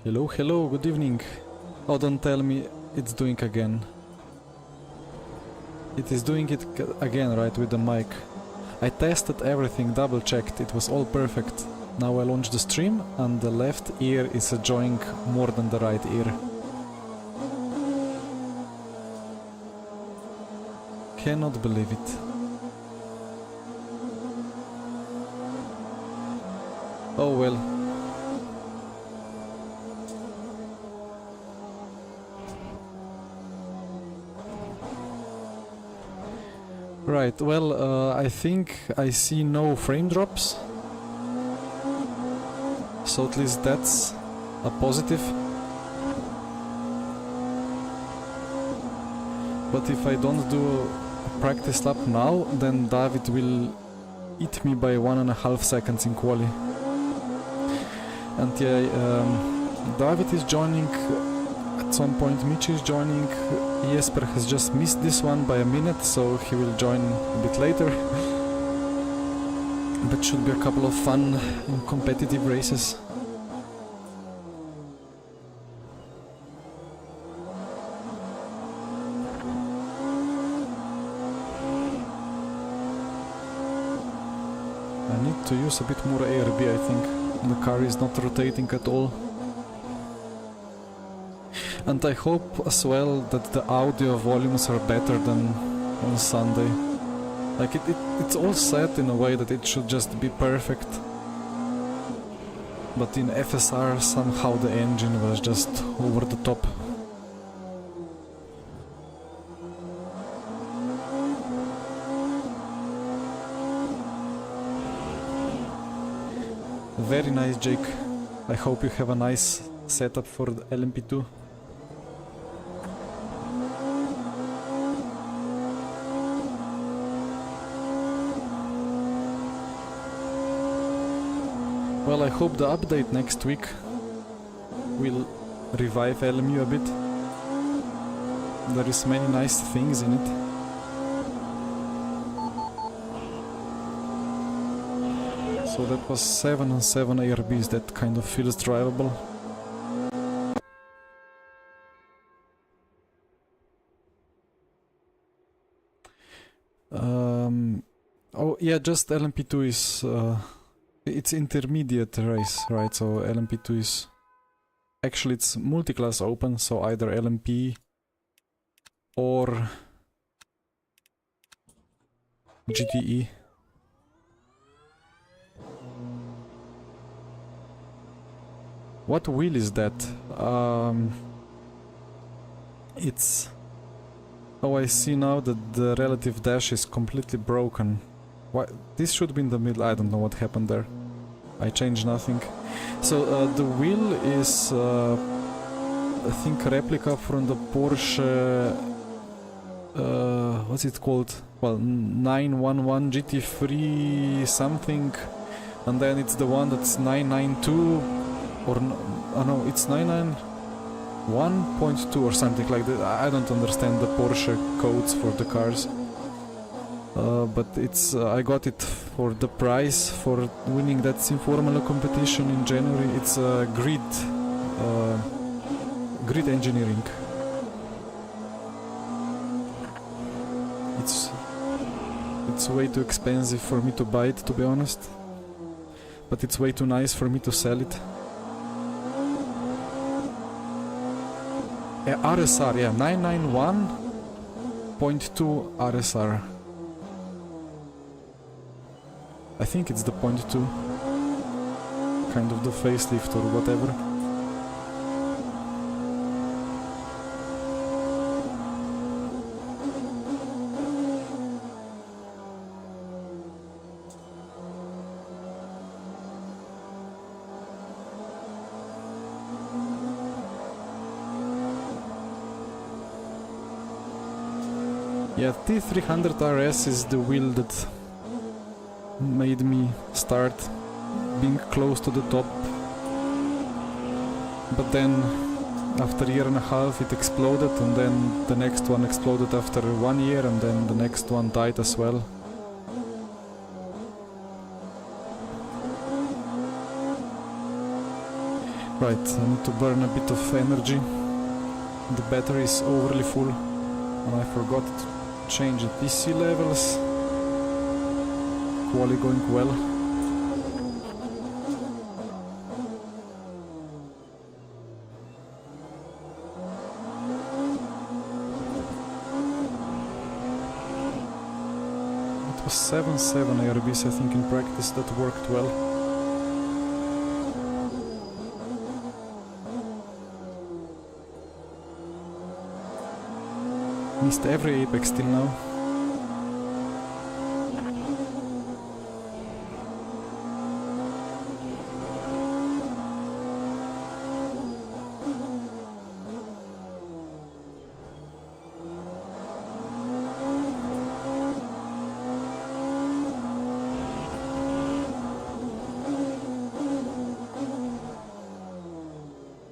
Hello, hello, good evening. Oh, don't tell me it's doing again. It is doing it again, right, with the mic. I tested everything, double checked, it was all perfect. Now I launch the stream and the left ear is enjoying more than the right ear. Cannot believe it. Oh well. Right, well, I think I see no frame drops. So at least that's a positive. But if I don't do a practice lap now, then David will eat me by 1.5 seconds in quali. And yeah, David is joining at some point, Michi is joining, Jesper has just missed this one by a minute, so he will join a bit later. But should be a couple of fun and competitive races. I need to use a bit more ARB, I think. The car is not rotating at all. And I hope as well that the audio volumes are better than on Sunday. Like it's all set in a way that it should just be perfect. But in FSR somehow the engine was just over the top. Very nice, Jake. I hope you have a nice setup for the LMP2. Well, I hope the update next week will revive LMU a bit. There is many nice things in it. So that was 7 and 7 ARBs, that kind of feels drivable. Oh yeah, just LMP2 is... it's intermediate race, right? So LMP2 is... Actually it's multi-class open, so either LMP or GTE. What wheel is that? It's... Oh, I see now that the relative dash is completely broken. Why? This should be in the middle, I don't know what happened there. I changed nothing. So the wheel is, I think, replica from the Porsche... what's it called? Well, 911 GT3 something. And then it's the one that's 992... Or no, it's 991.2 or something like that. I don't understand the Porsche codes for the cars. But it's I got it for the prize for winning that Formula competition in January. It's grid engineering. It's way too expensive for me to buy it, to be honest. But it's way too nice for me to sell it. RSR, yeah, 991.2 RSR. I think it's the .2, kind of the facelift or whatever. Yeah, T300 RS is the wheel that made me start being close to the top. But then, after a year and a half, it exploded, and then the next one exploded after 1 year, and then the next one died as well. Right, I need to burn a bit of energy. The battery is overly full and I forgot to change the DC levels. Quali going well. It was 7.7 ARBs I think in practice, that worked well. Missed every apex till now.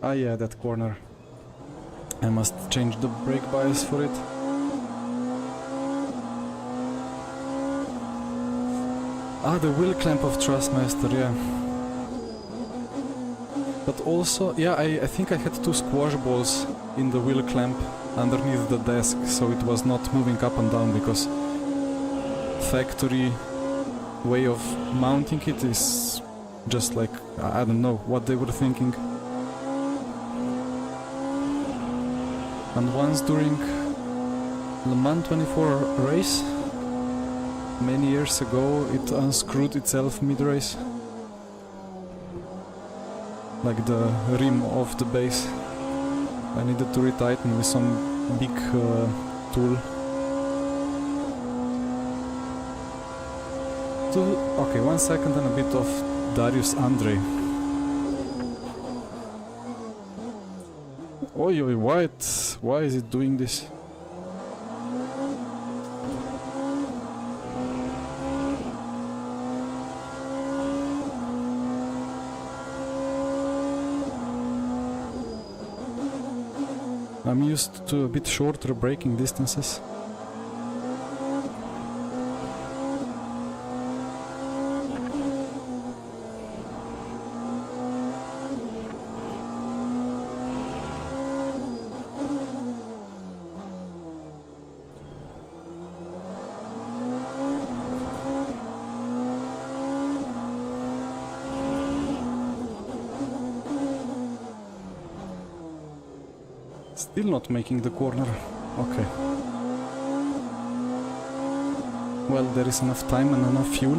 Ah yeah, that corner. I must change the brake bias for it. Ah, the wheel clamp of Trustmaster, yeah. But also, yeah, I think I had two squash balls in the wheel clamp underneath the desk, so it was not moving up and down, because factory way of mounting it is just like, I don't know what they were thinking. And once during Le Mans 24 race, many years ago, it unscrewed itself mid-race. Like the rim of the base. I needed to retighten with some big tool. Okay, 1 second and a bit of Darius Andre. Oi, oi, why is it doing this? I'm used to a bit shorter braking distances. Still not making the corner. Okay. Well, there is enough time and enough fuel.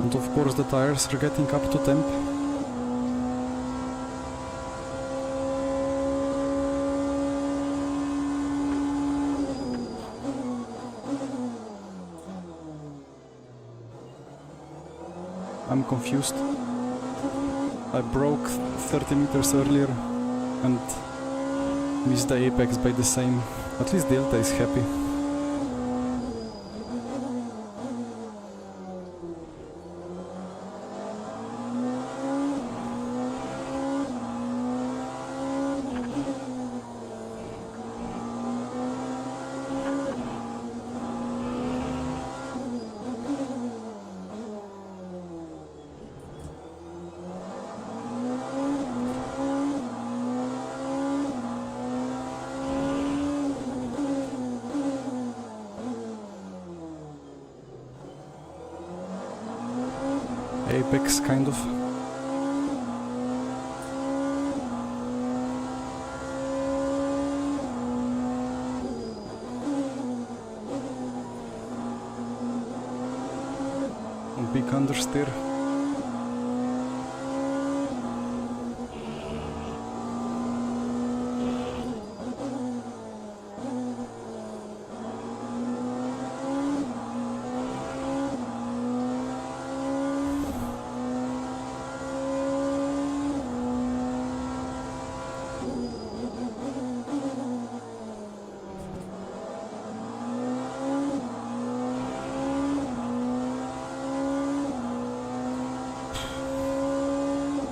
And of course the tires are getting up to temp. I'm confused. I broke 30 meters earlier and missed the apex by the same. At least Delta is happy. Apex, kind of. A big understeer.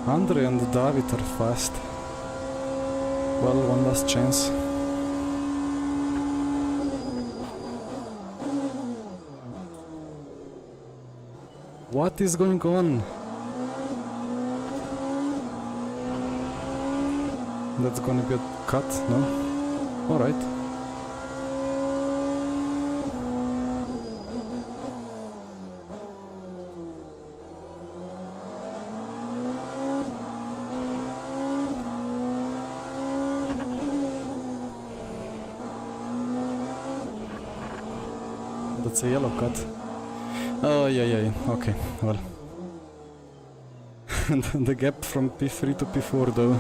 Andre and David are fast. Well, one last chance. What is going on? That's gonna be a cut, no? Alright. That's a yellow cut. Oh, yeah, okay, well. The gap from P3 to P4 though.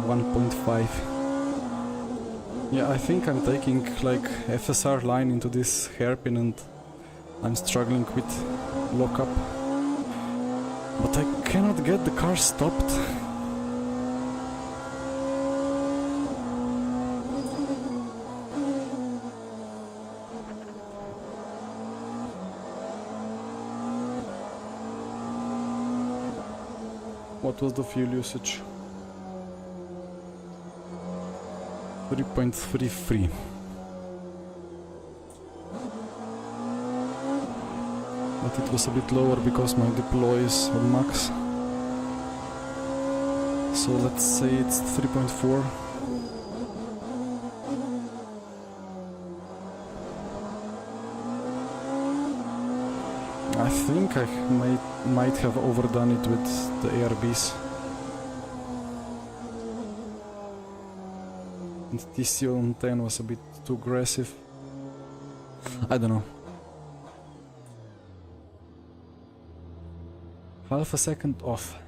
1.5. Yeah, I think I'm taking like FSR line into this hairpin and I'm struggling with lockup. But I cannot get the car stopped. What was the fuel usage? 3.33. But it was a bit lower because my deploy is on max. So let's say it's 3.4. I think I might have overdone it with the ARBs. And TCO on 10 was a bit too aggressive. I don't know. Half a second off.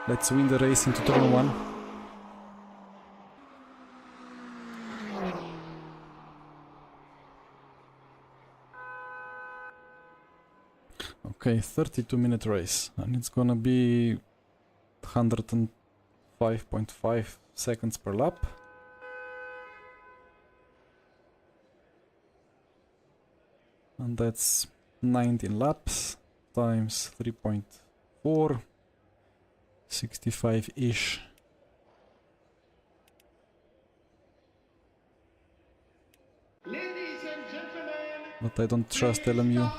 Let's win the race into turn 1. Okay, 32-minute race, and it's gonna be 105.5 seconds per lap. And that's 19 laps times 3.4, 65-ish. But I don't trust LMU.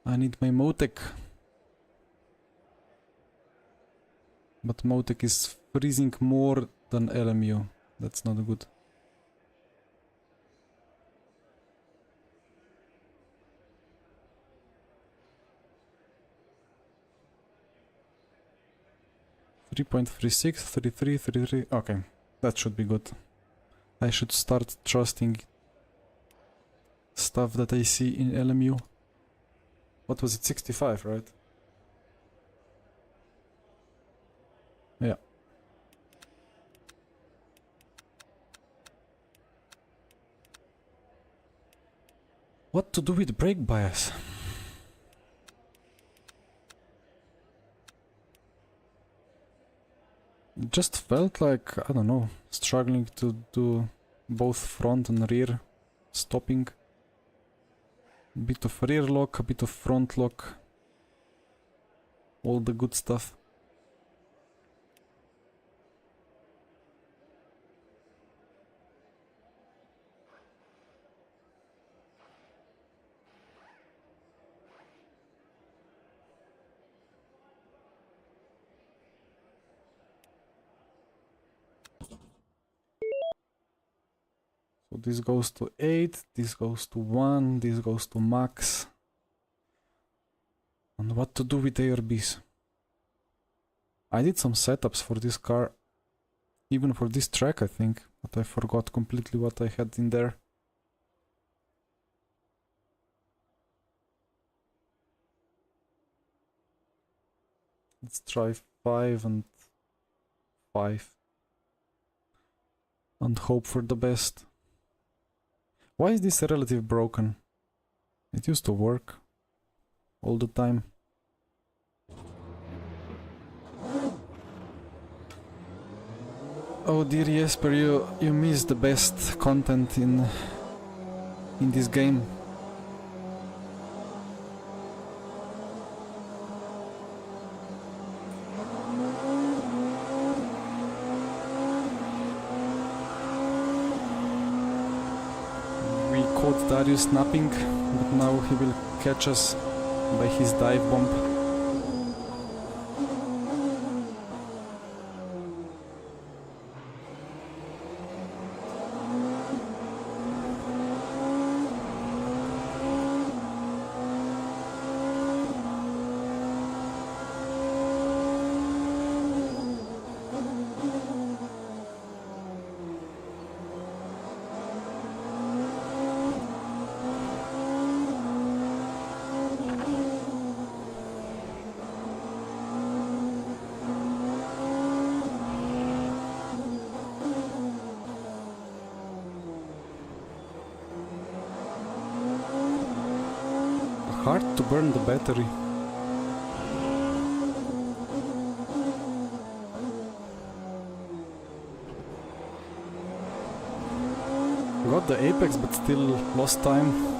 I need my Motec. But Motec is freezing more than LMU. That's not good. .36, 33, 33. Okay, that should be good. I should start trusting stuff that I see in LMU. What was it? 65, right? Yeah. What to do with brake bias? It just felt like, I don't know, struggling to do both front and rear stopping. A bit of rear lock, a bit of front lock. All the good stuff. So this goes to 8, this goes to 1, this goes to max. And what to do with ARBs? I did some setups for this car, even for this track I think, but I forgot completely what I had in there. Let's try 5 and 5 and hope for the best. Why is this relative broken? It used to work all the time. Oh dear Jesper, you missed the best content in in this game. We caught Darius snapping, but now he will catch us by his dive bomb. Hard to burn the battery. Got the apex, but still lost time.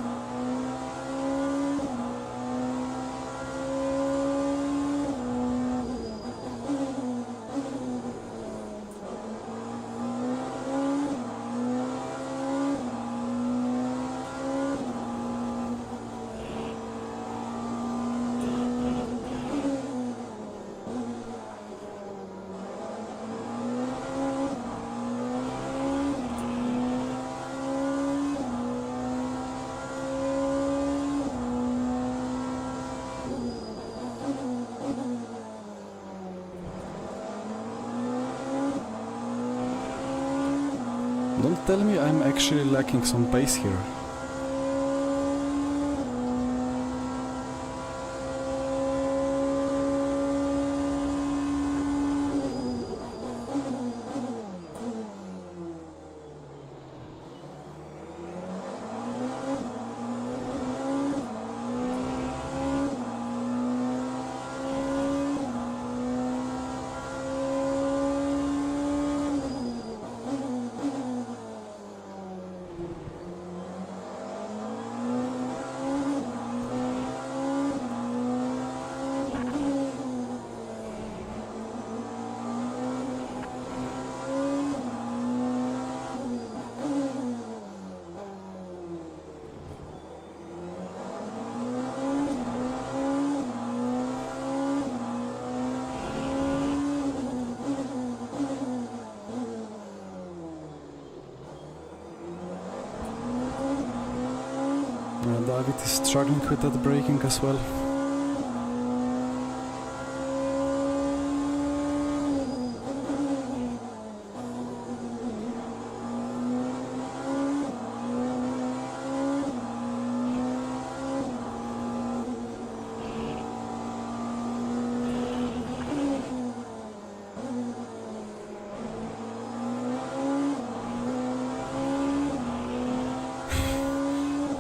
Don't tell me I'm actually lacking some pace here. David is struggling with that braking as well.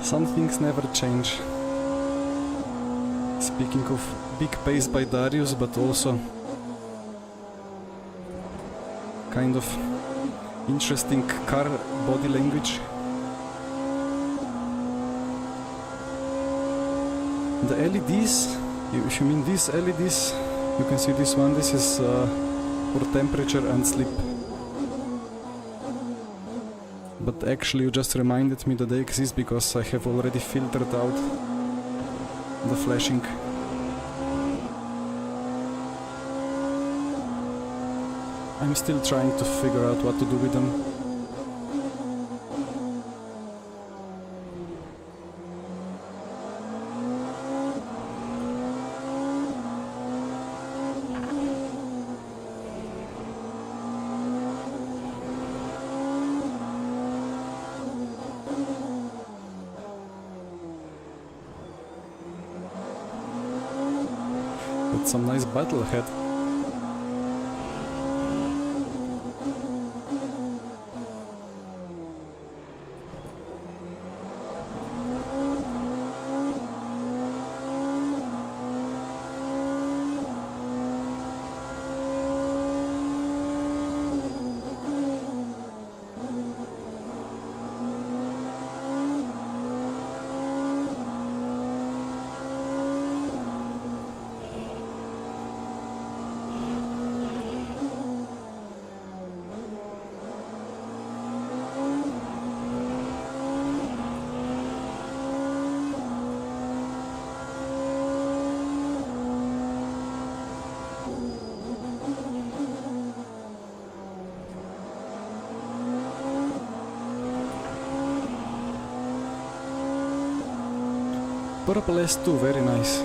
Some things never change. Speaking of big pace by Darius, but also kind of interesting car body language. The LEDs, if you mean these LEDs, you can see this one, this is for temperature and sleep. But actually you just reminded me that they exist because I have already filtered out the flashing. I'm still trying to figure out what to do with them. But some nice battle ahead. Purple S2, very nice.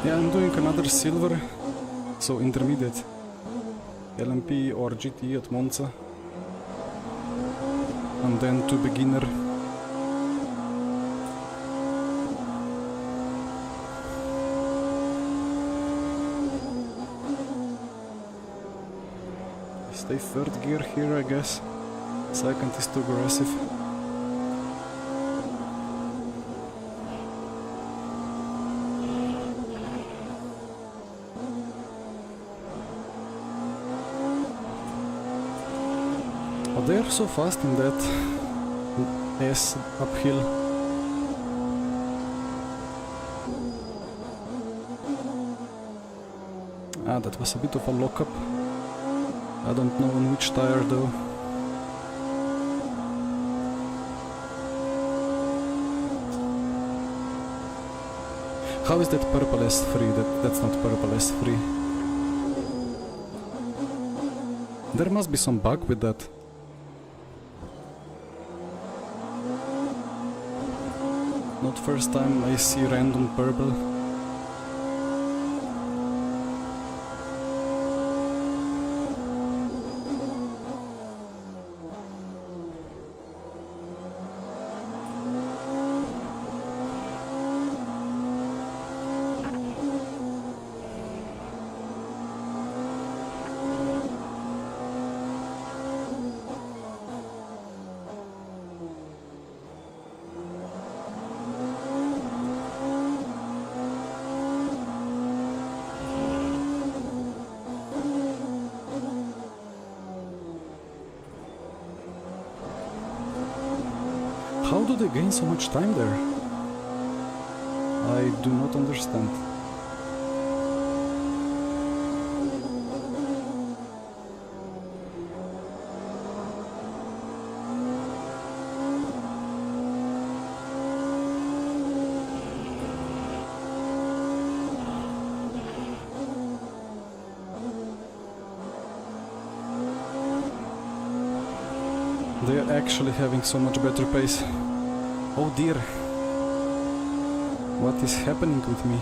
Yeah, I'm doing another silver, so intermediate LMP or GTE at Monza, and then to beginner. Stay third gear here, I guess. Second is too aggressive. Oh, they're so fast in that S uphill. Ah, that was a bit of a lockup. I don't know on which tire though. How is that purple S3? That's not purple S3. There must be some bug with that. Not first time I see random purple. How do they gain so much time there? I do not understand. They are actually having so much better pace. Oh dear. What is happening with me?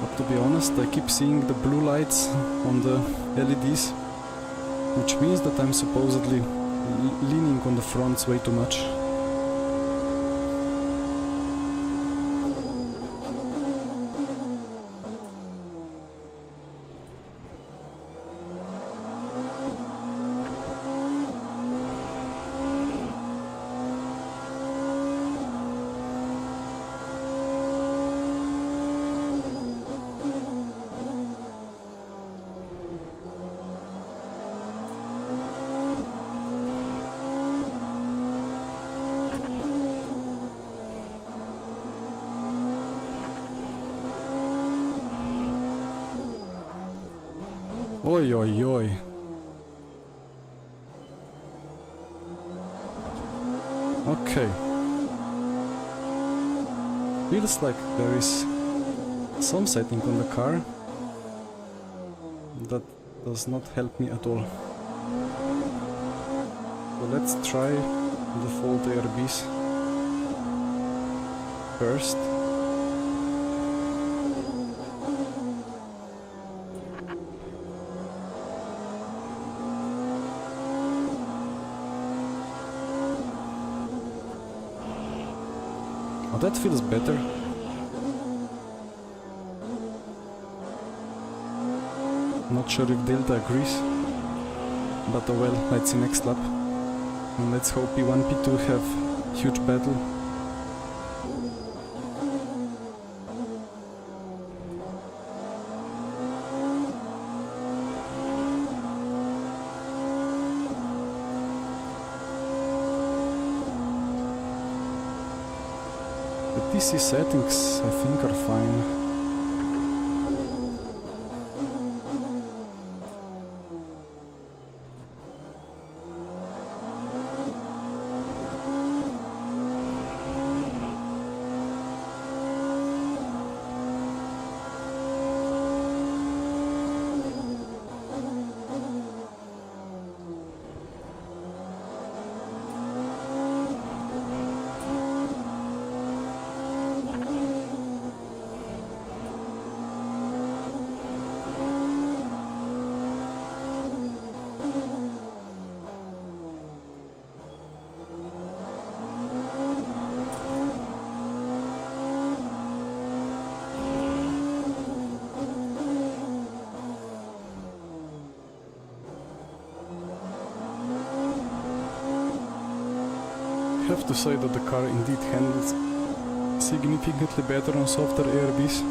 But to be honest, I keep seeing the blue lights on the LEDs, which means that I'm supposedly leaning on the fronts way too much. Oi, oi, oi. Okay. Feels like there is some setting on the car that does not help me at all. So let's try the fault ARBs first. Oh, that feels better. Not sure if Delta agrees, but oh well, let's see next lap. And let's hope P1, P2 have huge battle. The TC settings I think are fine. I have to say that the car indeed handles significantly better on softer ARBs.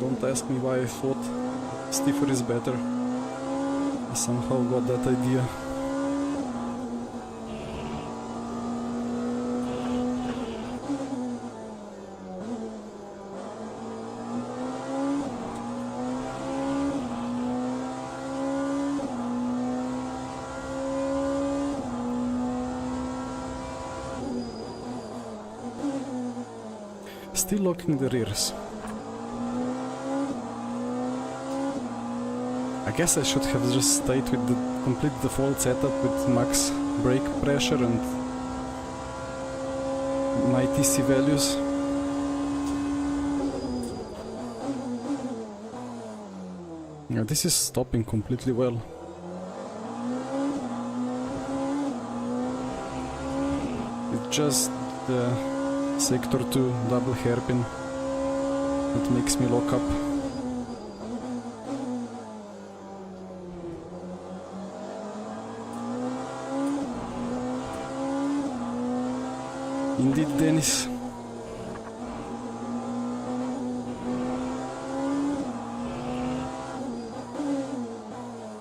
Don't ask me why I thought stiffer is better. I somehow got that idea. Still locking the rears. I guess I should have just stayed with the complete default setup with max brake pressure and my TC values. Yeah, this is stopping completely well. It's just the Sector 2 double hairpin that makes me lock up. Indeed, Dennis.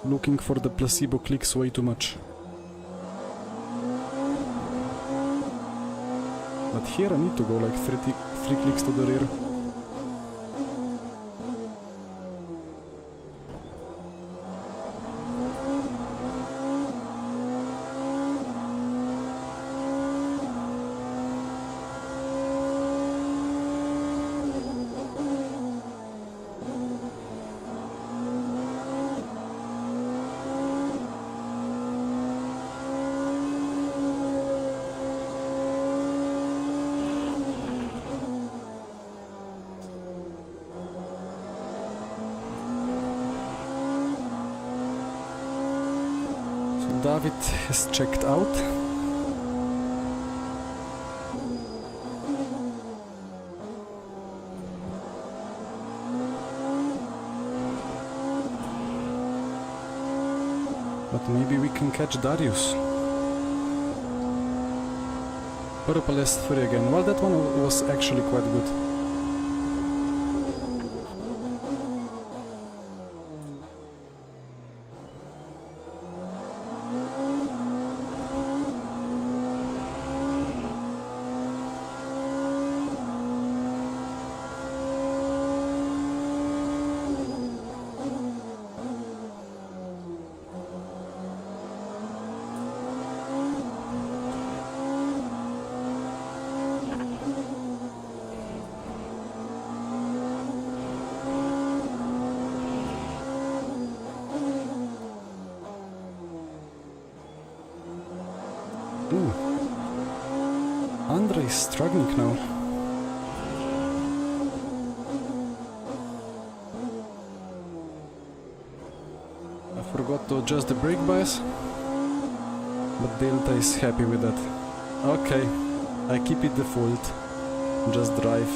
Looking for the placebo clicks way too much. But here I need to go like 3 clicks to the rear. David has checked out. But maybe we can catch Darius. Purple S3 again. Well, that one was actually quite good. Andrei is struggling now. I forgot to adjust the brake bias, but Delta is happy with that. Okay, I keep it default. Just drive.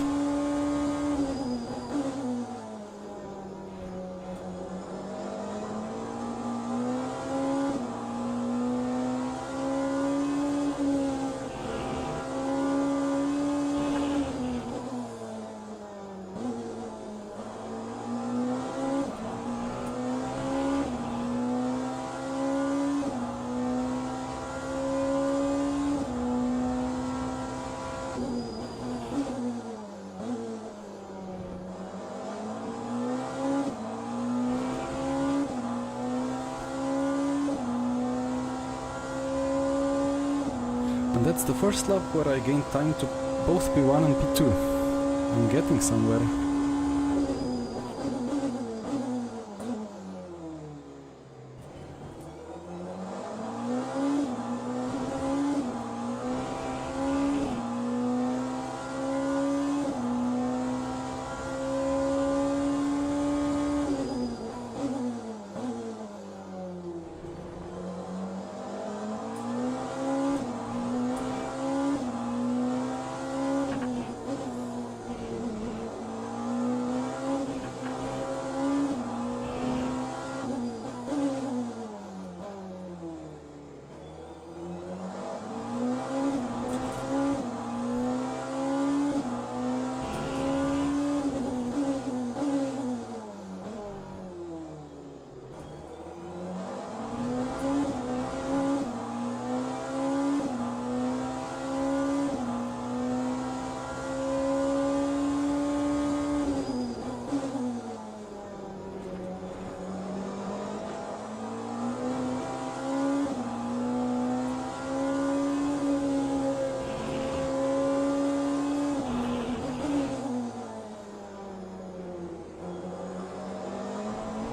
And that's the first lap where I gained time to both P1 and P2. I'm getting somewhere.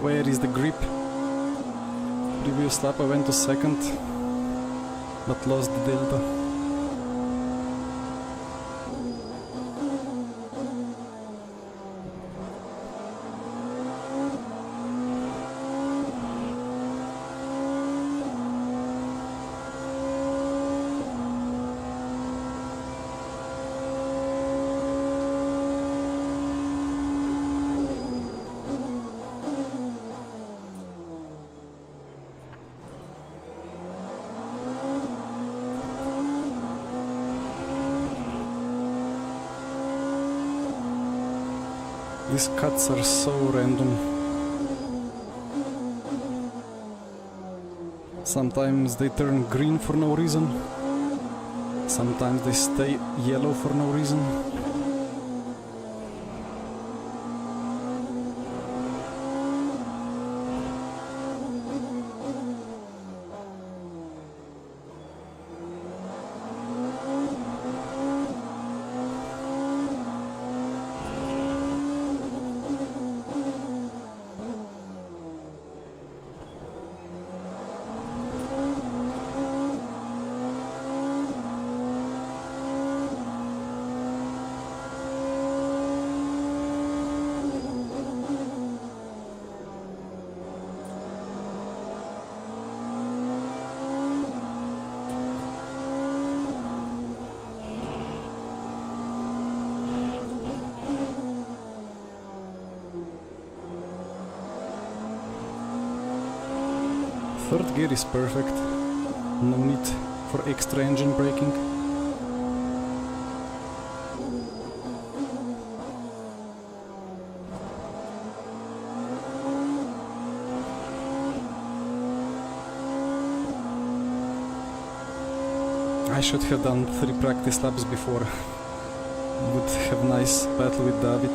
Where is the grip? Previous lap I went to second, but lost the delta. These cuts are so random. Sometimes they turn green for no reason. Sometimes they stay yellow for no reason. Third gear is perfect, no need for extra engine braking. I should have done 3 practice laps before. Would have nice battle with David.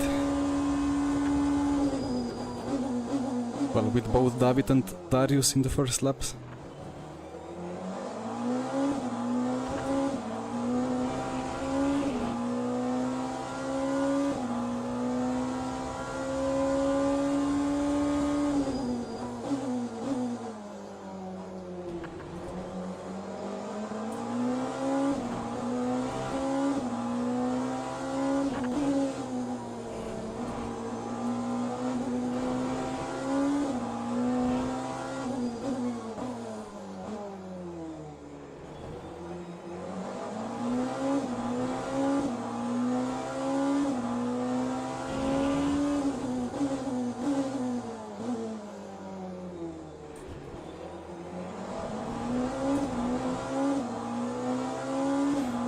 Well, with both David and Darius in the first laps.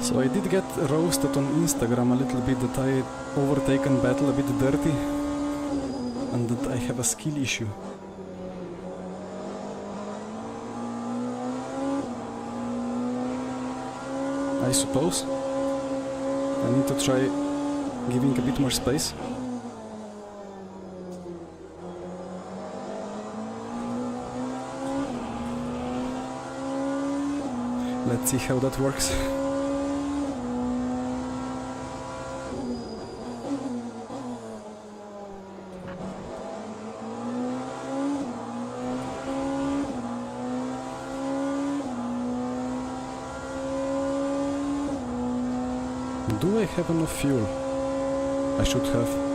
So I did get roasted on Instagram a little bit that I overtaken battle a bit dirty and that I have a skill issue. I suppose. I need to try giving a bit more space. Let's see how that works. Do I have enough fuel? I should have.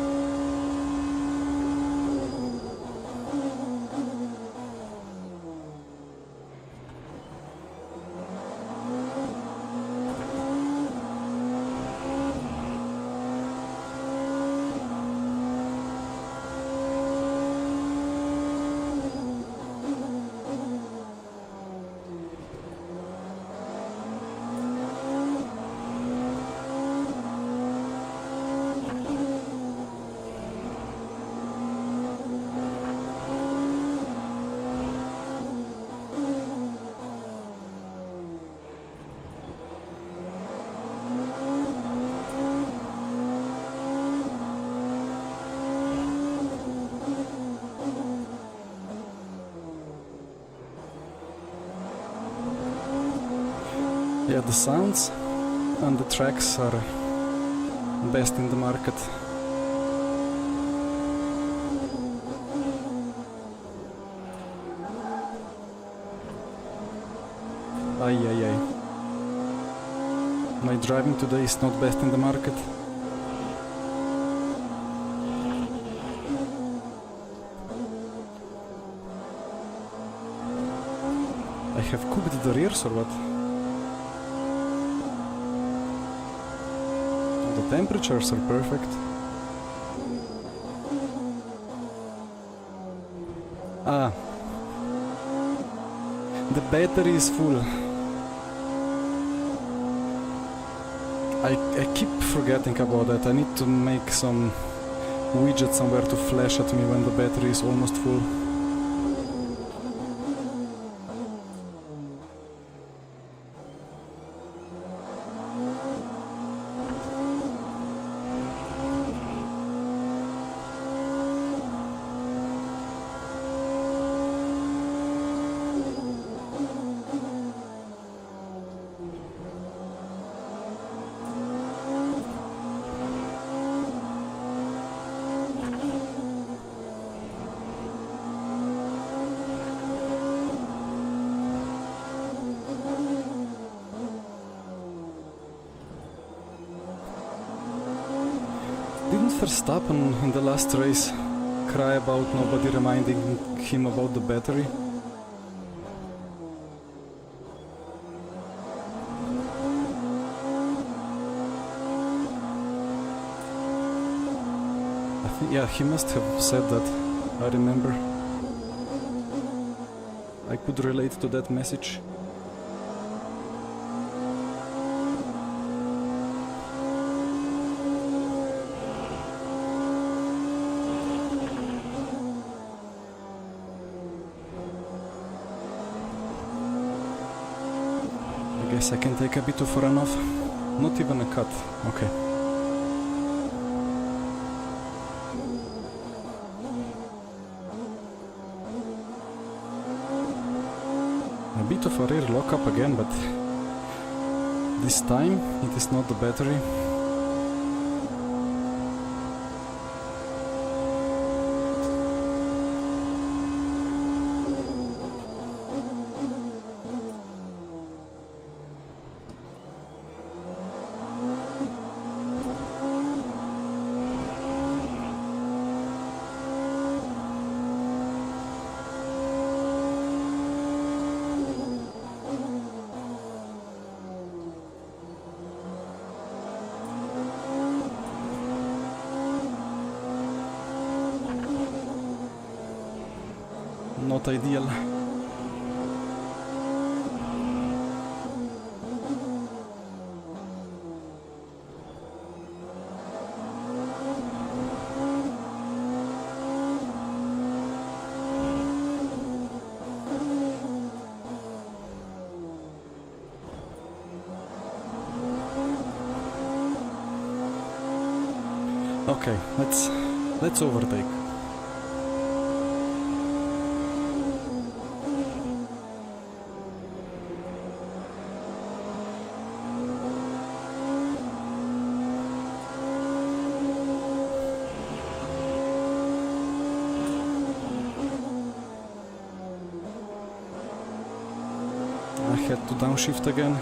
Yeah, the sounds and the tracks are best in the market. Ay. My driving today is not best in the market. I have cooked the rears or what? The temperatures are perfect. Ah, the battery is full. I keep forgetting about that. I need to make some widget somewhere to flash at me when the battery is almost full. Didn't Verstappen in the last race cry about nobody reminding him about the battery? I think, yeah, he must have said that, I remember. I could relate to that message. I guess I can take a bit of a runoff. Not even a cut. Okay. A bit of a rear lockup again, but this time it is not the battery. Not ideal. Okay, let's overtake. I had to downshift again.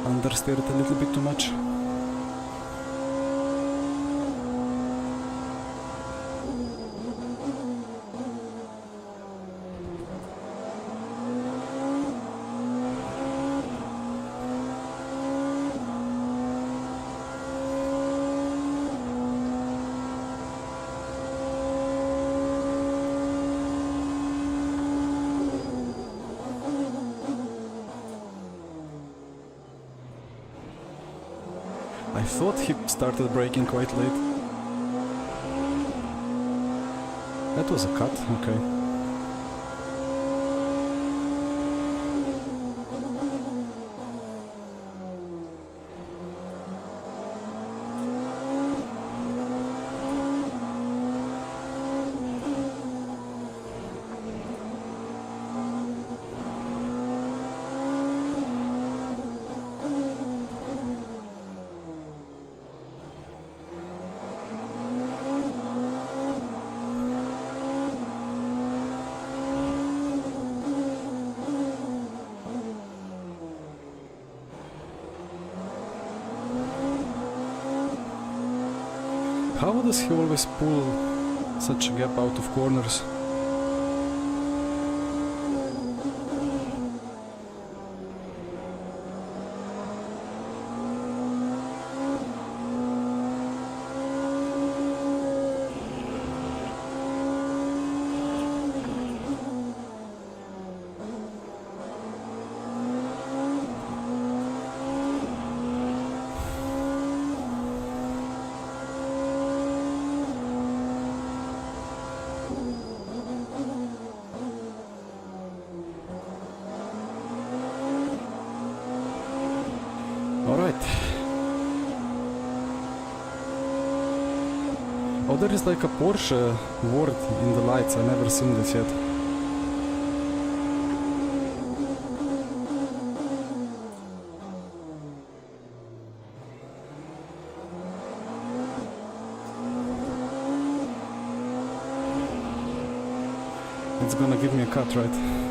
Understeered a little bit too much. I thought he started braking quite late. That was a cut, okay. How does he always pull such a gap out of corners? Alright. Oh, there is like a Porsche word in the lights. I never seen this yet. It's gonna give me a cut, right?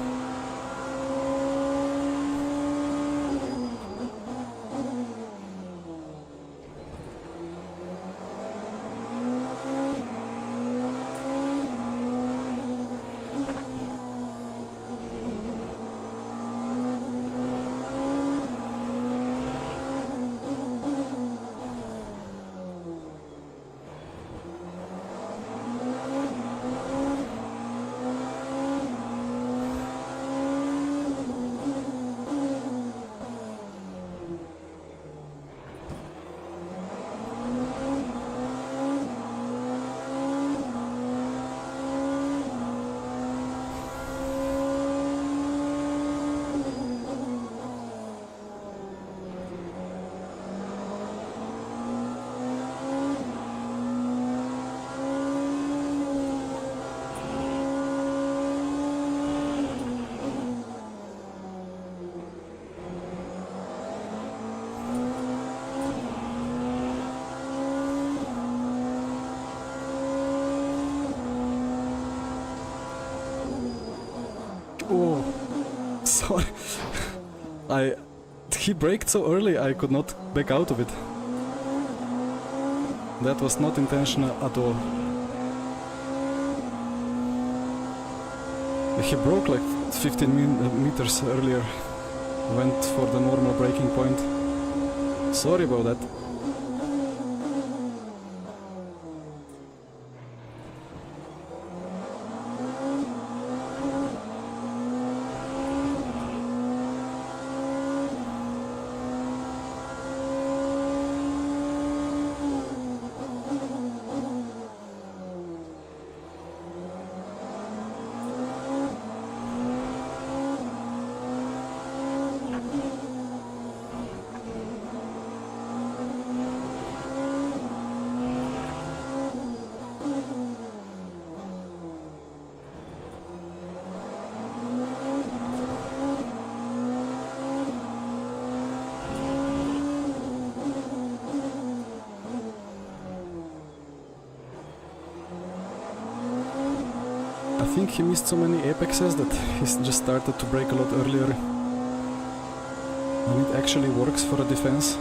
Oh, sorry. He braked so early I could not back out of it. That was not intentional at all. He broke like 15 meters earlier. Went for the normal braking point. Sorry about that. think he missed so many apexes that he's just started to brake a lot earlier. And it actually works for a defense.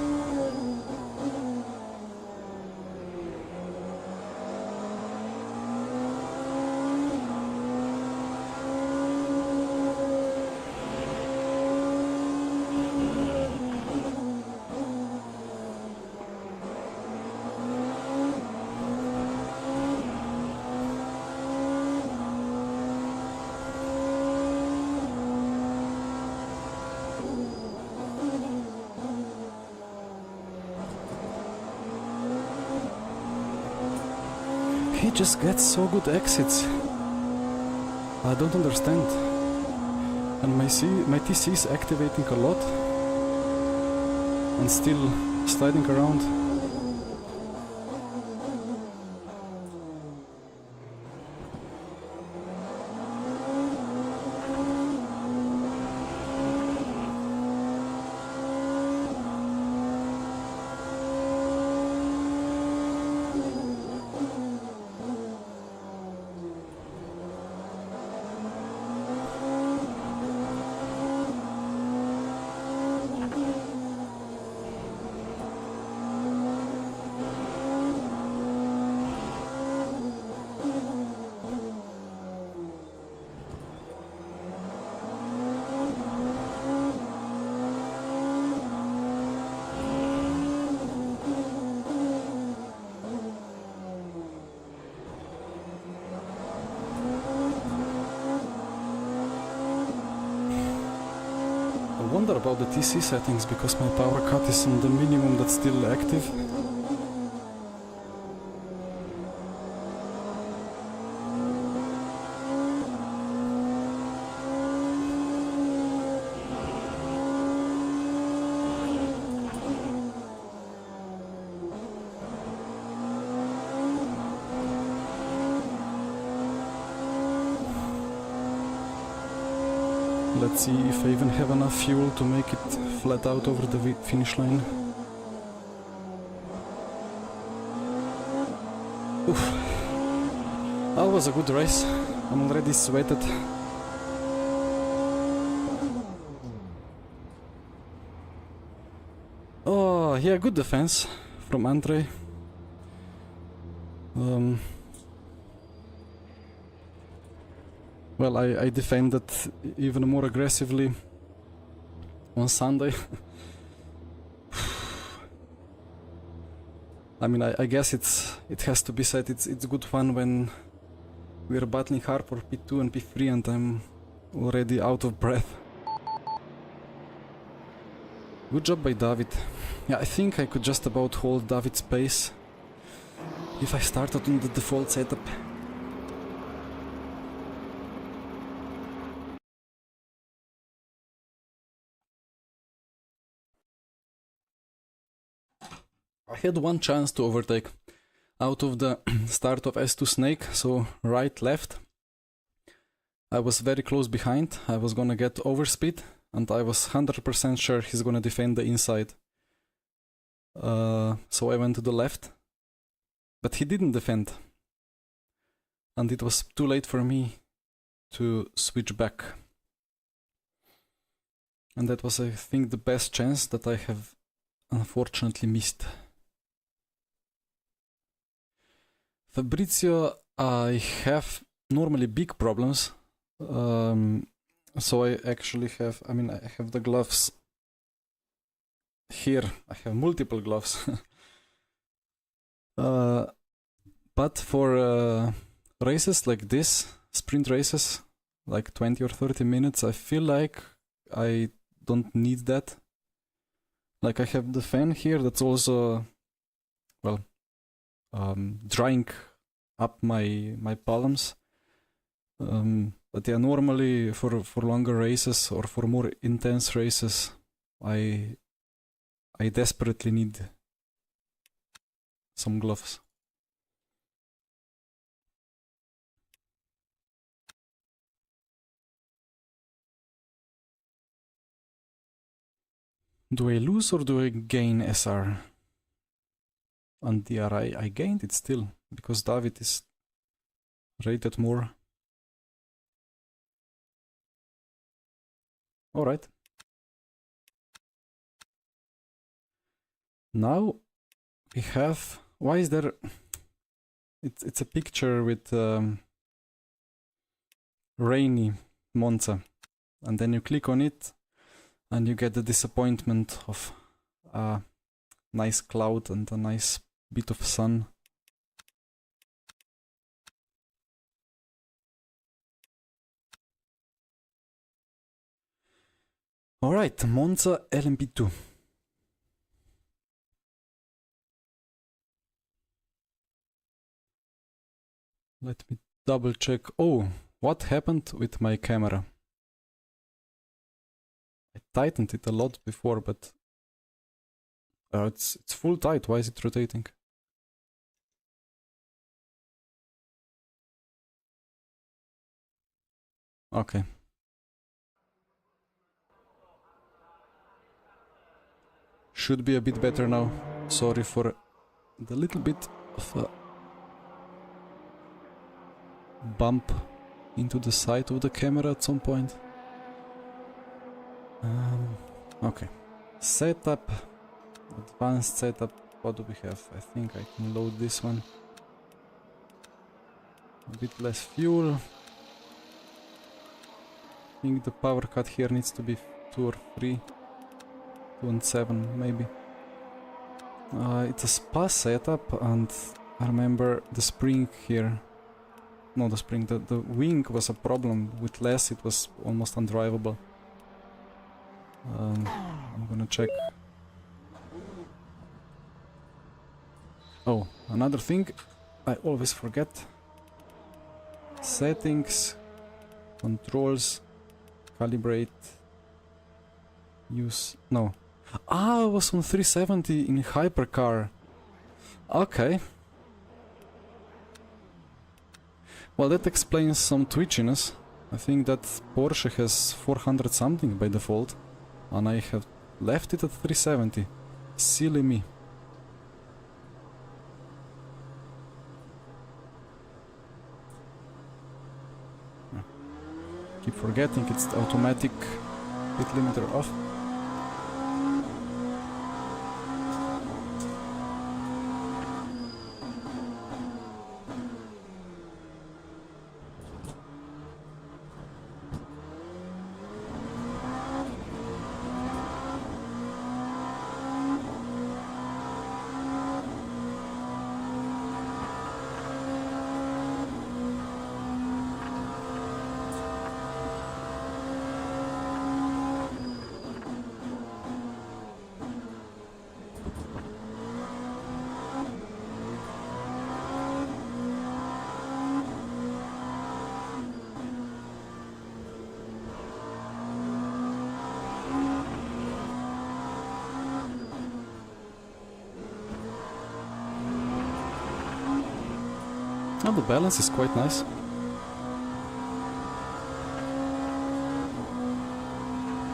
He just gets so good exits. I don't understand. And my TC is activating a lot and still sliding around. I wonder about the TC settings, because my power cut is on the minimum that's still active. Let's see if I even have enough fuel to make it flat out over the finish line. Oof. That was a good race. I'm already sweated. Oh, yeah, good defense from Andre. Well, I defended even more aggressively on Sunday. I mean, I guess it has to be said, it's good fun when we're battling hard for P2 and P3 and I'm already out of breath. Good job by David. Yeah, I think I could just about hold David's pace if I started on the default setup. I had one chance to overtake out of the start of S2 Snake, so right, left. I was very close behind, I was gonna get overspeed, and I was 100% sure he's gonna defend the inside. So I went to the left, but he didn't defend. And it was too late for me to switch back. And that was, I think, the best chance that I have unfortunately missed. Fabrizio, I have normally big problems, so I actually have, I have the gloves here, I have multiple gloves, but for races like this, sprint races, like 20 or 30 minutes, I feel like I don't need that. Like, I have the fan here that's also, well, drying up my palms, but yeah, normally for longer races or for more intense races, I desperately need some gloves. Do I lose or do I gain SR? On DR, I gained it still, because David is rated more. Alright. Now we have, why is there, it's a picture with rainy Monza, and then you click on it and you get the disappointment of a nice cloud and a nice bit of sun. Alright, Monza LMP2. Let me double check. Oh, what happened with my camera? I tightened it a lot before, but it's full tight. Why is it rotating? Okay. Should be a bit better now. Sorry for the little bit of a bump into the side of the camera at some point. Okay. Setup. Advanced setup. What do we have? I think I can load this one. A bit less fuel. I think the power cut here needs to be 2 or 3. 2 and 7 maybe. It's a spa setup, and I remember the spring here. No, the spring, the wing was a problem. With less it was almost undrivable. I'm gonna check. Oh, another thing I always forget. Settings, controls, calibrate, use, no. Ah, I was on 370 in hypercar. Okay. Well, that explains some twitchiness. I think that Porsche has 400 something by default, and I have left it at 370. Silly me. Keep forgetting it's the automatic speed limiter off. Oh, the balance is quite nice.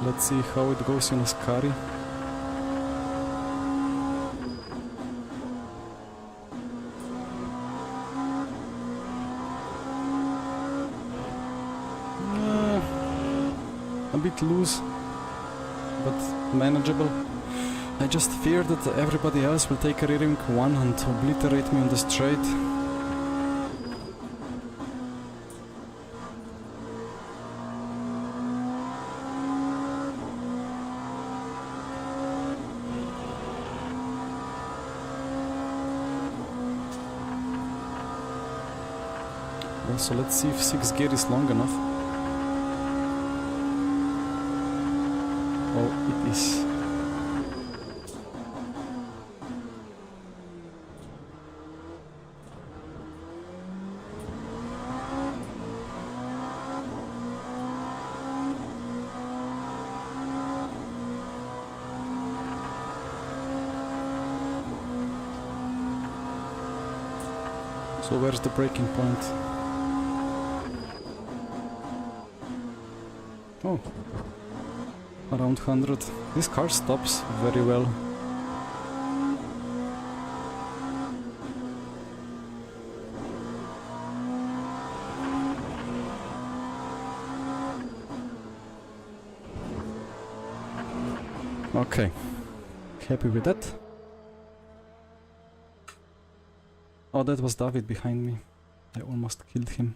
Let's see how it goes in Ascari. A bit loose, but manageable. I just fear that everybody else will take a rear-wing 1 and obliterate me on the straight. So let's see if 6th gear is long enough. Oh, it is. So where's the breaking point? Oh, around 100. This car stops very well. Okay, happy with that. Oh, that was David behind me. I almost killed him.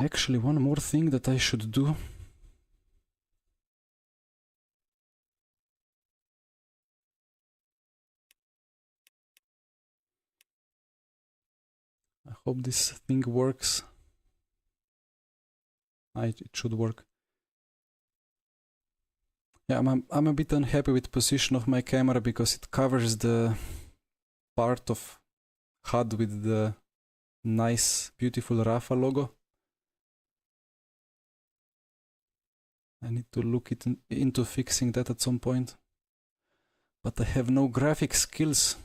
Actually, one more thing that I should do. I hope this thing works. It should work. Yeah, I'm a bit unhappy with the position of my camera because it covers the part of HUD with the nice, beautiful Rafa logo. I need to look into fixing that at some point. But I have no graphic skills.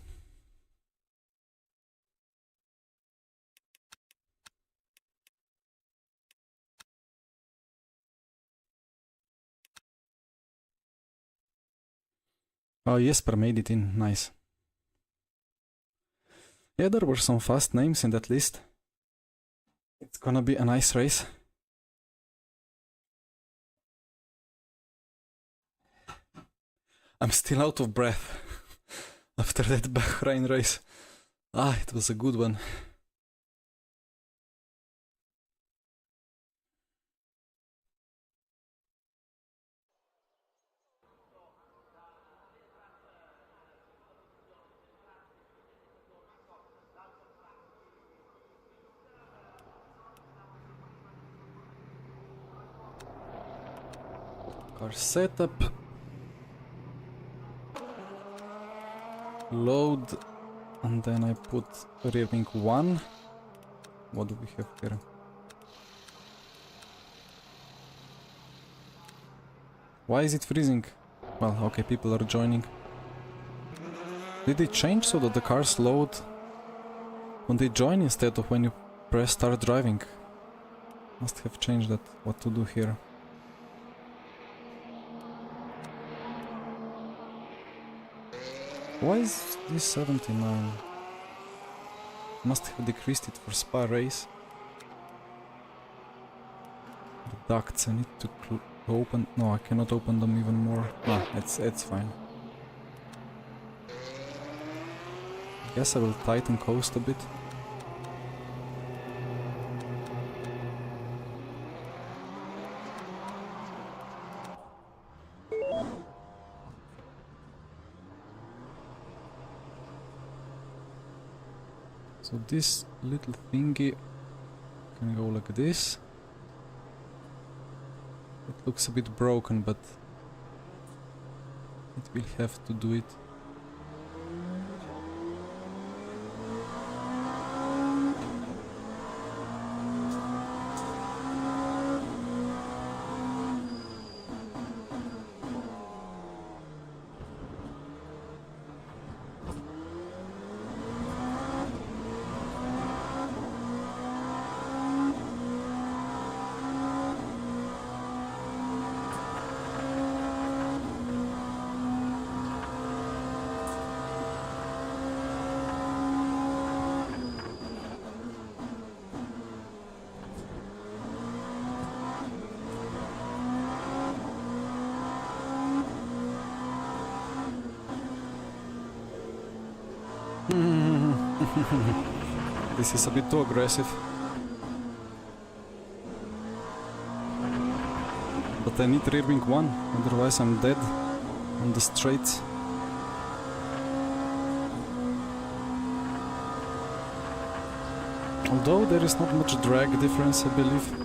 Oh, Jesper made it in. Nice. Yeah, there were some fast names in that list. It's gonna be a nice race. I'm still out of breath after that Bahrain race. Ah, it was a good one. Car setup. Load. And then I put rear wing 1. What do we have here? Why is it freezing? Well, okay, people are joining. Did it change so that the cars load when they join instead of when you press start driving? Must have changed that. What to do here? Why is this 79? Must have decreased it for Spa race. The ducts, I need to open. No, I cannot open them even more. Ah, it's fine. I guess I will tighten coast a bit. So this little thingy can go like this. It looks a bit broken, but it will have to do it. This is a bit too aggressive. But I need rear wing 1, otherwise I'm dead on the straights. Although there is not much drag difference, I believe.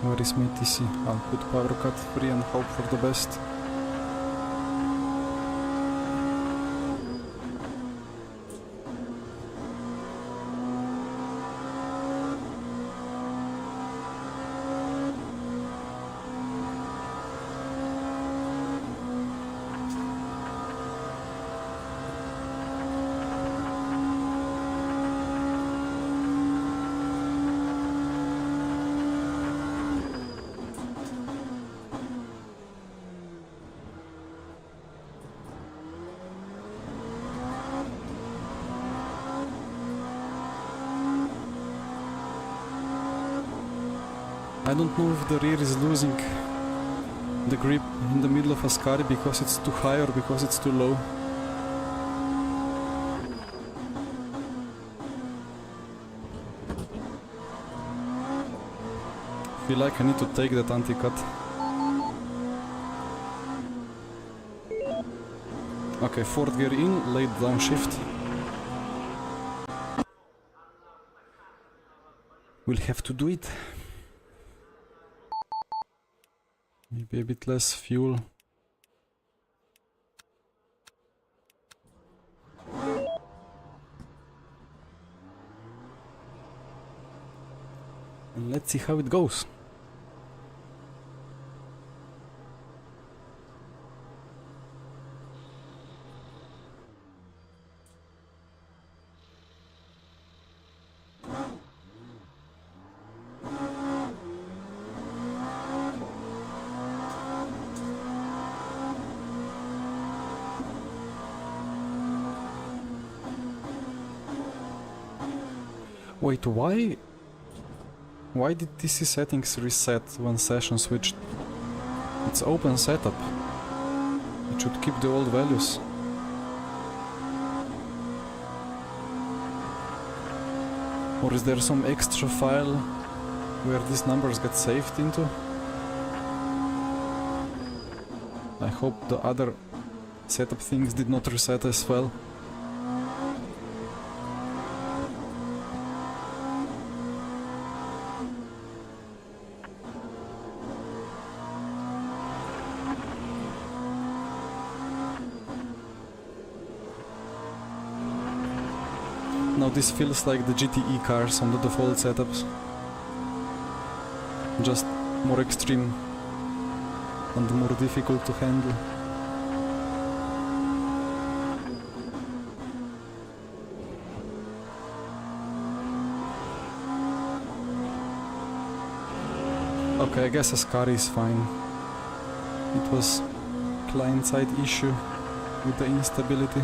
Where is my TC? I'll put power cut free and hope for the best. I don't know if the rear is losing the grip in the middle of Ascari because it's too high or because it's too low. Feel like I need to take that anti-cut. Okay, fourth gear in, late downshift. We'll have to do it. Maybe a bit less fuel. And let's see how it goes. Wait, why did TC settings reset when session switched? It's open setup. It should keep the old values. Or is there some extra file where these numbers get saved into? I hope the other setup things did not reset as well. Now this feels like the GTE cars on the default setups. Just more extreme and more difficult to handle. Okay, I guess Ascari is fine. It was client-side issue with the instability.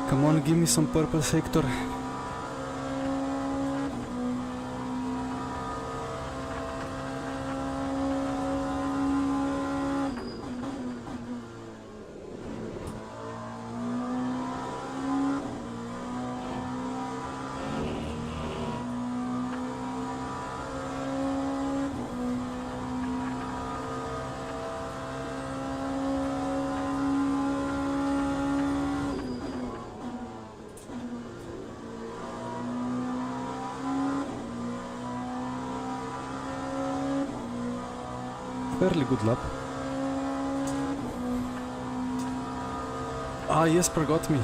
Come on, give me some purple sector. Fairly good lap. Ah, Jesper got me.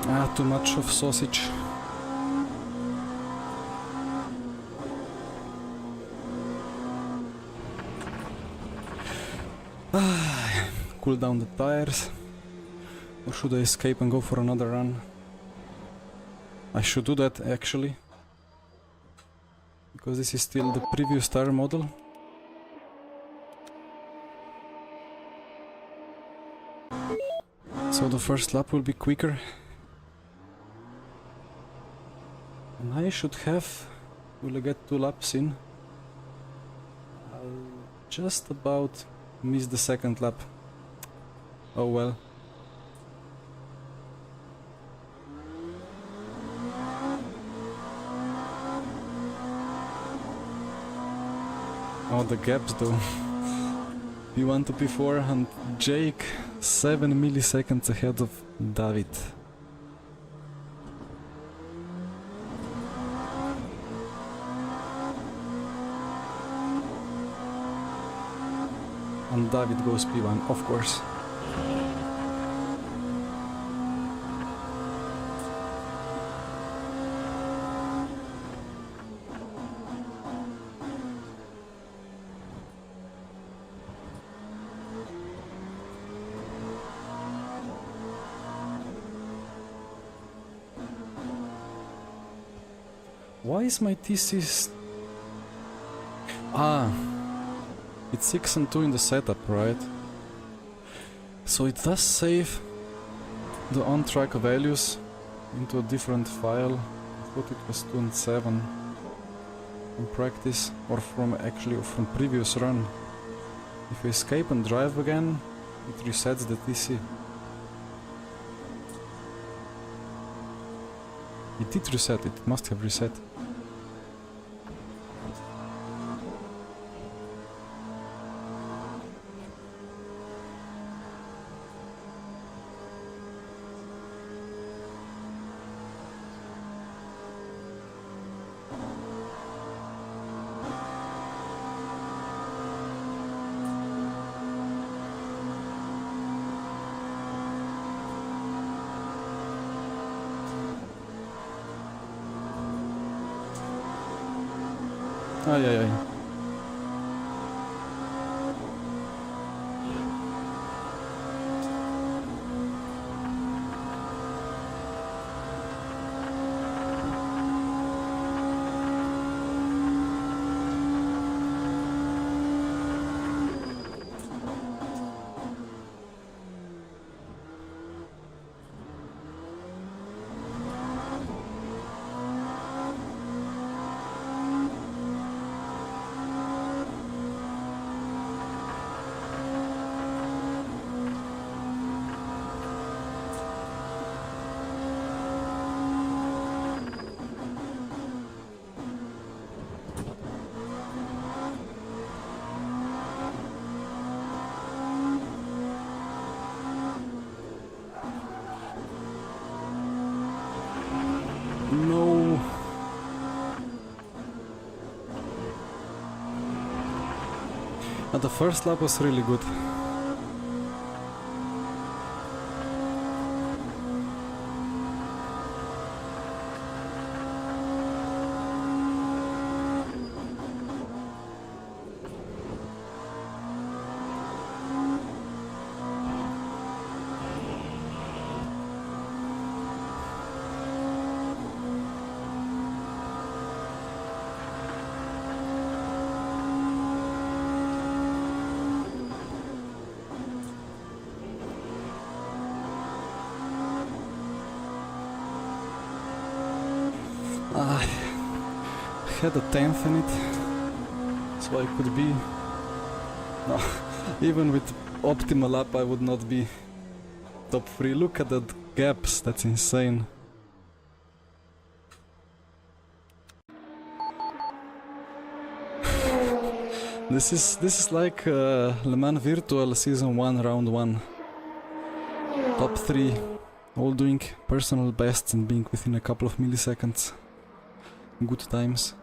Ah, too much of sausage. cool down the tires. Or should I escape and go for another run? I should do that actually, because this is still the previous tire model. So the first lap will be quicker. And I should have... will I get 2 laps in? I'll just about miss the second lap. Oh well. Oh, the gaps though. P1 to P4 and Jake 7 milliseconds ahead of David. And David goes P1, of course. Why is my TC... It's 6 and 2 in the setup, right? So it does save the on-track values into a different file. I thought it was 2 and 7 in practice, or from previous run. If I escape and drive again, it resets the TC. It did reset, it must have reset. Ay, ay, ay. No. But the first lap was really good. I had a 10th in it, so I could be... No, even with optimal lap I would not be top 3. Look at that gaps, that's insane. This is like Le Mans Virtual Season 1 Round 1. Top 3, all doing personal bests and being within a couple of milliseconds. Good times.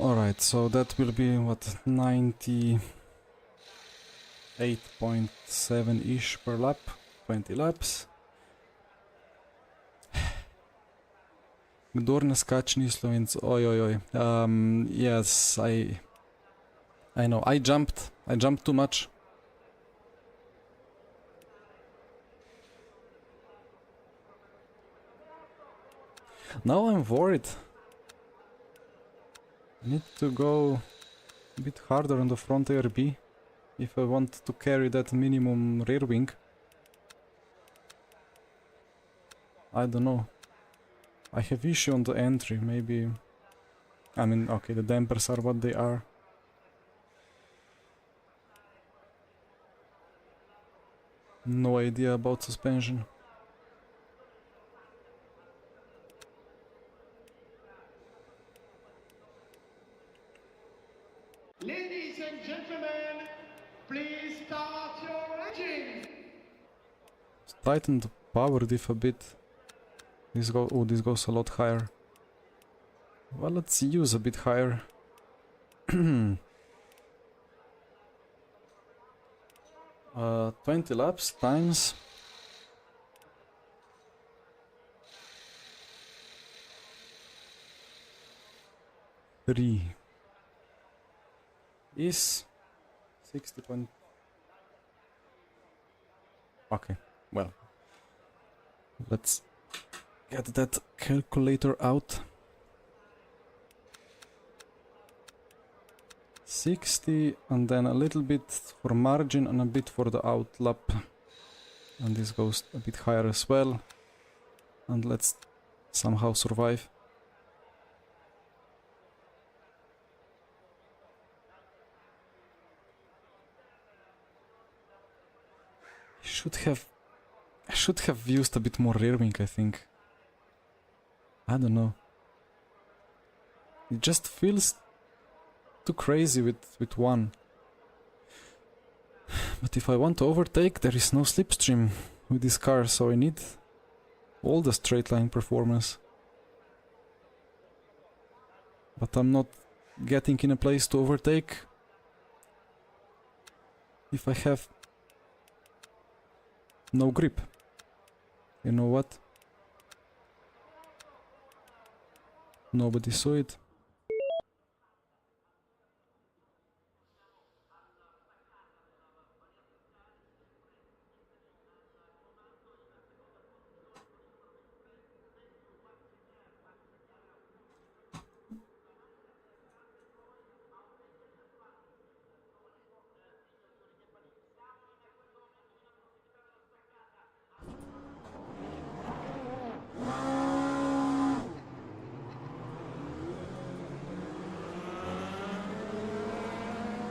Alright, so that will be what, 98.7-ish per lap, 20 laps. Kdor ne skače ni Slovenc, oj. Yes, I I know, I jumped too much. Now I'm worried. I need to go a bit harder on the front ARB if I want to carry that minimum rear wing. I don't know. I have issue on the entry, maybe... I mean, okay, the dampers are what they are. No idea about suspension. Ladies and gentlemen, please start your engines. Tighten the power diff a bit. This goes a lot higher. Well, let's use a bit higher. 20 laps times 3 is 60 point... Okay, well, let's get that calculator out. 60 and then a little bit for margin and a bit for the out lap. And this goes a bit higher as well. And let's somehow survive. I should have used a bit more rear wing, I think. I don't know. It just feels too crazy with one. But if I want to overtake, there is no slipstream with this car, so I need all the straight line performance. But I'm not getting in a place to overtake if I have no grip. You know what? Nobody saw it.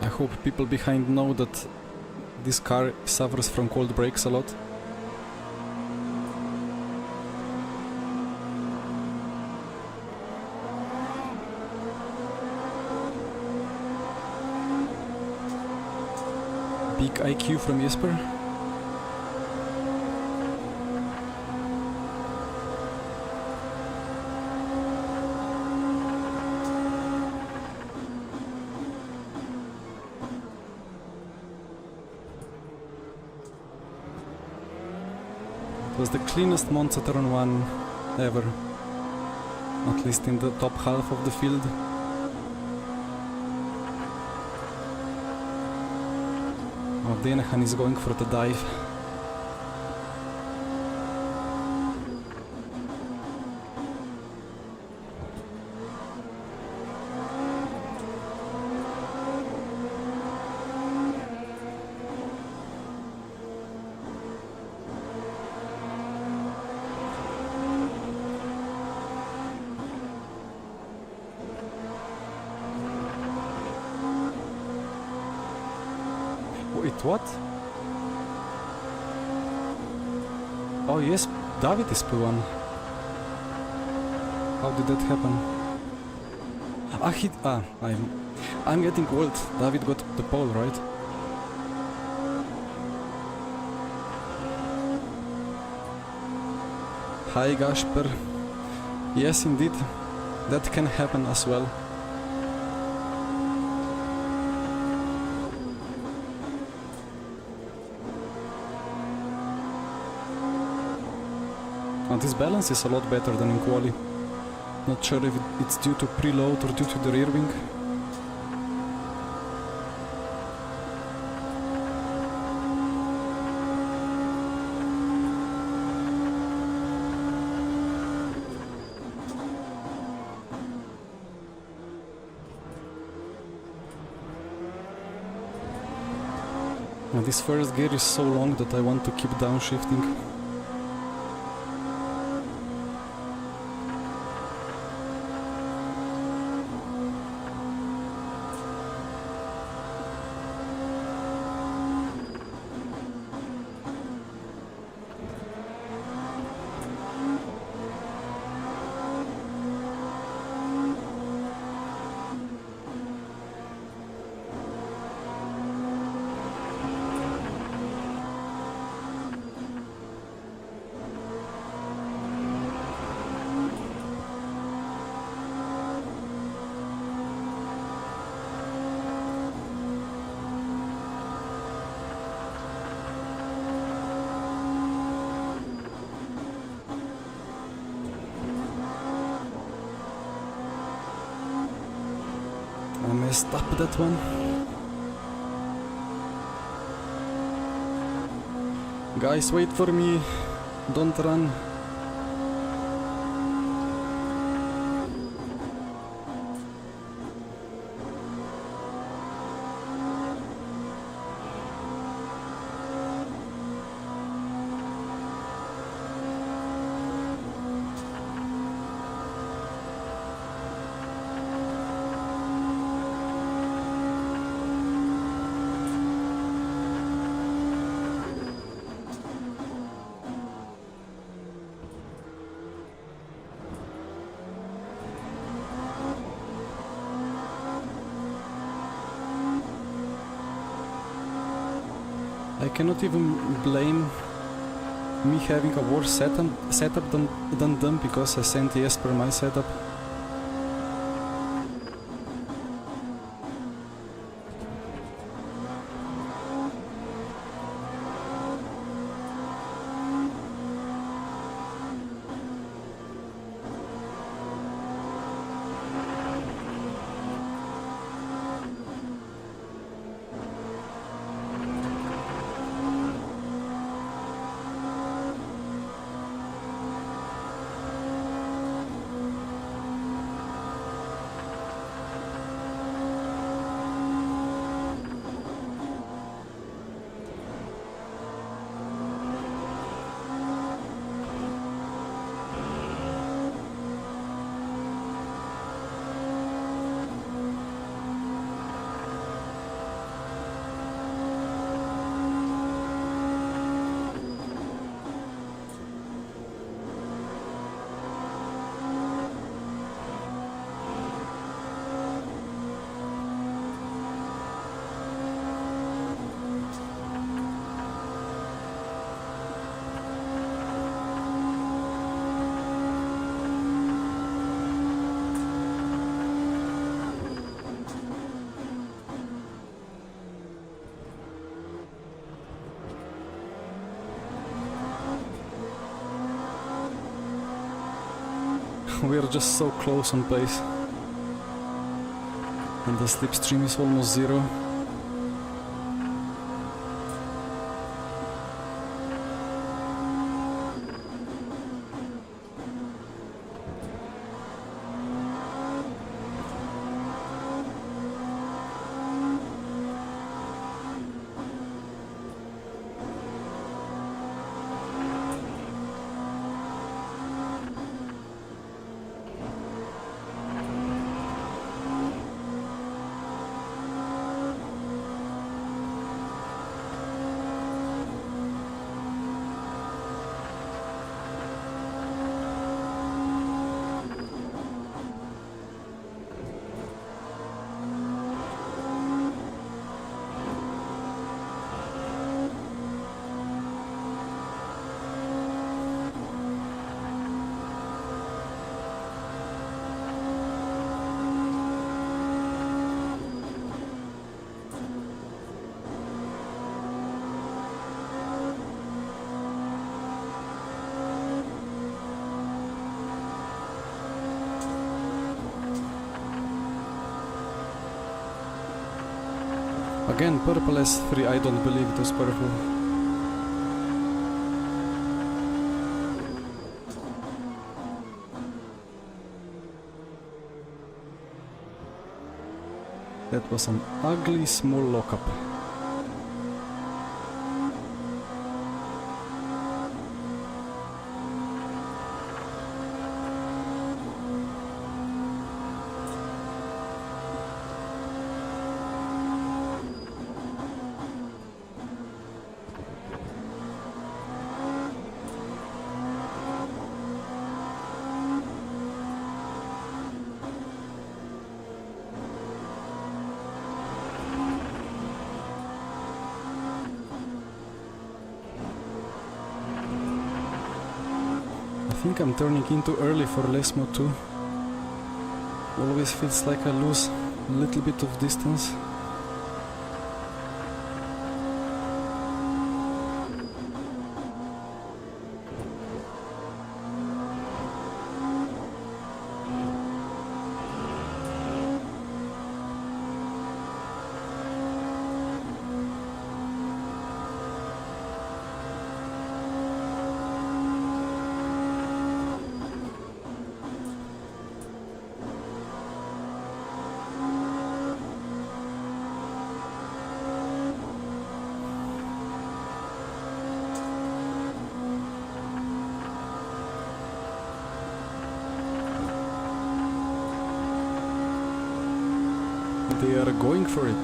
I hope people behind know that this car suffers from cold brakes a lot. Big IQ from Jesper. It was the cleanest Monza turn 1 ever, at least in the top half of the field. Oh, Denehan is going for the dive. Wait, what? Oh yes, David is P1. How did that happen? I'm getting old. David got the pole, right? Hi Gasper. Yes, indeed. That can happen as well. And this balance is a lot better than in quali. Not sure if it's due to preload or due to the rear wing. And this first gear is so long that I want to keep downshifting. I messed up that one. Guys, wait for me. Don't run. I cannot even blame me having a worse setup than them because I sent yes per my setup. We are just so close on pace. And the slipstream is almost zero. Again, purple S3, I don't believe it was purple. That was an ugly small lockup. think I'm turning in too early for Lesmo 2. Always feels like I lose a little bit of distance. They are going for it.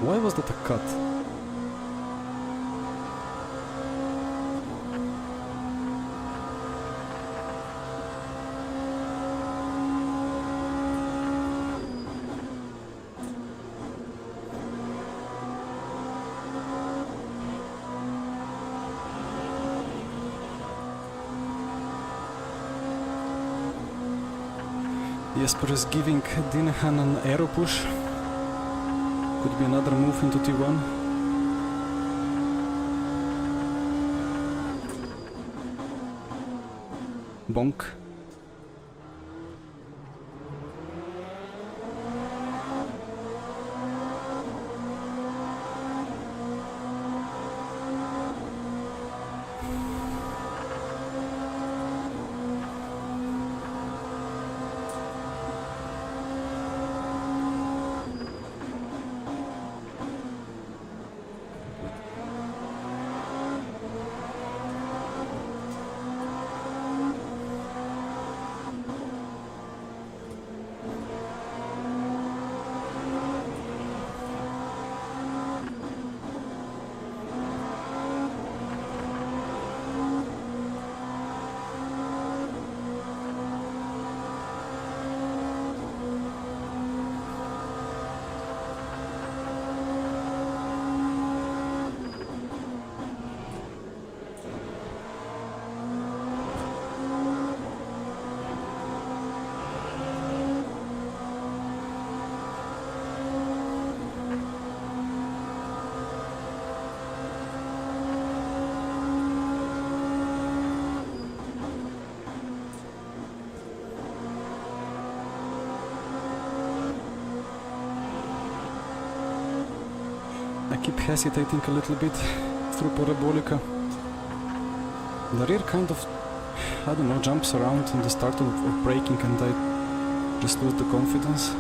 Why was that a cut? Jesper is giving Dinehan an aero push. Could be another move into T1. Bonk. I keep hesitating a little bit through Parabolica. The rear kind of, I don't know, jumps around in the start of braking and I just lose the confidence.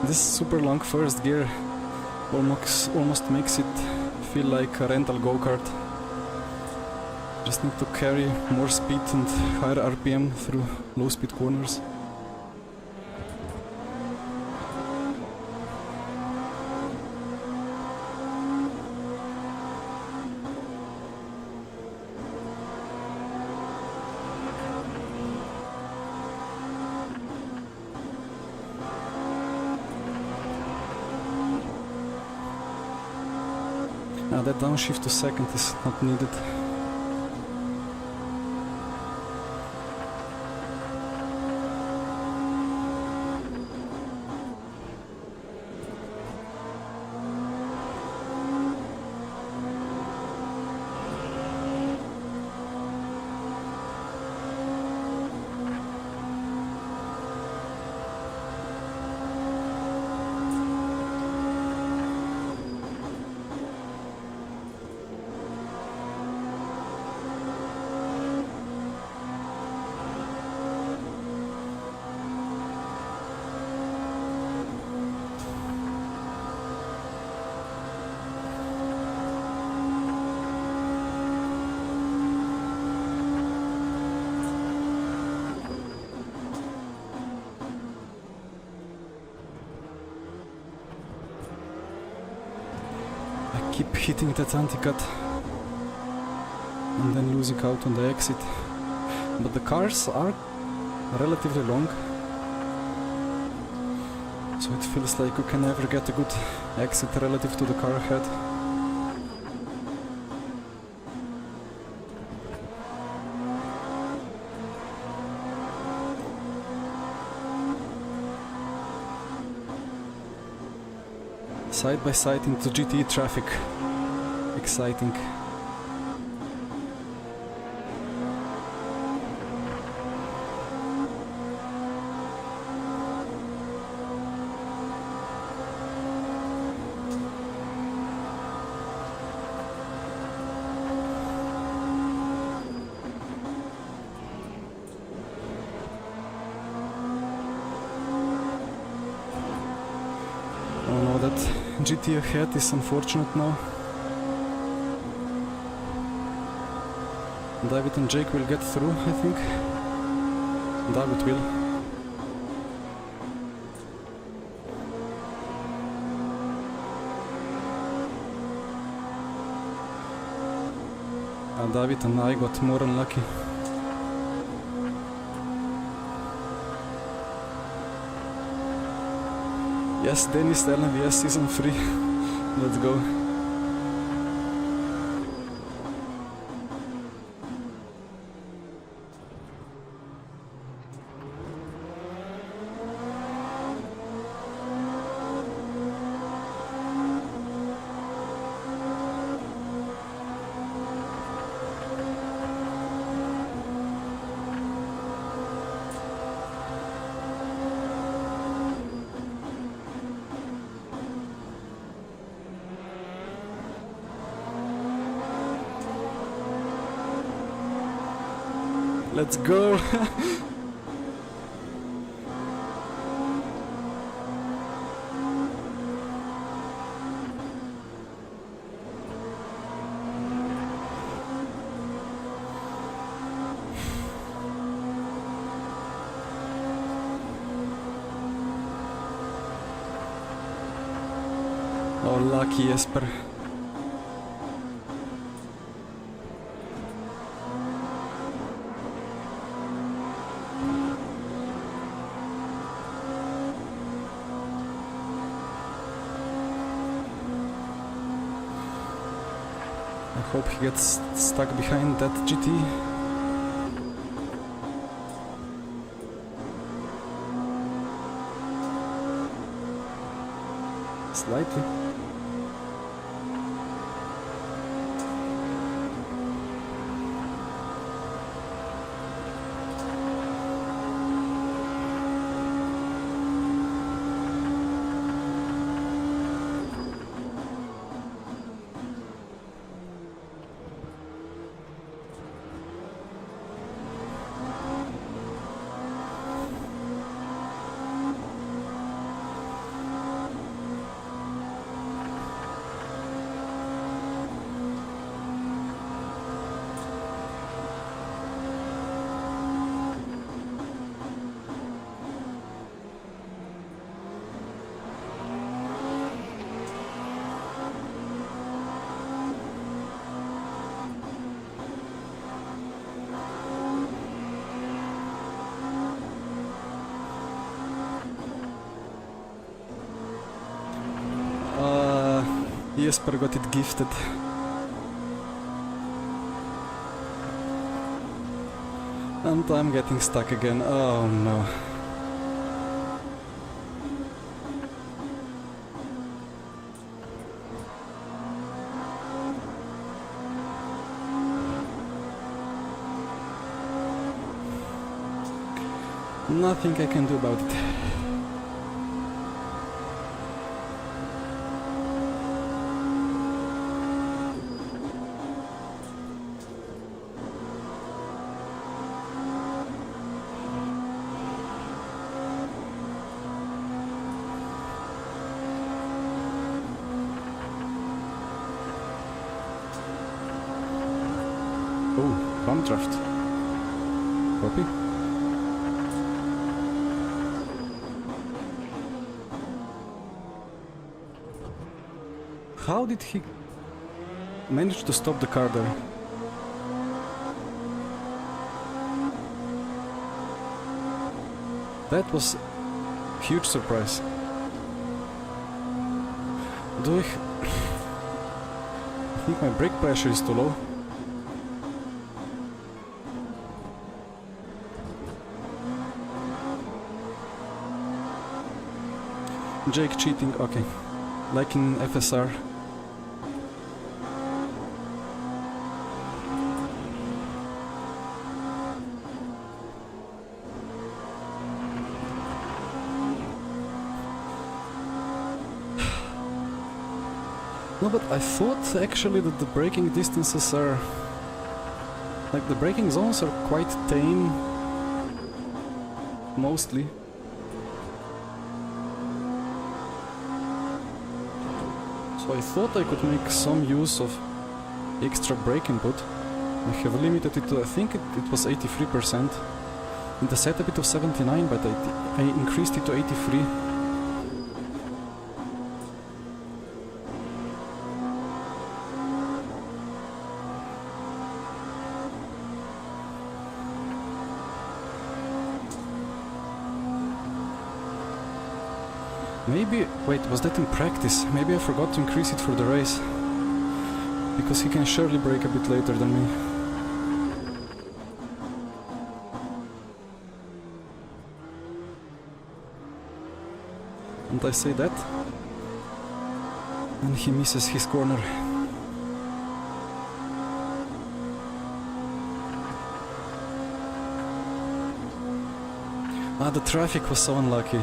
This super long first gear almost makes it feel like a rental go-kart. Just need to carry more speed and higher RPM through low speed corners. Now that downshift to second is not needed. Keep hitting that anti-cut and then losing out on the exit. But the cars are relatively long, so it feels like you can never get a good exit relative to the car ahead. Side by side into GTE traffic. Exciting. Oh no, that GT ahead is unfortunate now. David and Jake will get through, I think. David will. David and I got more unlucky. Yes, Dennis LMP2 season 3. Let's go. Let's go! Oh, lucky Jesper. I hope he gets stuck behind that GT. Slightly. Jesper got it gifted. And I'm getting stuck again. Oh no. Nothing I can do about it. Oh, bump draft. Copy. How did he manage to stop the car there? That was a huge surprise. I think my brake pressure is too low. Jake cheating, okay. Like in FSR. No, but I thought actually that the braking distances are... like the braking zones are quite tame. Mostly. So I thought I could make some use of extra brake input. I have limited it to, I think it was 83%. In the setup it was 79, but I increased it to 83. Maybe... wait, was that in practice? Maybe I forgot to increase it for the race. Because he can surely brake a bit later than me. And I say that, and he misses his corner. Ah, the traffic was so unlucky.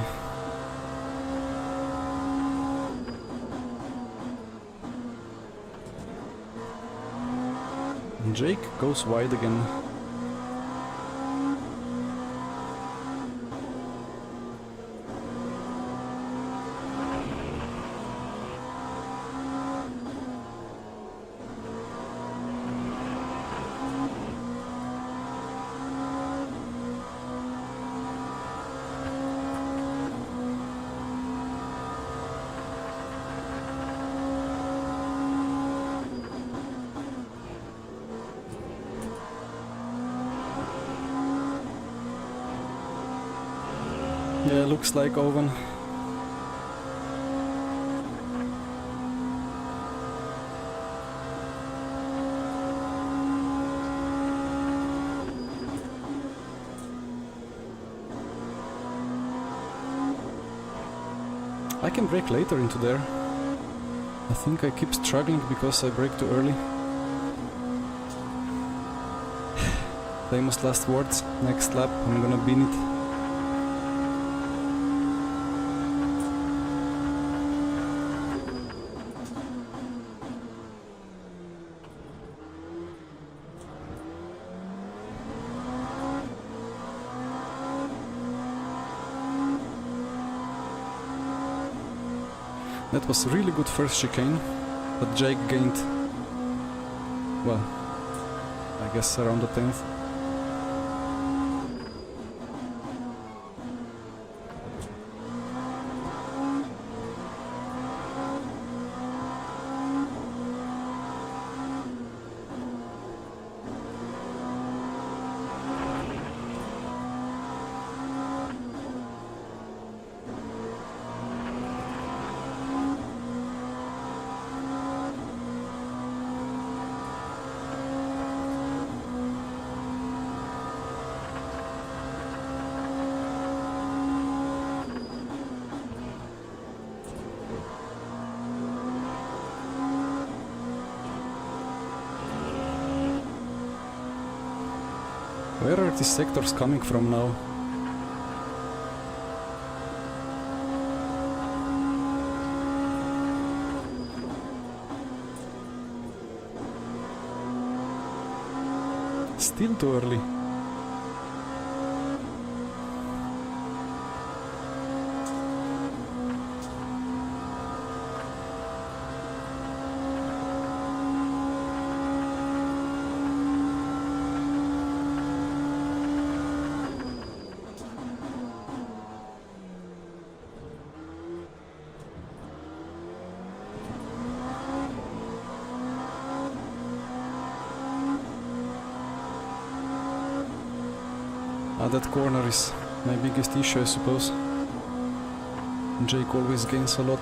And Jake goes wide again. Yeah, looks like Owen. I can brake later into there. I think I keep struggling because I brake too early. Famous last words. Next lap I'm gonna bin it. That was a really good first chicane, but Jake gained, well, I guess around the 10th. Where are these sectors coming from now? Still too early. That corner is my biggest issue, I suppose. Jake always gains a lot.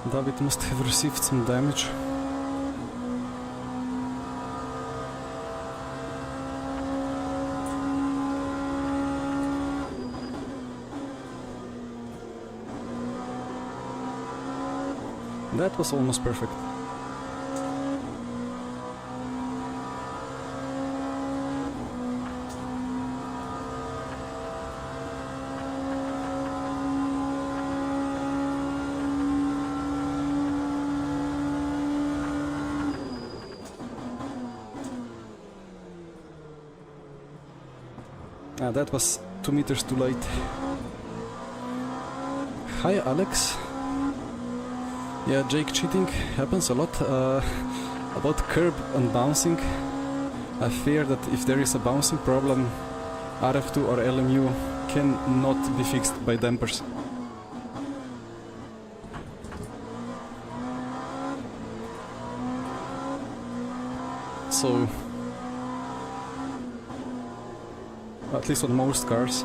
David must have received some damage. That was almost perfect. That was 2 meters too late. Hi Alex. Yeah, Jake cheating happens a lot. About curb and bouncing, I fear that if there is a bouncing problem, RF2 or LMU cannot be fixed by dampers. So, at least on most cars.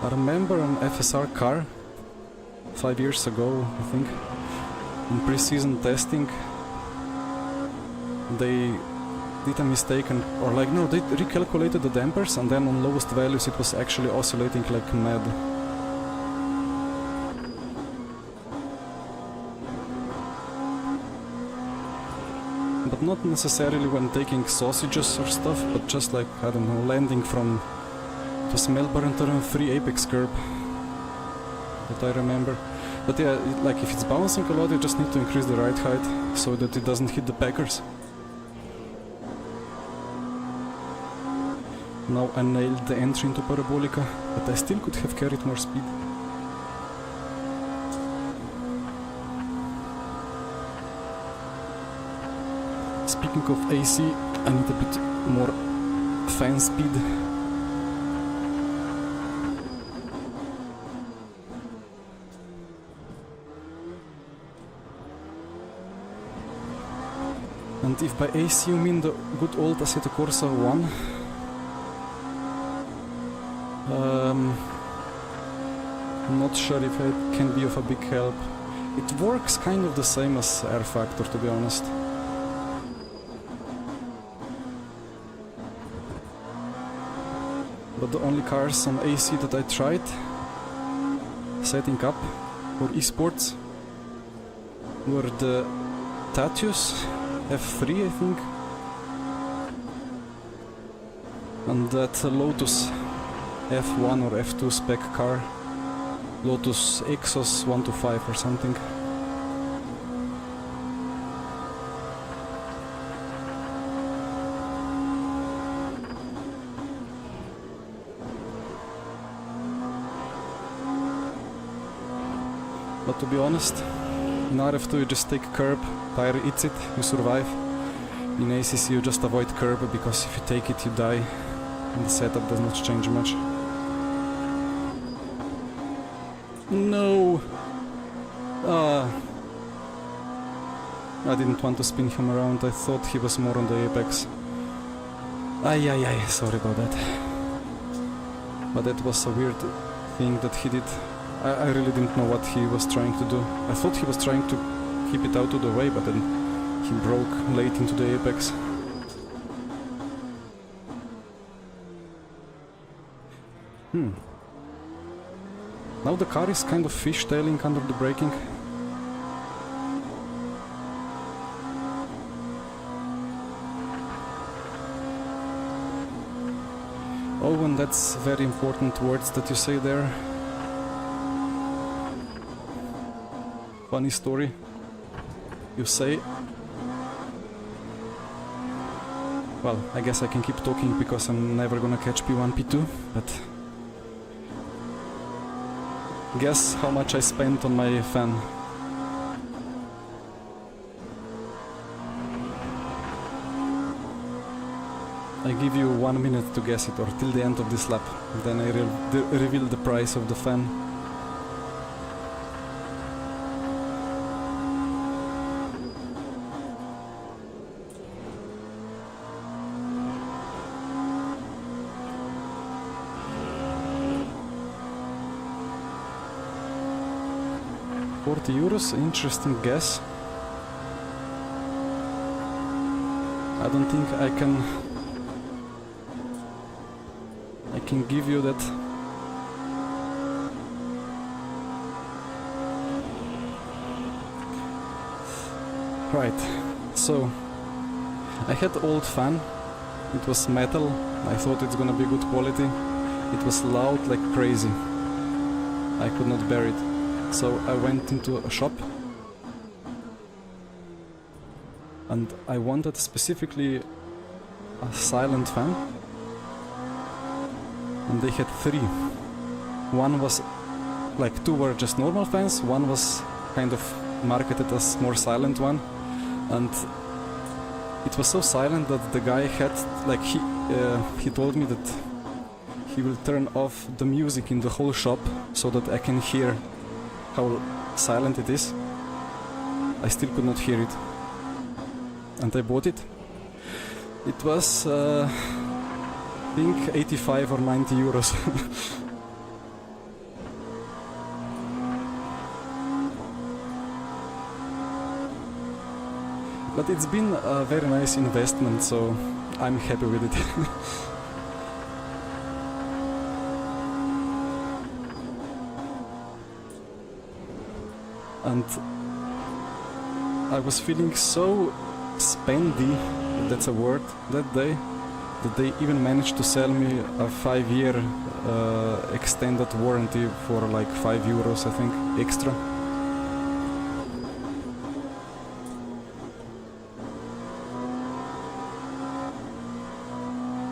I remember an FSR car 5 years ago, I think, in pre-season testing, they did a mistake or like, no, they recalculated the dampers and then on lowest values it was actually oscillating like mad. But not necessarily when taking sausages or stuff, but just like, I don't know, landing from, it was Melbourne turn 3 apex curb that I remember. But yeah, like if it's bouncing a lot, you just need to increase the ride height so that it doesn't hit the packers. Now I nailed the entry into Parabolica, but I still could have carried more speed. Speaking of AC, I need a bit more fan speed. And if by AC you mean the good old Assetto Corsa 1, I'm not sure if it can be of a big help. It works kind of the same as R Factor, to be honest. But the only cars on AC that I tried setting up for esports were the Tatius F3, I think, and that Lotus F1 or F2 spec car, Lotus Exos 125 or something. But to be honest, in RF2 you just take a curb, tire eats it, you survive. In ACC you just avoid curb, because if you take it you die, and the setup does not change much. No! I didn't want to spin him around, I thought he was more on the apex. Ay, sorry about that. But that was a weird thing that he did. I really didn't know what he was trying to do. I thought he was trying to keep it out of the way, but then he broke late into the apex. Now the car is kind of fishtailing under the braking. Oh, and that's very important words that you say there. Funny story. You say... Well, I guess I can keep talking because I'm never gonna catch P1, P2, but... Guess how much I spent on my fan. I give you 1 minute to guess it, or till the end of this lap. Then I reveal the price of the fan. €40, interesting guess. I don't think I can give you that. Right, so I had old fan, it was metal, I thought it's gonna be good quality. It was loud like crazy, I could not bear it. So I went into a shop and I wanted specifically a silent fan, and they had 3. One was like, 2 were just normal fans, one was kind of marketed as more silent one, and it was so silent that the guy had like he told me that he will turn off the music in the whole shop so that I can hear how silent it is. I still could not hear it, and I bought it. It was I think 85 or 90 euros. But it's been a very nice investment, so I'm happy with it. And I was feeling so spendy, that's a word, that day, that they even managed to sell me a 5-year extended warranty for like 5 euros, I think, extra.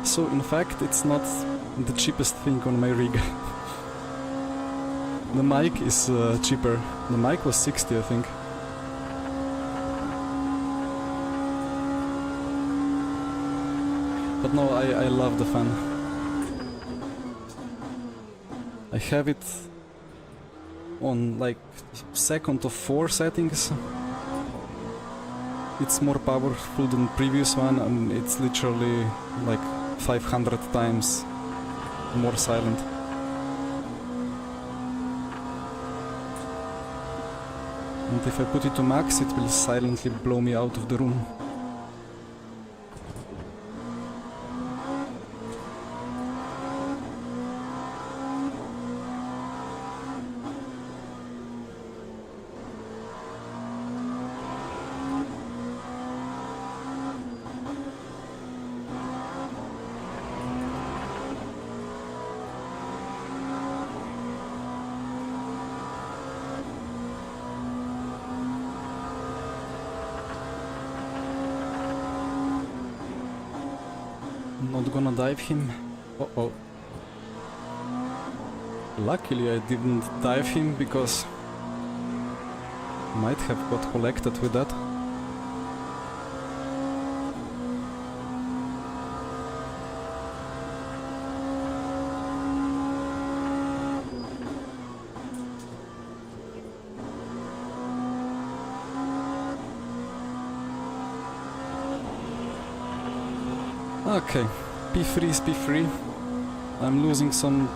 So in fact it's not the cheapest thing on my rig. The mic is cheaper. The mic was 60, I think. But no, I love the fan. I have it on like 2nd of 4 settings. It's more powerful than previous one, and it's literally like 500 times more silent. And if I put it to max, it will silently blow me out of the room. Not gonna dive him. Uh-oh. Luckily I didn't dive him, because might have got collected with that. Okay, P3 is P3. I'm losing some...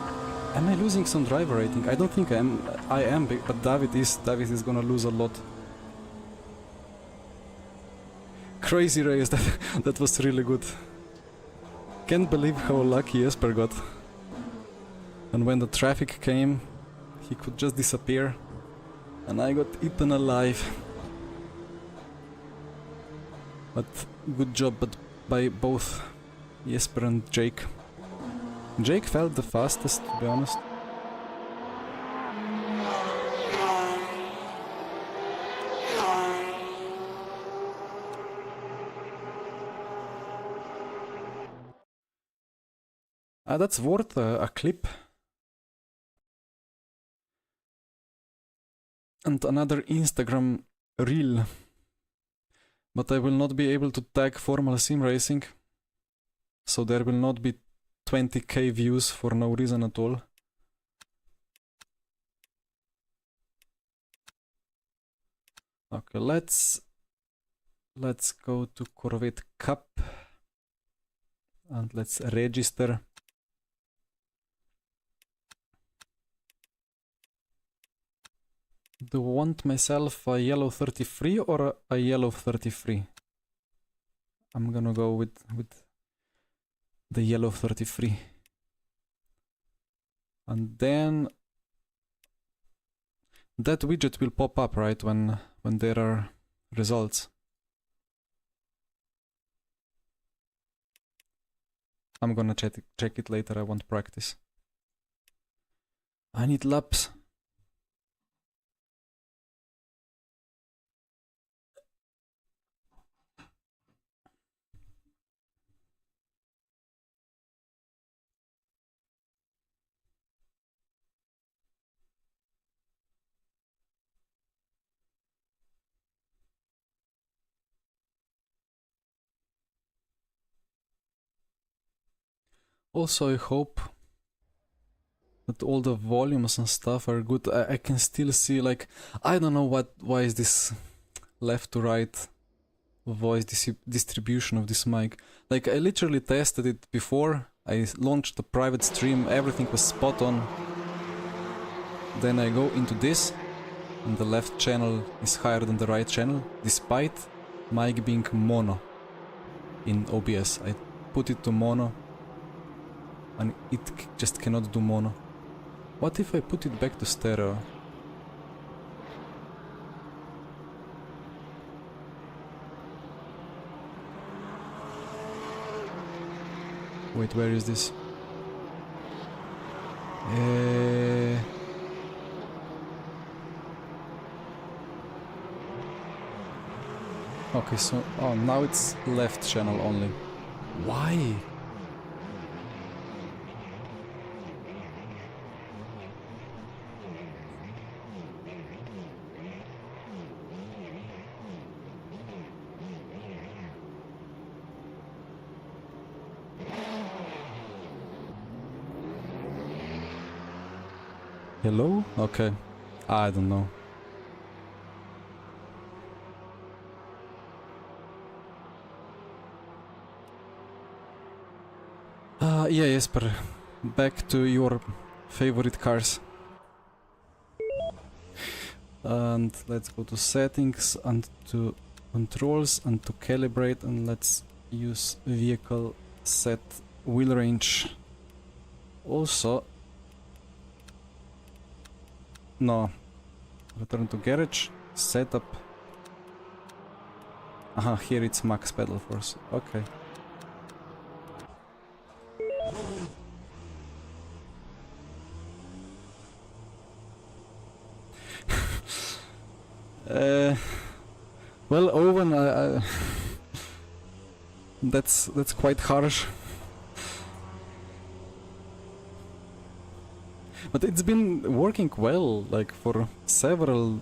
Am I losing some driver rating? I don't think I am, but David is. David is gonna lose a lot. Crazy race, that was really good. Can't believe how lucky Jesper got. And when the traffic came, he could just disappear. And I got eaten alive. But good job by both Jesper and Jake. Jake felt the fastest, to be honest. That's worth a clip. And another Instagram reel. But I will not be able to tag Formula Sim Racing. So there will not be 20k views for no reason at all. Okay, let's go to Corvette Cup. And let's register. Do I want myself a yellow 33 or a yellow 33? I'm gonna go with the yellow 33. And then that widget will pop up, right, when there are results. I'm gonna check it later, I want practice. I need laps. Also, I hope that all the volumes and stuff are good. I can still see, like, I don't know why is this left to right voice distribution of this mic. Like, I literally tested it before. I launched a private stream, everything was spot on. Then I go into this, and the left channel is higher than the right channel, despite mic being mono in OBS. I put it to mono, and it just cannot do mono. What if I put it back to stereo? Wait, where is this? Okay, so... Oh, now it's left channel only. Why? Hello? Okay. I don't know. Yeah, Jesper. Back to your favorite cars. And let's go to settings and to controls and to calibrate, and let's use vehicle set wheel range. Also, no, return to garage, setup. Aha, here it's max pedal force. Okay. Well, Owen, that's quite harsh. But it's been working well, like for several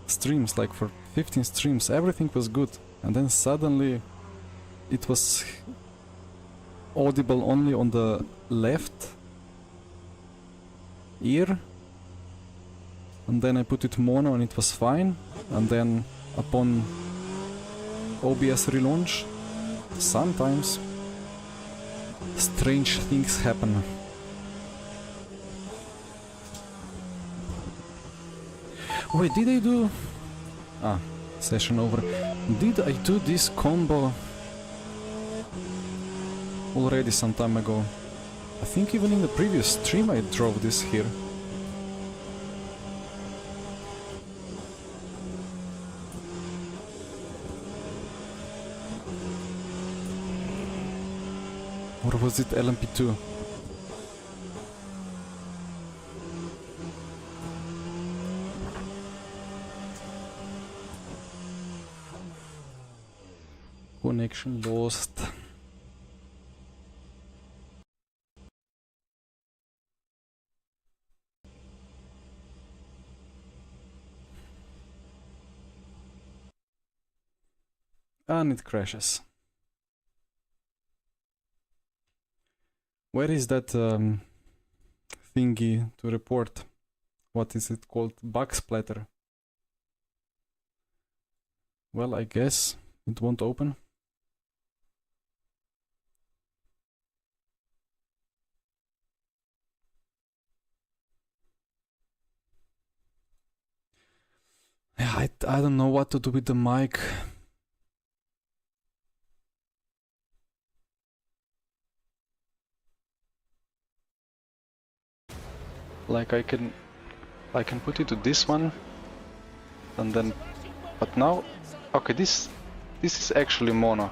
streams, like for 15 streams, everything was good. And then suddenly it was audible only on the left ear. And then I put it mono and it was fine. And then upon OBS relaunch, sometimes strange things happen. Wait, did I do... Ah, session over. Did I do this combo already some time ago? I think even in the previous stream I drove this here. Or was it LMP2? Connection lost. And it crashes. Where is that thingy to report? What is it called? Bug splatter. Well, I guess it won't open. Yeah, I don't know what to do with the mic. Like I can put it to this one and then, but now, okay, this is actually mono.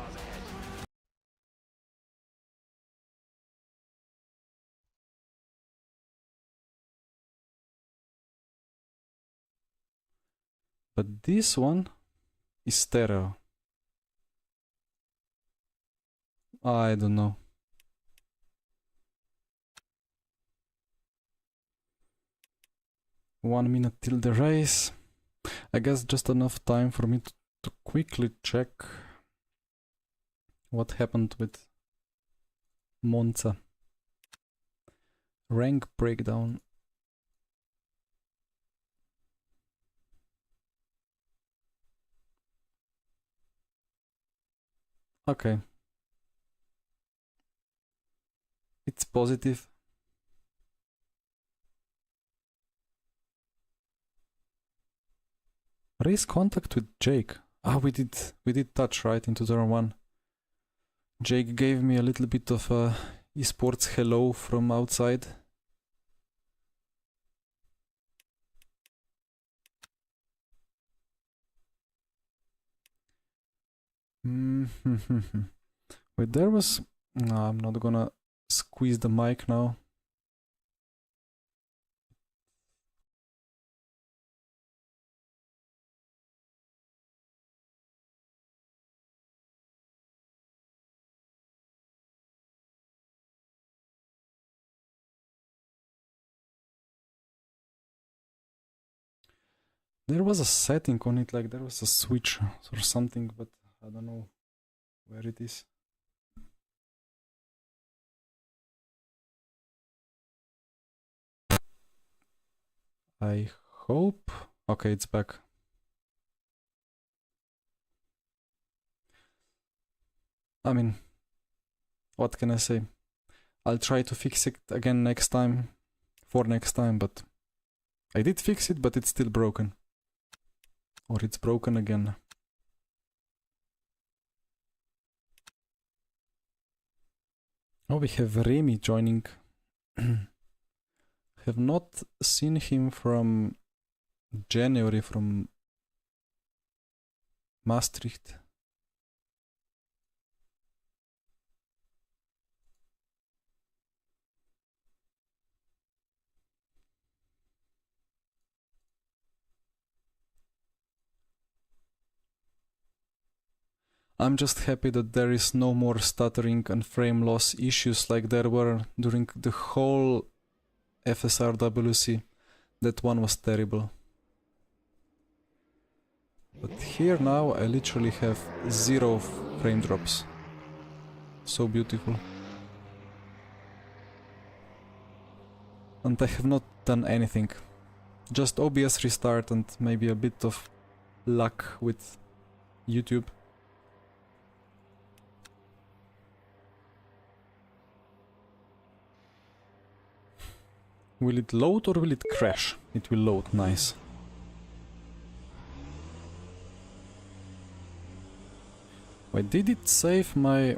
But this one is stereo. I don't know. One minute till the race. I guess just enough time for me to quickly check what happened with Monza. Rank breakdown. Okay. It's positive. Race contact with Jake. Ah, we did touch right into turn 1. Jake gave me a little bit of a esports hello from outside. Wait, there was... No, I'm not gonna squeeze the mic now. There was a setting on it, like there was a switch or something, but I don't know where it is. I hope... Okay, it's back. I mean, what can I say? I'll try to fix it again next time, for next time, but I did fix it, but it's still broken. Or it's broken again. Oh, we have Remy joining. Have not seen him from January, from Maastricht. I'm just happy that there is no more stuttering and frame loss issues like there were during the whole FSRWC. That one was terrible. But here now I literally have 0 frame drops. So beautiful. And I have not done anything. Just OBS restart and maybe a bit of luck with YouTube. Will it load or will it crash? It will load, nice. Wait, did it save my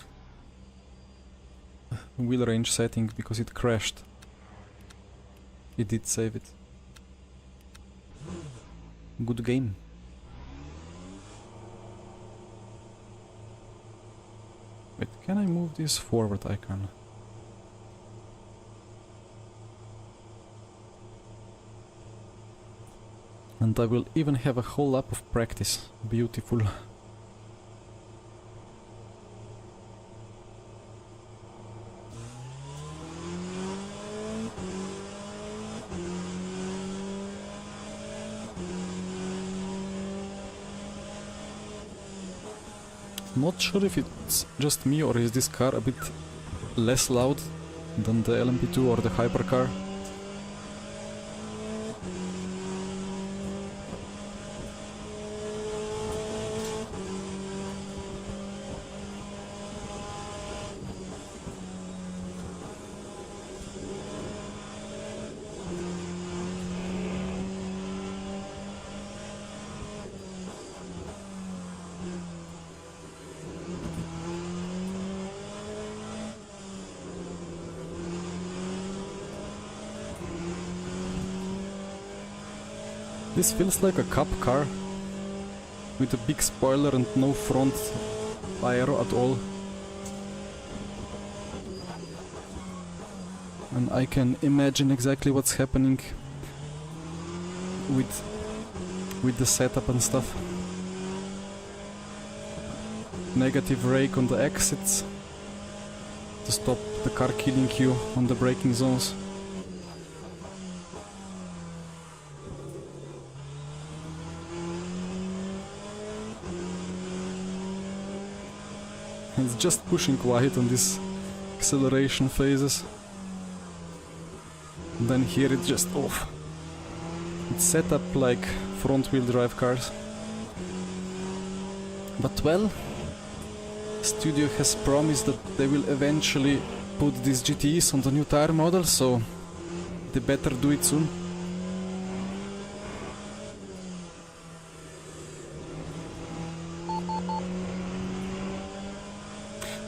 wheel range setting because it crashed? It did save it. Good game. Wait, can I move this forward? I can. And I will even have a whole lap of practice. Beautiful. Not sure if it's just me or is this car a bit less loud than the LMP2 or the hypercar. This feels like a cup car with a big spoiler and no front aero at all. And I can imagine exactly what's happening with the setup and stuff. Negative rake on the exits to stop the car killing you on the braking zones. It's just pushing wide on these acceleration phases. And then here it's just off. It's set up like front wheel drive cars. But well, Studio has promised that they will eventually put these GTEs on the new tire model, so they better do it soon.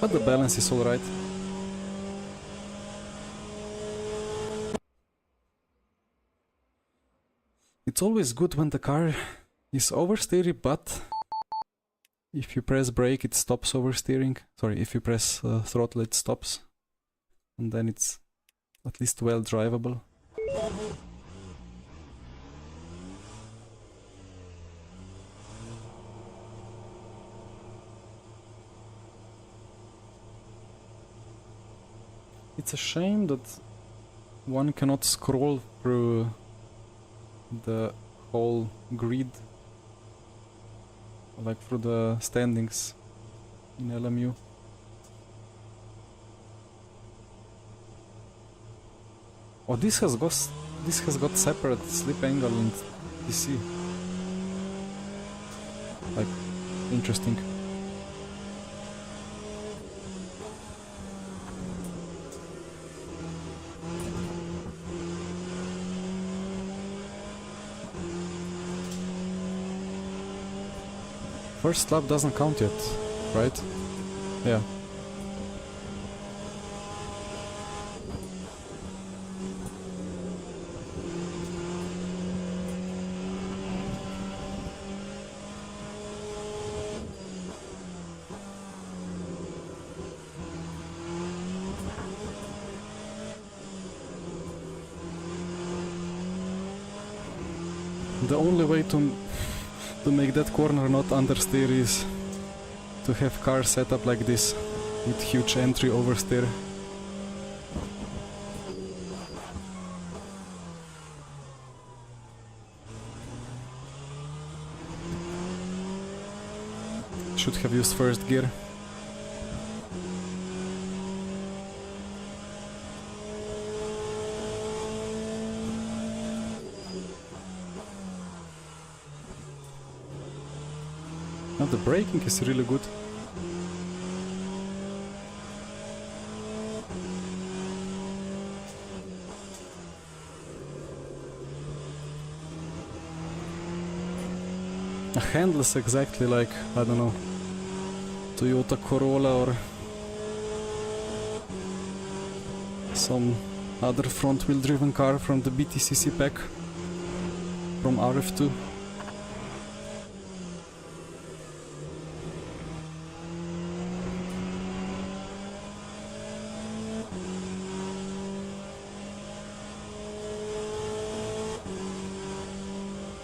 But the balance is alright. It's always good when the car is oversteery, but if you press brake it stops oversteering. Sorry, if you press throttle it stops. And then it's at least well drivable. It's a shame that one cannot scroll through the whole grid, like through the standings in LMU. Oh, this has got separate slip angle and DC. Like, interesting. First lap doesn't count yet, right? Yeah. The only way to make that corner not understeer is to have cars set up like this with huge entry oversteer. Should have used first gear. Now the braking is really good. handles exactly like, I don't know, Toyota Corolla or some other front-wheel driven car from the BTCC pack from RF2.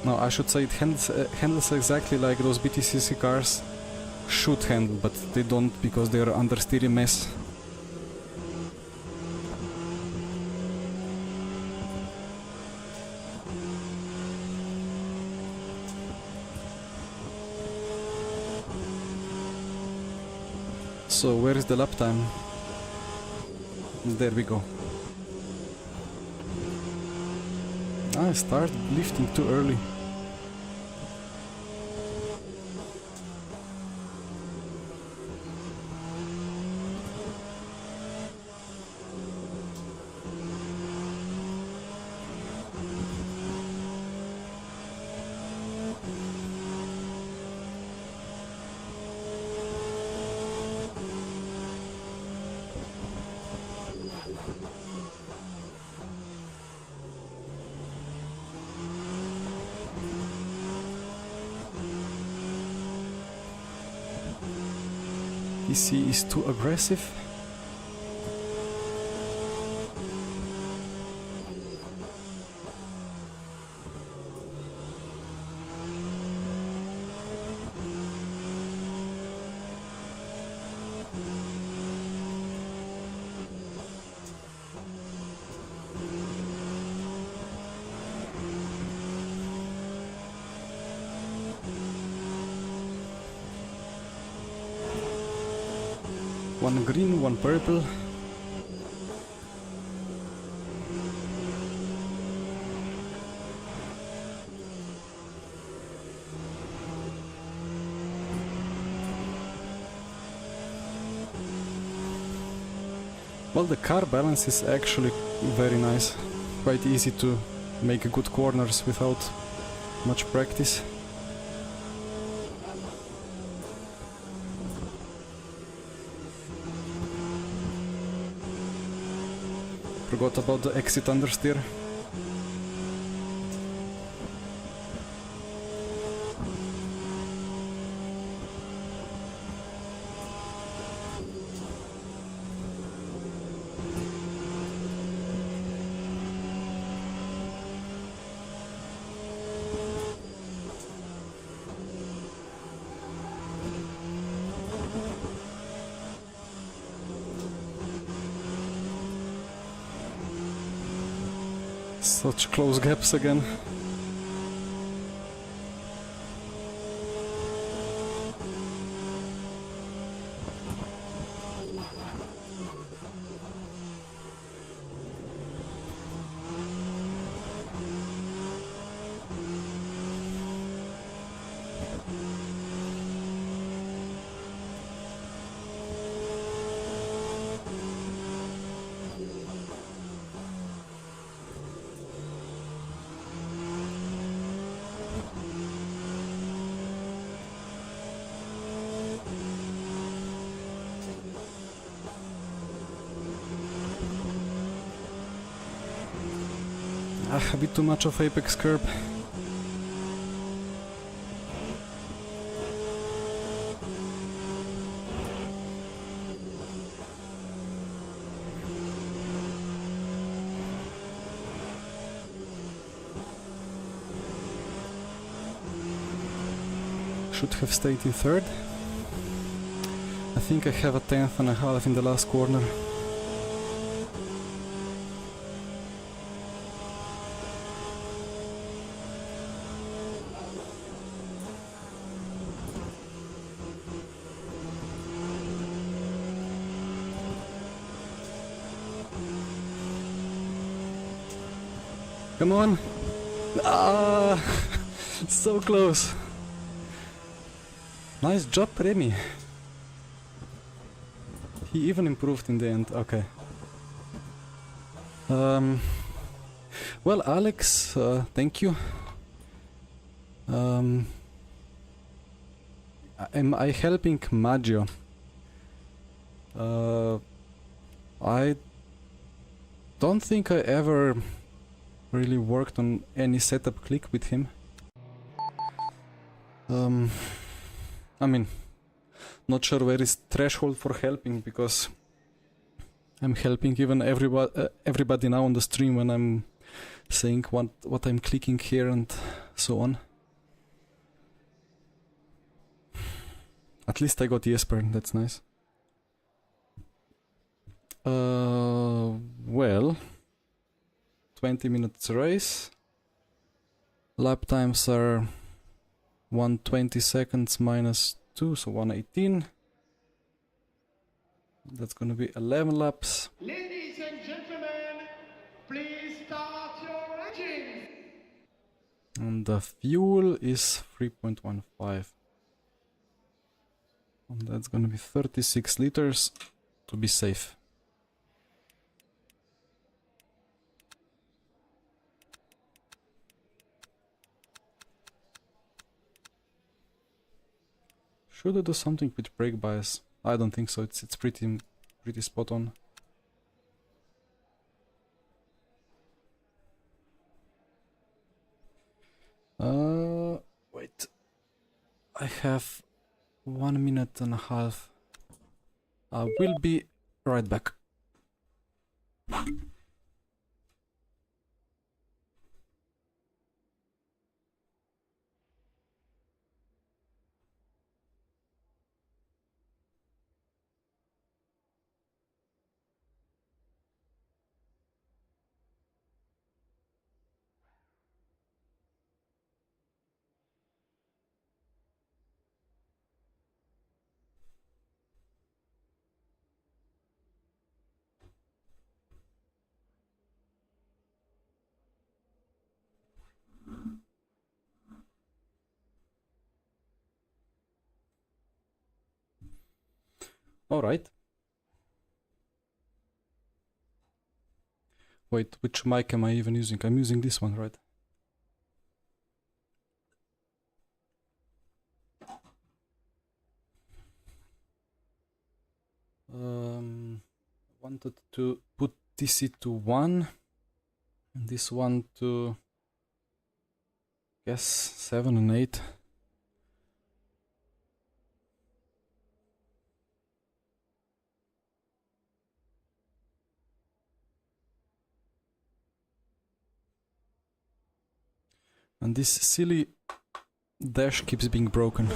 No, I should say it handles exactly like those BTCC cars should handle, but they don't because they are understeer mess. So where is the lap time? There we go. I started lifting too early. PC is too aggressive. One green, one purple. Well, the car balance is actually very nice. Quite easy to make good corners without much practice. Forgot about the exit understeer. Such close gaps again. A bit too much of apex curb. Should have stayed in third. I think I have a 10th and a half in the last corner. Come on! Ah, so close! Nice job, Remy. He even improved in the end. Okay. Well, Alex, thank you. Am I helping Maggio? I don't think I ever really worked on any setup click with him. I mean, not sure where is threshold for helping, because I'm helping even everybody now on the stream when I'm saying what I'm clicking here and so on. At least I got Jesper, that's nice. Well, 20 minutes race. Lap times are 120 seconds minus 2, so 118. That's gonna be 11 laps. Ladies and gentlemen, please start your engines. And the fuel is 3.15. And that's gonna be 36 liters to be safe. Should I do something with brake bias? I don't think so. It's pretty spot on. Wait. I have 1 minute and a half. I will be right back. All right. Wait, which mic am I even using? I'm using this one, right? Wanted to put DC to 1 and this one to, guess, 7 and 8. And this silly dash keeps being broken.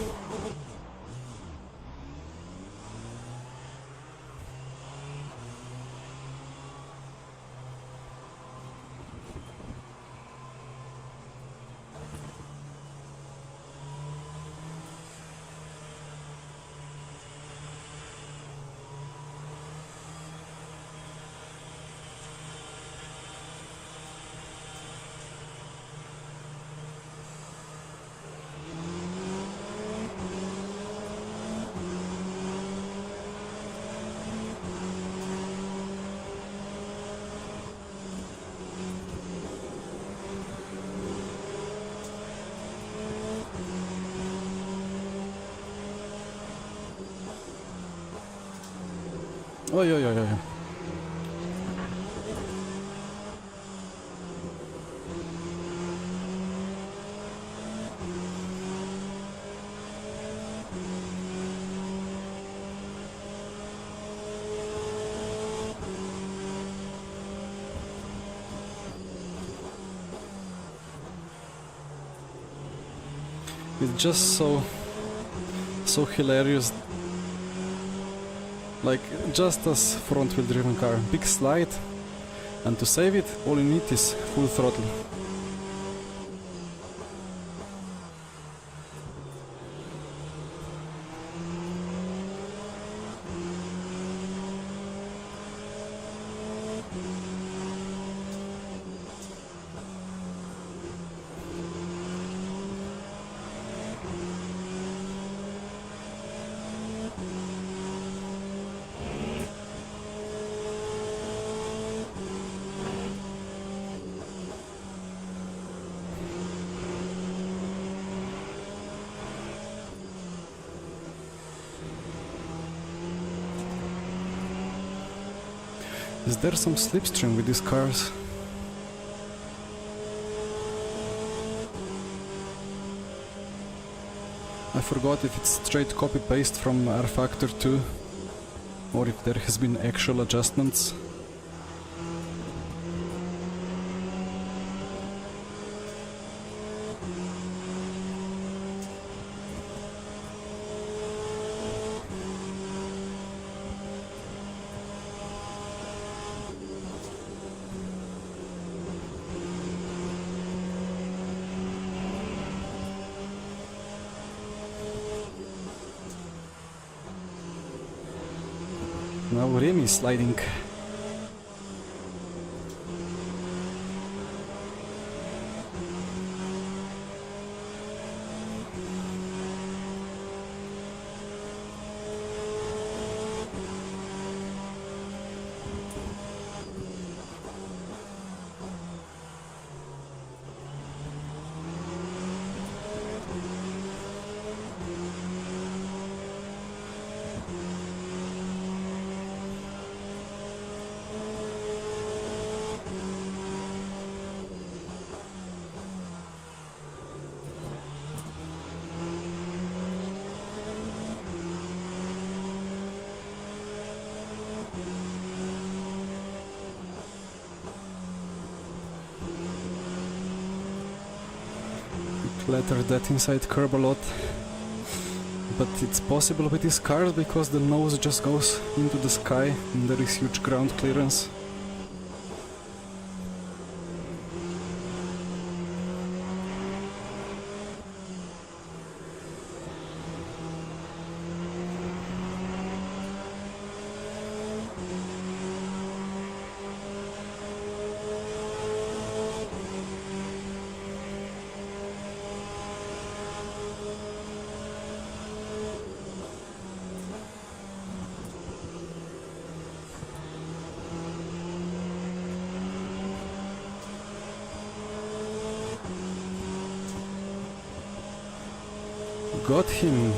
Oh, yeah. It's just so hilarious. Like, just as front wheel driven car, big slide, and to save it, all you need is full throttle. Is there some slipstream with these cars? I forgot if it's straight copy-paste from R Factor 2 or if there has been actual adjustments. Now Remy is sliding. Clatter that inside curb a lot, but it's possible with these cars because the nose just goes into the sky and there is huge ground clearance. Got him.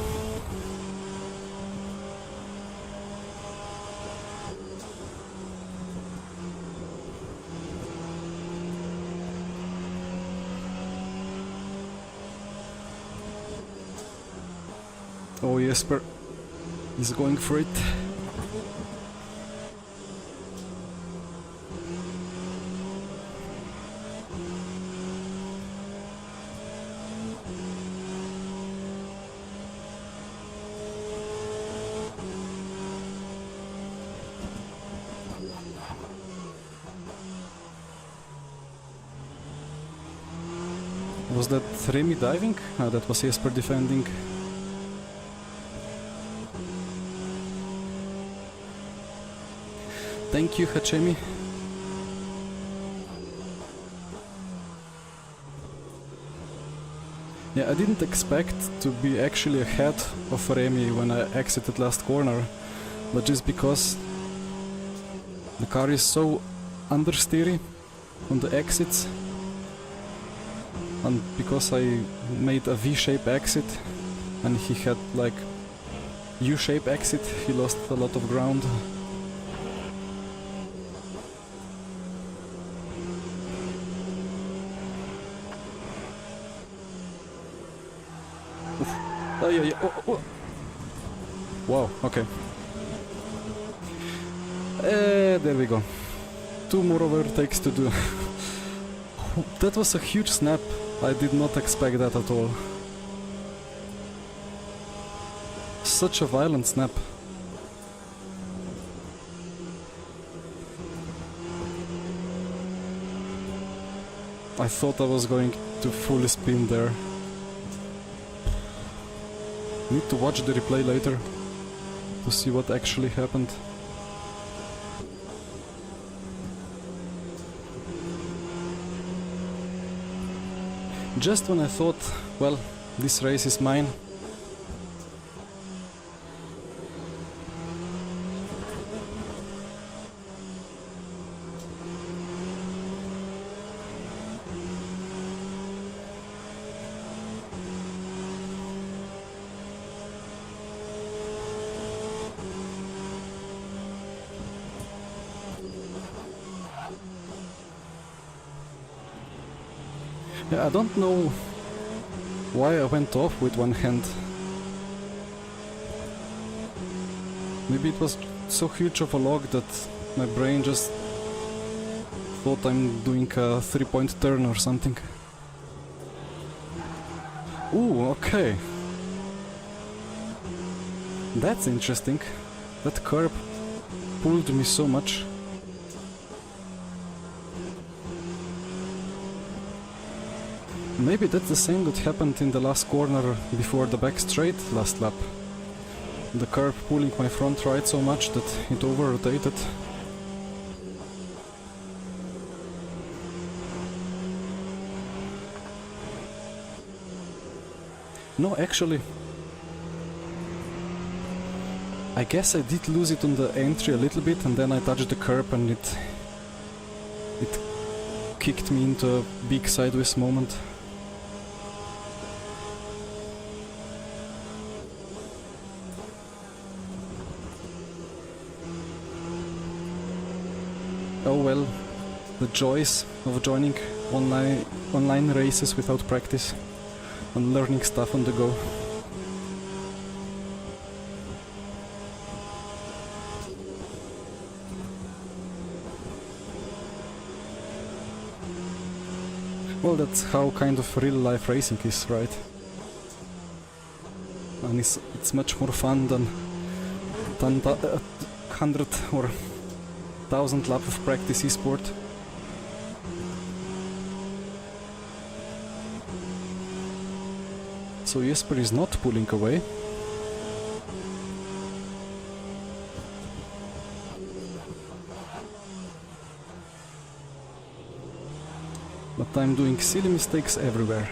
Oh, Jesper is going for it. Was that Remy diving? Ah, that was Jesper defending. Thank you, Hachemi. Yeah, I didn't expect to be actually ahead of Remy when I exited last corner, but just because the car is so understeery on the exits, and because I made a V-shape exit and he had like U-shape exit, he lost a lot of ground. Oh, yeah, yeah. Oh, oh. Wow, okay. There we go. 2 more overtakes to do. That was a huge snap. I did not expect that at all. Such a violent snap. I thought I was going to full spin there. Need to watch the replay later to see what actually happened. Just when I thought, well, this race is mine, Yeah, I don't know why I went off with one hand. Maybe it was so huge of a log that my brain just thought I'm doing a 3-point turn or something. Ooh, okay. That's interesting. That curb pulled me so much. Maybe that's the same that happened in the last corner before the back straight last lap. The curb pulling my front right so much that it over-rotated. No, actually, I guess I did lose it on the entry a little bit, and then I touched the curb and it kicked me into a big sideways moment. Oh well, the joys of joining online races without practice and learning stuff on the go. Well, that's how kind of real life racing is, right? And it's much more fun than 100 or 1000 lap of practice esport. So Jesper is not pulling away. But I'm doing silly mistakes everywhere.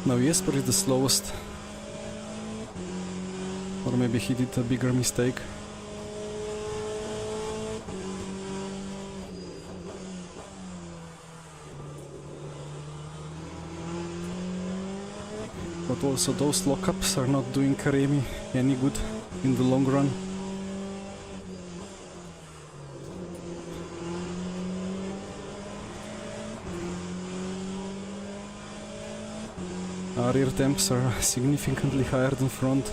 Now Jesper is the slowest. Or maybe he did a bigger mistake. But also those lockups are not doing Remy any good in the long run. Our rear temps are significantly higher than front.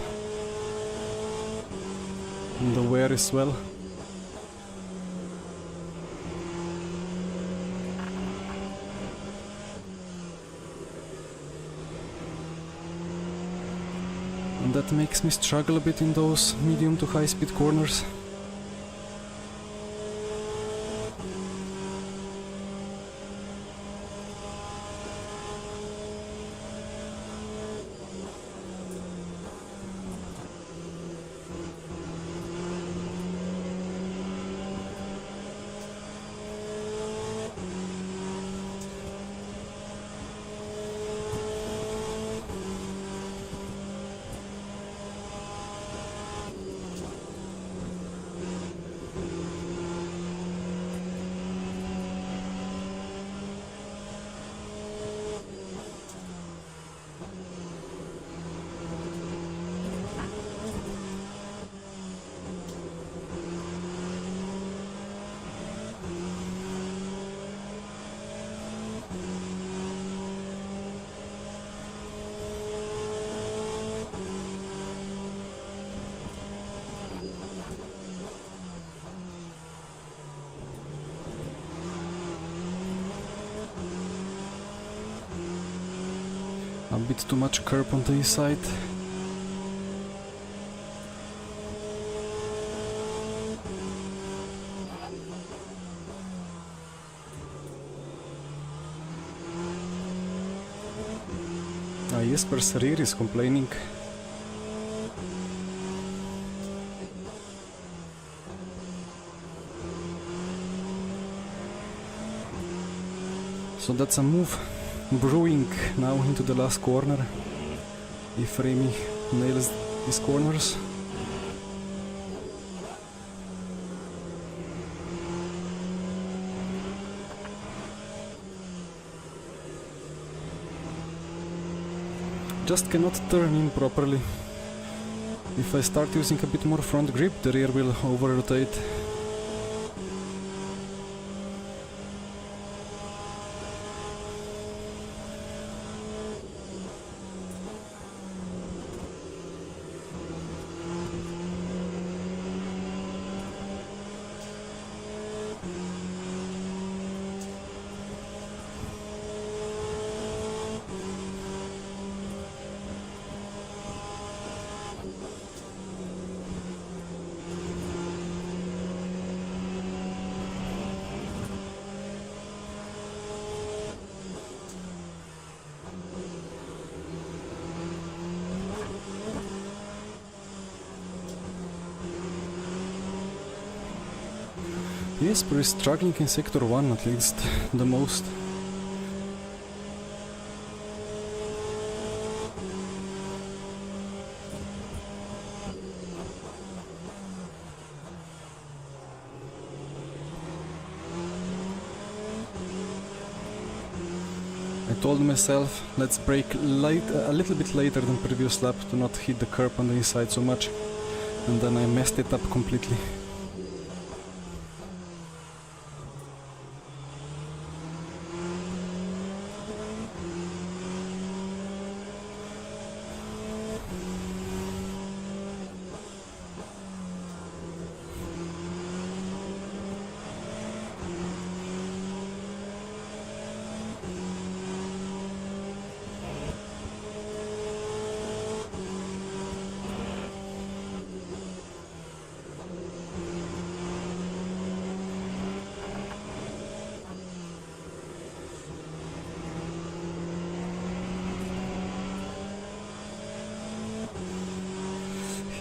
And the wear as well. And that makes me struggle a bit in those medium to high speed corners. A bit too much curb on the east side. Jesper's rear is complaining. So that's a move brewing now into the last corner, if Remy nails these corners. Just cannot turn in properly. If I start using a bit more front grip, the rear will over-rotate. Jesper is struggling in sector 1 at least, the most. I told myself, let's brake a little bit later than previous lap to not hit the curb on the inside so much, and then I messed it up completely.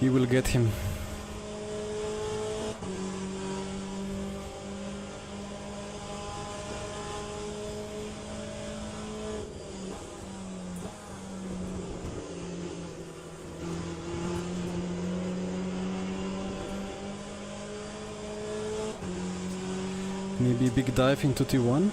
He will get him. Maybe a big dive into T1.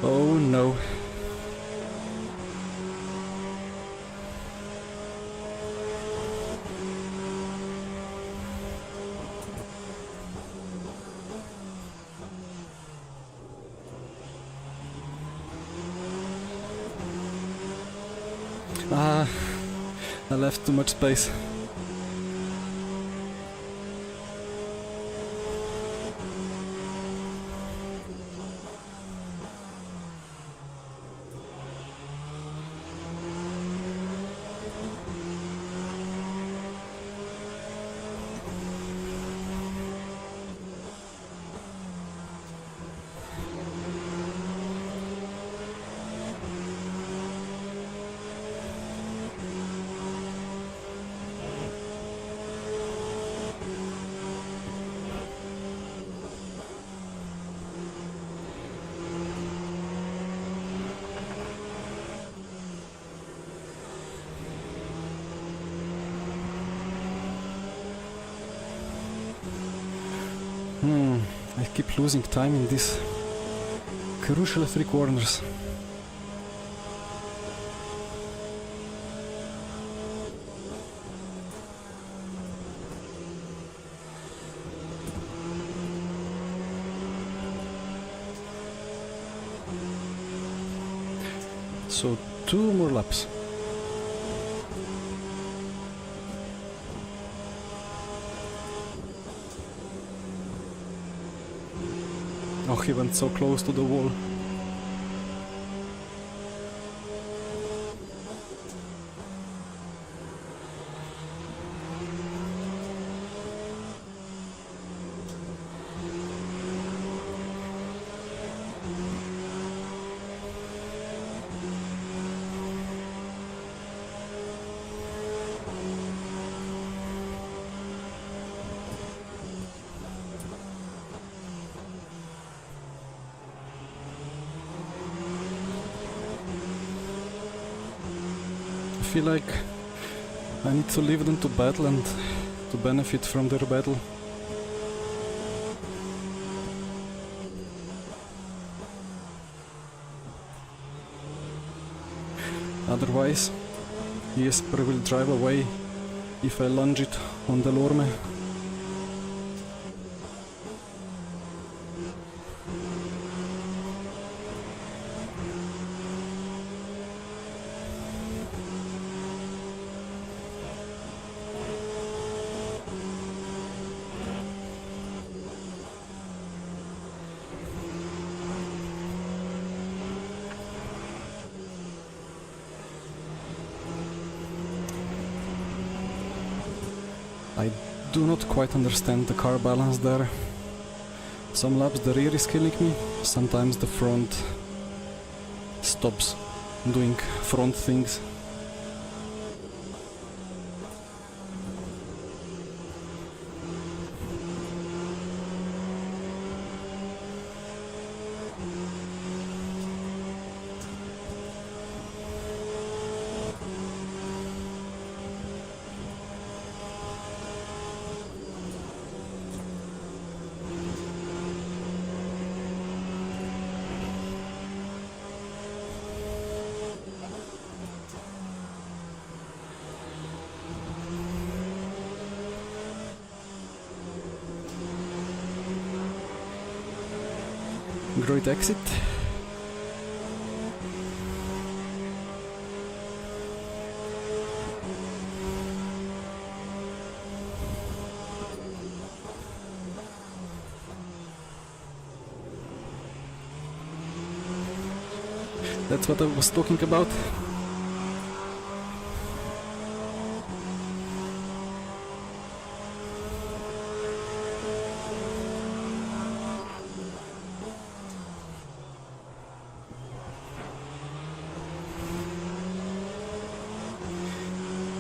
Oh no. Ah, I left too much space. I keep losing time in these crucial 3 corners. So 2 more laps. Oh, he went so close to the wall. I feel like I need to leave them to battle and to benefit from their battle. Otherwise, Jesper will drive away if I lunge it on the Lorme. I do not quite understand the car balance there. Some laps the rear is killing me, sometimes the front stops doing front things. Great exit. That's what I was talking about.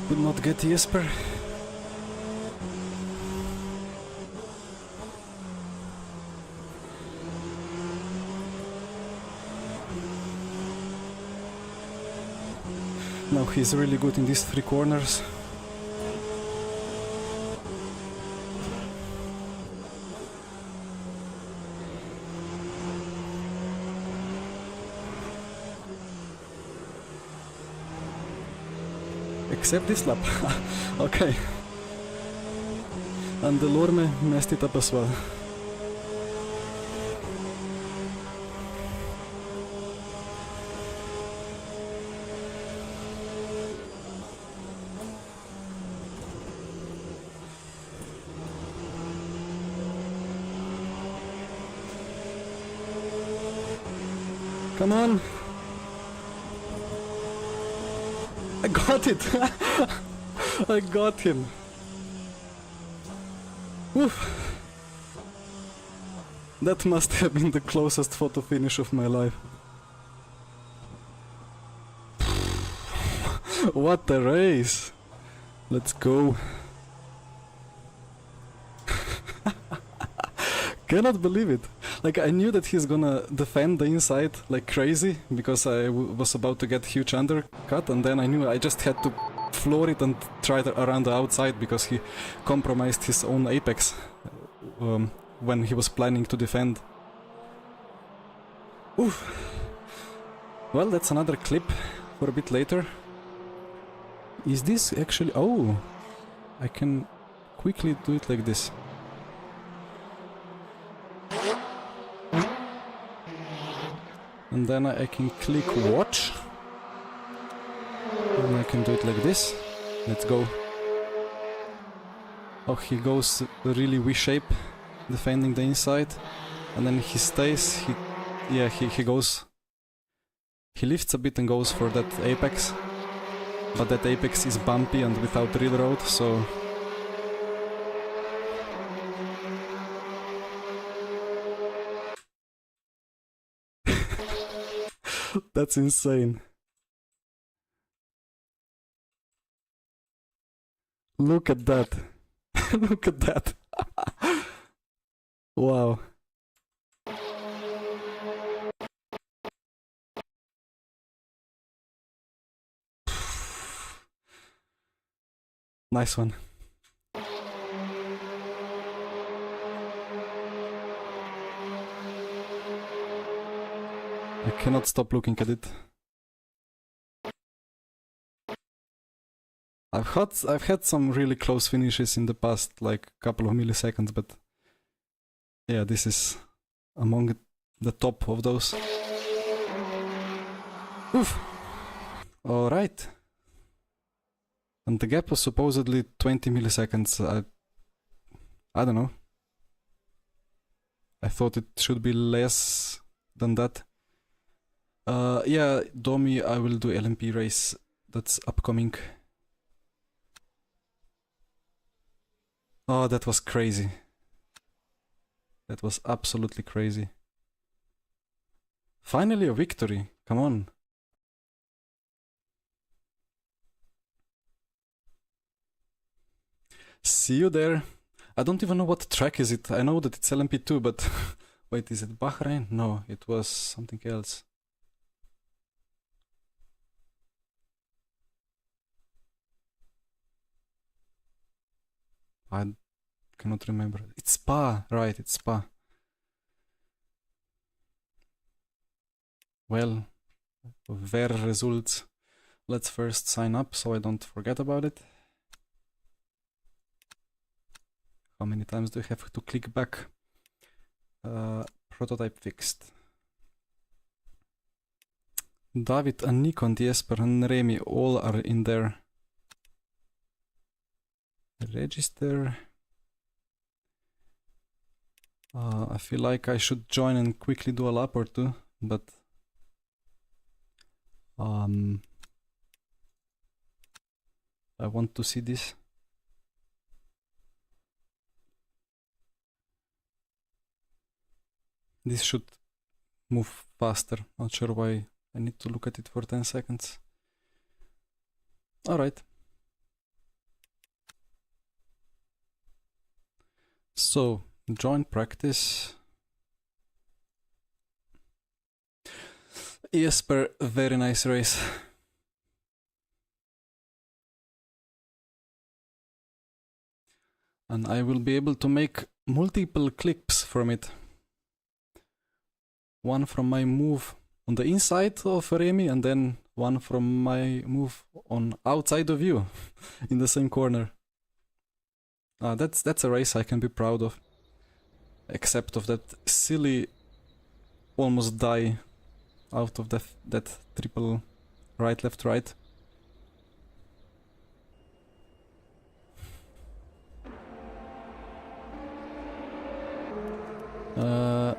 Could not get Jesper. Now he's really good in these 3 corners. Except this lap. Okay. And the Lorme messed it up as well. Come on! I got it! I got him! Oof. That must have been the closest photo finish of my life. What a race! Let's go! Cannot believe it! Like, I knew that he's gonna defend the inside like crazy, because I was about to get huge undercut, and then I knew I just had to floor it and try around the outside, because he compromised his own apex when he was planning to defend. Oof. Well, that's another clip for a bit later. Is this actually... Oh! I can quickly do it like this. And then I can click watch, can do it like this. Let's go. Oh, he goes really V-shape, defending the inside, and then he stays. He goes. He lifts a bit and goes for that apex, but that apex is bumpy and without real road, so. That's insane. Look at that. Look at that. Wow. Nice one. I cannot stop looking at it. I've had some really close finishes in the past, like a couple of milliseconds, but yeah, this is among the top of those. Oof. All right. And the gap was supposedly 20 milliseconds. I don't know. I thought it should be less than that. Yeah, Domi, I will do LMP race. That's upcoming. Oh, that was crazy. That was absolutely crazy. Finally a victory. Come on. See you there. I don't even know what track is it. I know that it's LMP2, but wait, is it Bahrain? No, it was something else. I cannot remember. It's Spa, right, it's Spa. Well, their results. Let's first sign up so I don't forget about it. How many times do I have to click back? Prototype fixed. David and Nikon, Jesper and Remy all are in there. Register. I feel like I should join and quickly do a lap or two, but I want to see this. This should move faster. Not sure why I need to look at it for 10 seconds. Alright. So, join practice. Jesper, very nice race. And I will be able to make multiple clips from it. One from my move on the inside of Remy, and then one from my move on outside of you, in the same corner. That's a race I can be proud of. Except of that silly almost die out of that triple right, left, right.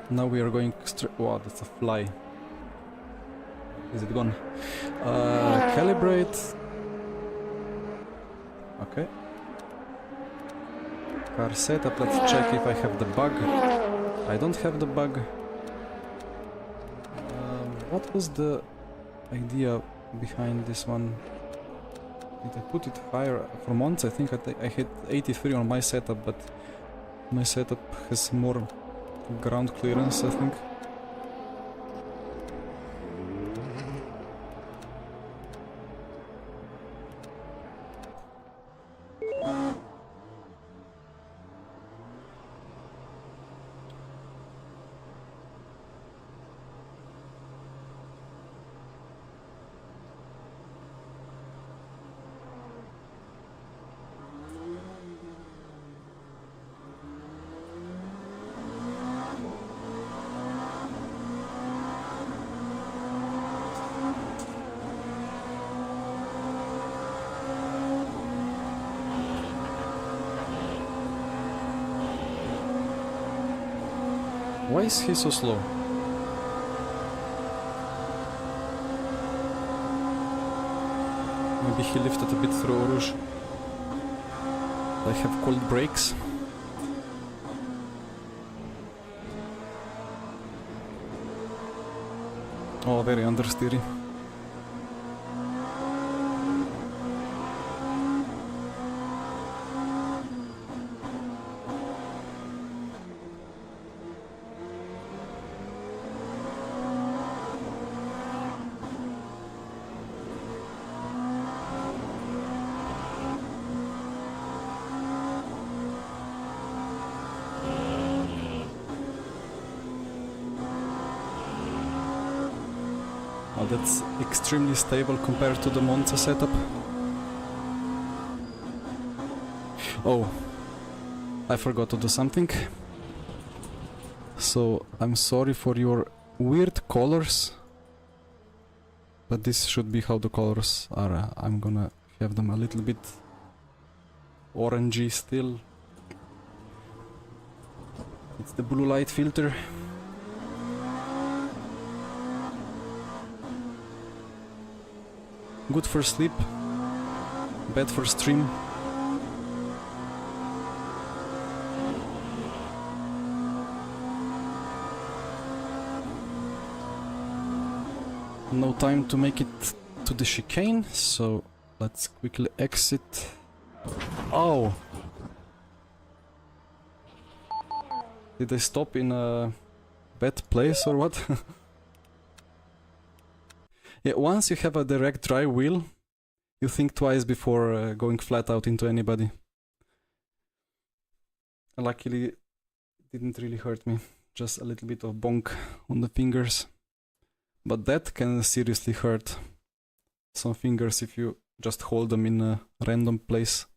Now we are going straight. Wow, that's a fly. Is it gone? Calibrate. Okay. Car setup. Let's check if I have the bug. I don't have the bug. What was the idea behind this one? Did I put it higher? For Monza, I think I hit 83 on my setup, but my setup has more ground clearance, I think. Why is he so slow? Maybe he lifted a bit through Eau Rouge. I have cold brakes. Oh, very understeery. Oh, that's extremely stable compared to the Monza setup. Oh, I forgot to do something. So, I'm sorry for your weird colors. But this should be how the colors are. I'm gonna have them a little bit orangey still. It's the blue light filter. Good for sleep, bad for stream. No time to make it to the chicane, so let's quickly exit. Oh! Did I stop in a bad place or what? Yeah, once you have a direct drive wheel, you think twice before going flat out into anybody. Luckily, it didn't really hurt me. Just a little bit of bonk on the fingers. But that can seriously hurt some fingers if you just hold them in a random place.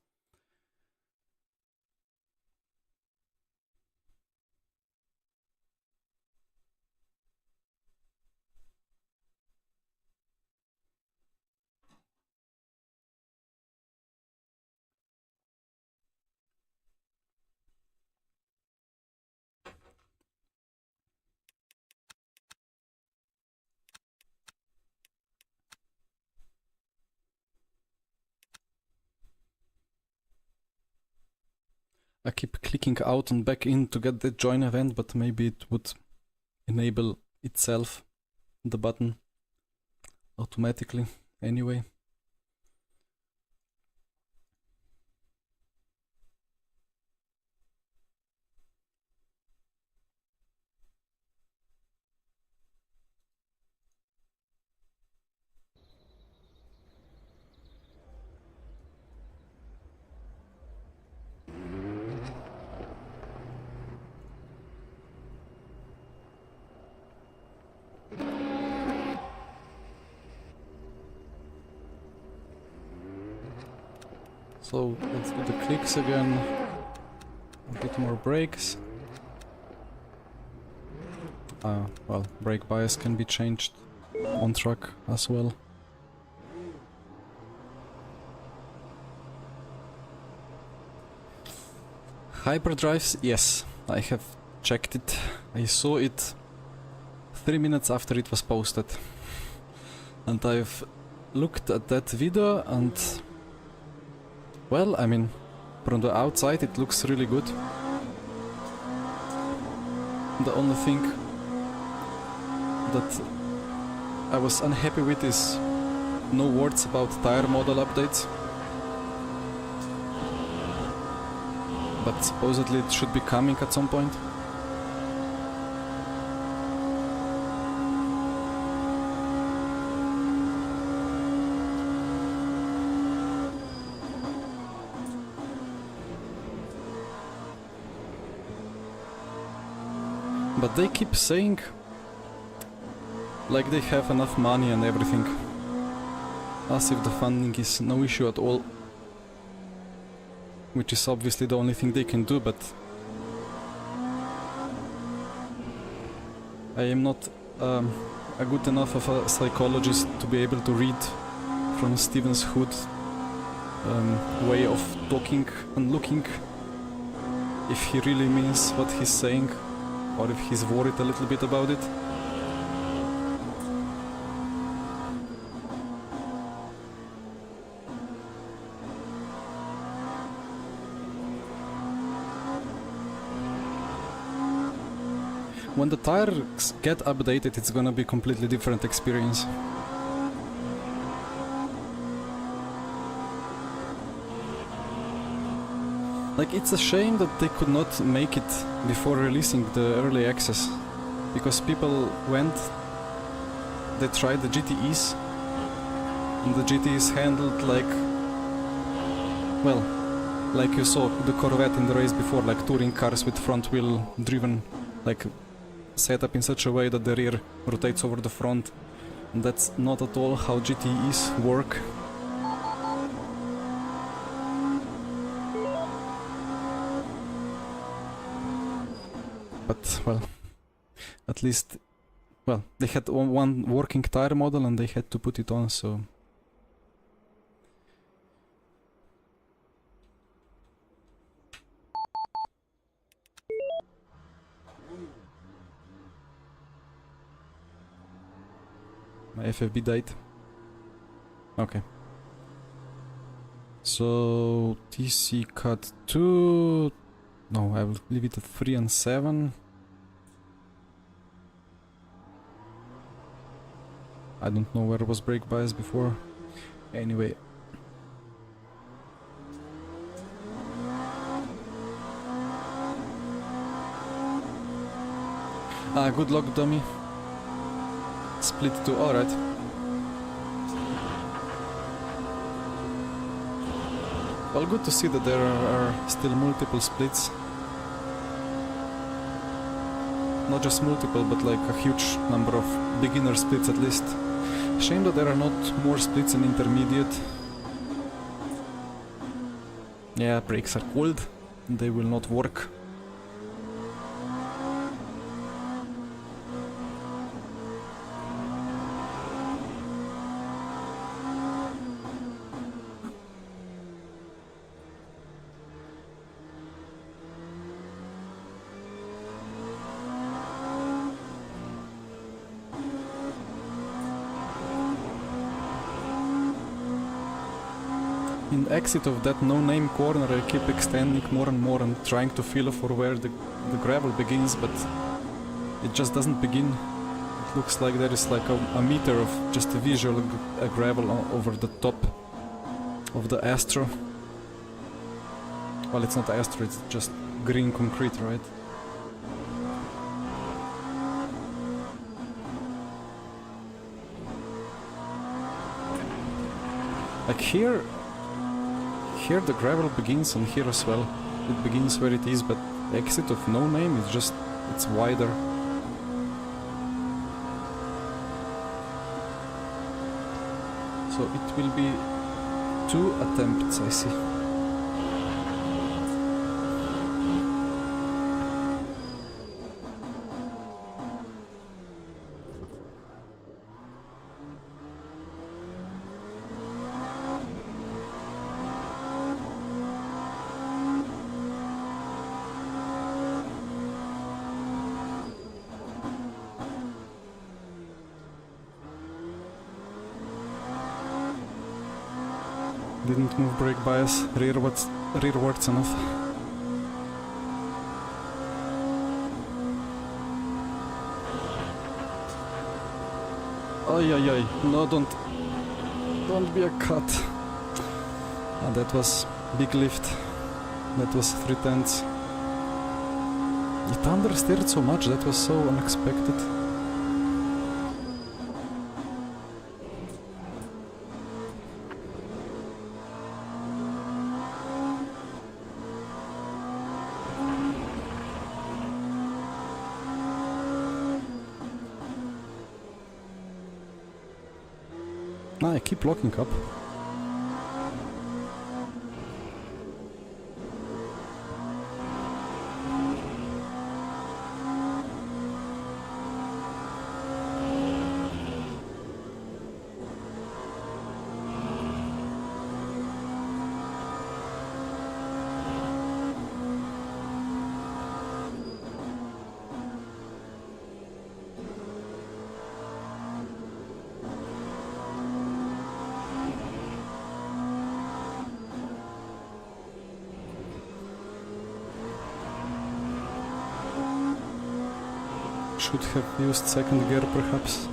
I keep clicking out and back in to get the join event, but maybe it would enable itself, the button, automatically anyway. So let's do the clicks again, a bit more brakes. Well, brake bias can be changed on track as well. Hyperdrives, yes, I have checked it. I saw it 3 minutes after it was posted. And I've looked at that video and... well, I mean, from the outside it looks really good. The only thing that I was unhappy with is no words about tire model updates. But supposedly it should be coming at some point. But they keep saying like they have enough money and everything, as if the funding is no issue at all, which is obviously the only thing they can do, but I am not a good enough of a psychologist to be able to read from Stephen's Hood way of talking and looking if he really means what he's saying. or if he's worried a little bit about it. When the tires get updated, it's gonna be a completely different experience. Like, it's a shame that they could not make it before releasing the early access, because people went, they tried the GTEs, and the GTEs handled like, well, like you saw the Corvette in the race before, like touring cars with front wheel driven, like set up in such a way that the rear rotates over the front, and that's not at all how GTEs work. But, well, at least, well, they had one working tire model and they had to put it on, so... My FFB died. Okay. So, TC cut 2... No, I will leave it at 3 and 7. I don't know where was brake bias before. Anyway. Good luck, dummy. Split 2, alright. Well, good to see that there are still multiple splits. Not just multiple, but like a huge number of beginner splits at least. Shame that there are not more splits in intermediate. Yeah, brakes are cold. They will not work. In exit of that no-name corner, I keep extending more and more and trying to feel for where the gravel begins, but it just doesn't begin. It looks like there is like a meter of just a visual gravel over the top of the Astro. Well, it's not Astro, it's just green concrete, right? Like here the gravel begins, and here as well. It begins where it is, but the exit of no name is just, it's wider. So it will be 2 attempts, I see. Didn't move brake bias, rearwards enough. Ay ay ay, no, don't be a cut. That was big lift. That was 3/10. It understeered so much, that was so unexpected. I keep locking up. should have used second gear perhaps.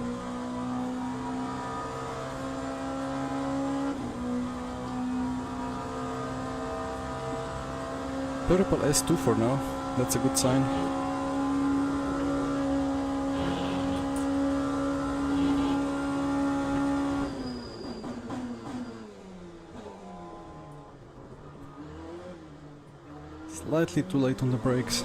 Purple S2 for now, that's a good sign. Slightly too late on the brakes.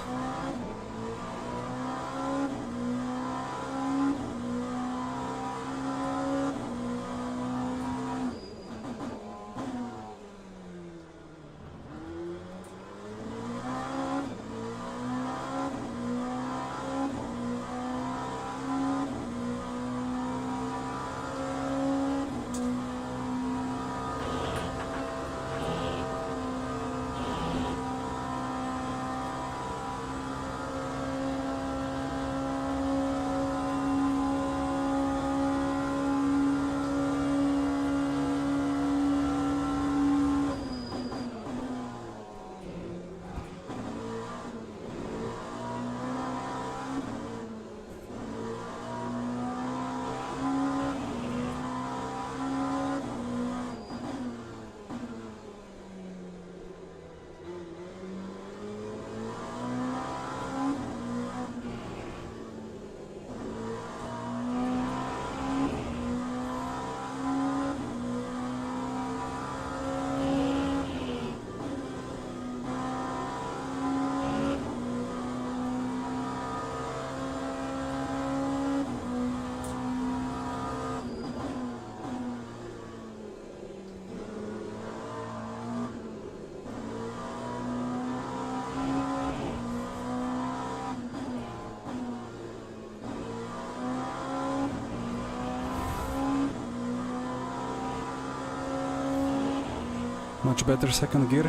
Much better second gear.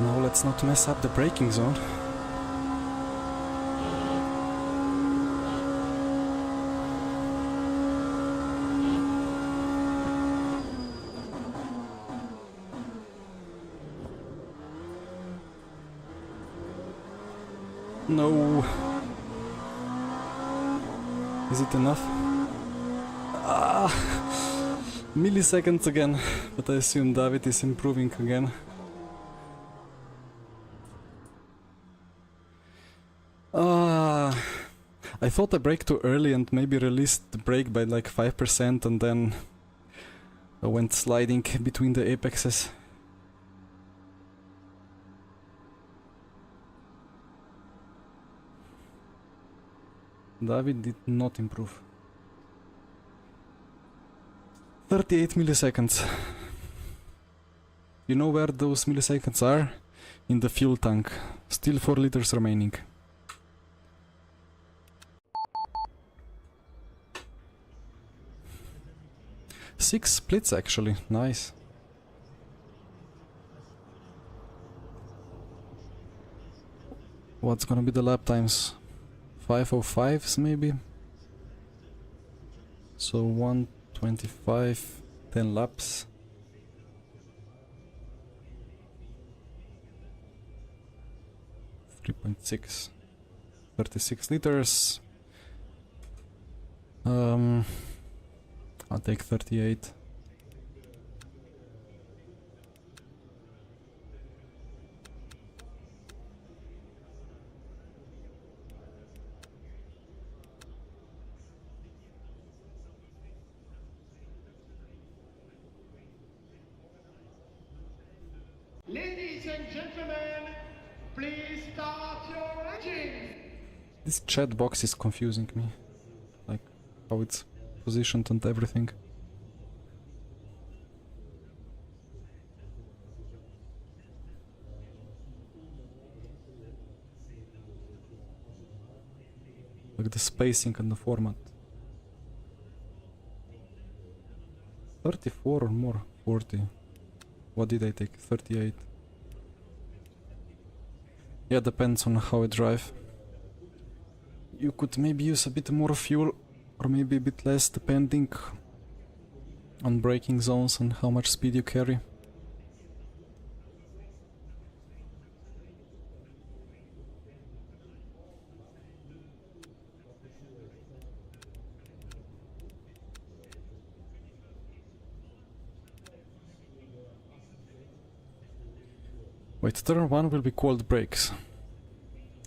Now let's not mess up the braking zone. No. Is it enough? Ah, milliseconds again, but I assume David is improving again. I thought I braked too early and maybe released the brake by like 5% and then I went sliding between the apexes. David did not improve. 38 milliseconds. You know where those milliseconds are? In the fuel tank. Still 4 liters remaining. Six splits actually, nice. What's gonna be the lap times? 5:05s maybe? So 1:25, 10 laps. .6, 36 liters. I'll take 38. Ladies and gentlemen, please start your engines. This chat box is confusing me. Like how it's positioned and everything. Like the spacing and the format. 34 or more? 40. What did I take? 38. Yeah, depends on how I drive. You could maybe use a bit more fuel or maybe a bit less depending on braking zones and how much speed you carry. Wait, turn 1 will be cold brakes.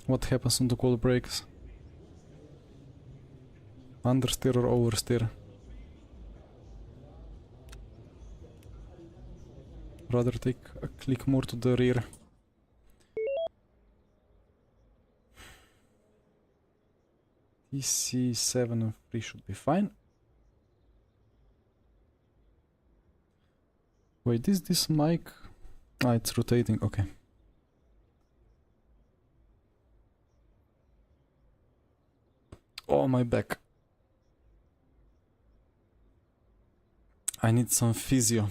What happens on the cold brakes? Understeer or oversteer? Rather take a click more to the rear. TC7 and 3 should be fine. Wait, is this mic? Ah, it's rotating, okay. Oh, my back. I need some physio.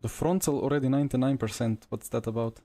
The frontal already 99%. What's that about?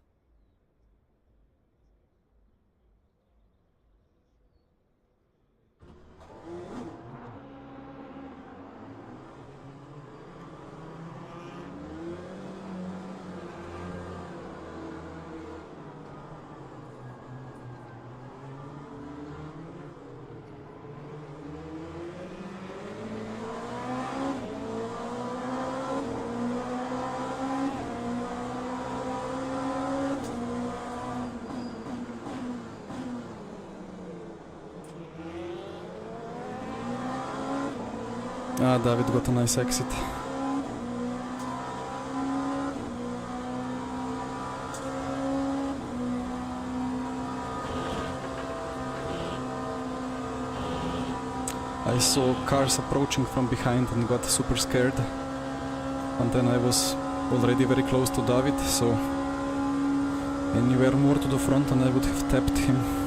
Ah, David got a nice exit. I saw cars approaching from behind and got super scared. And then I was already very close to David, so anywhere more to the front and I would have tapped him.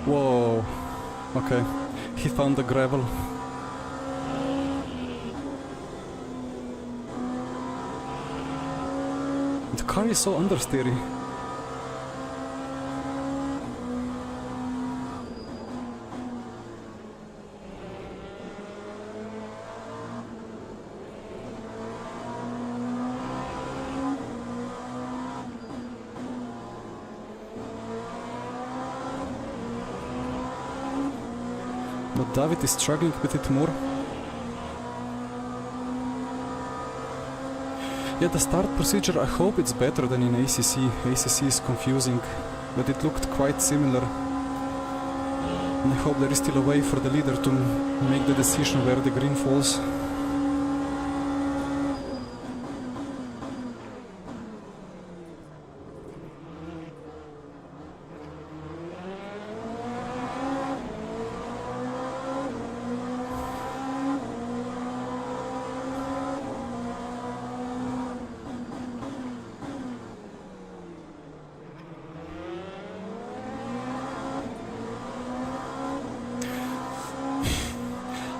Whoa, okay, he found the gravel. The car is so understeery. But David is struggling with it more. Yeah, the start procedure, I hope it's better than in ACC. ACC is confusing, but it looked quite similar. And I hope there is still a way for the leader to make the decision where the green falls.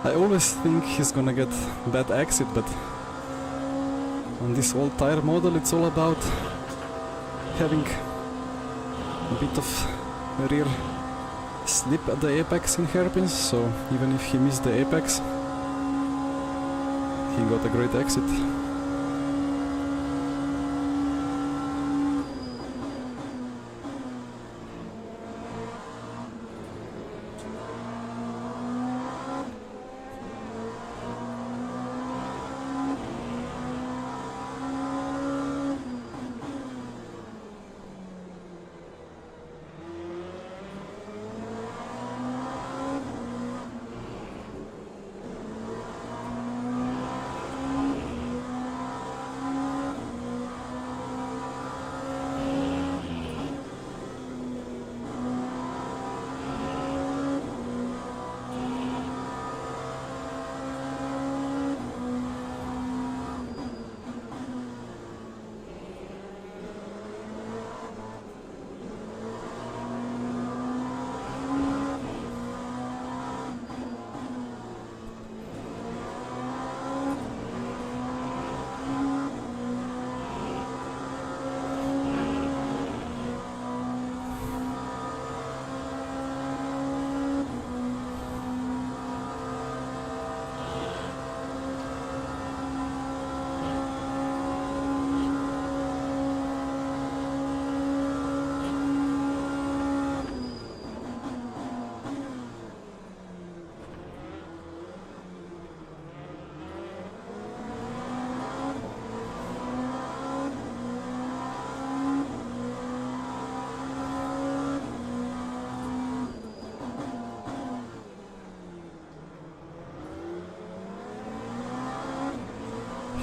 I always think he's gonna get bad exit, but on this old tire model it's all about having a bit of rear slip at the apex in hairpins, so even if he missed the apex, he got a great exit.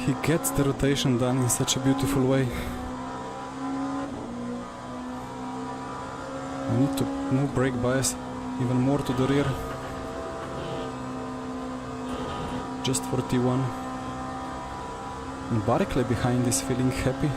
He gets the rotation done in such a beautiful way. I need to move brake bias even more to the rear. Just for T1. And Barclay behind is feeling happy.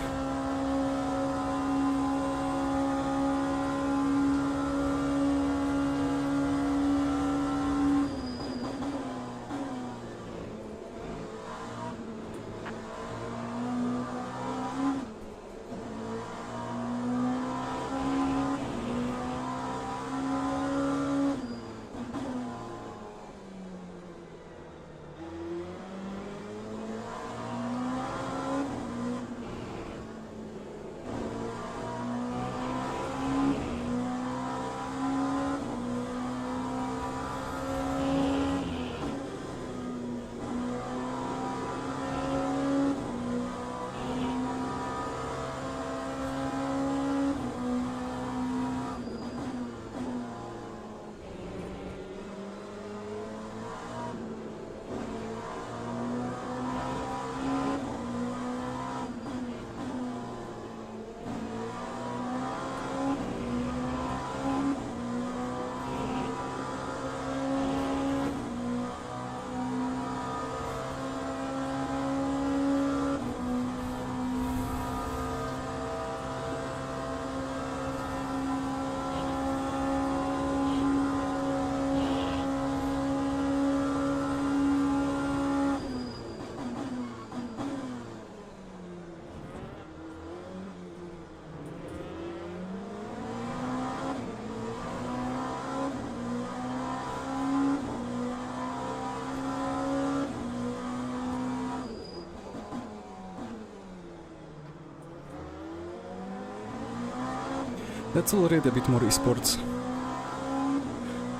That's already a bit more esports.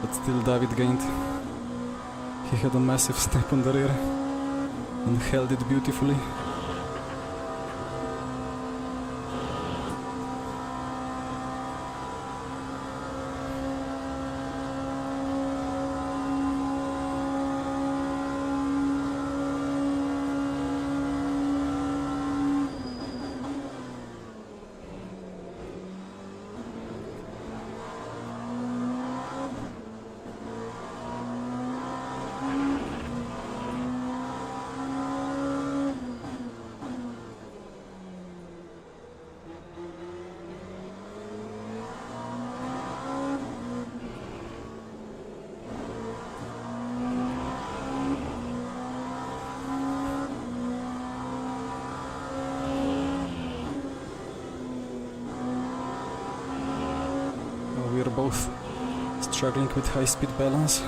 But still David gained. He had a massive step on the rear and held it beautifully. We are both struggling with high-speed balance.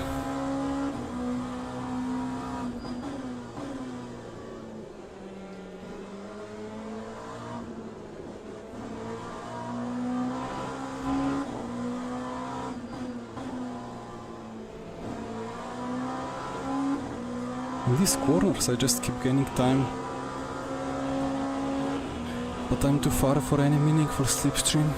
In these corners I just keep gaining time, but I'm too far for any meaningful slipstream.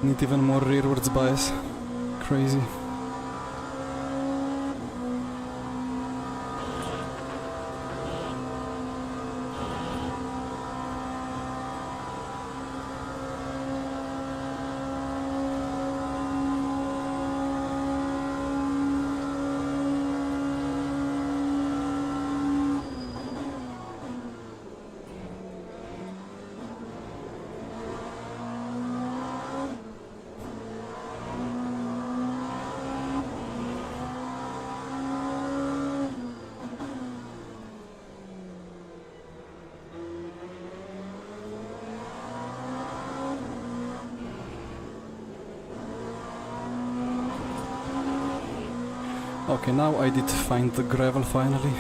Need even more rearwards bias. Crazy. Okay, now I did find the gravel finally.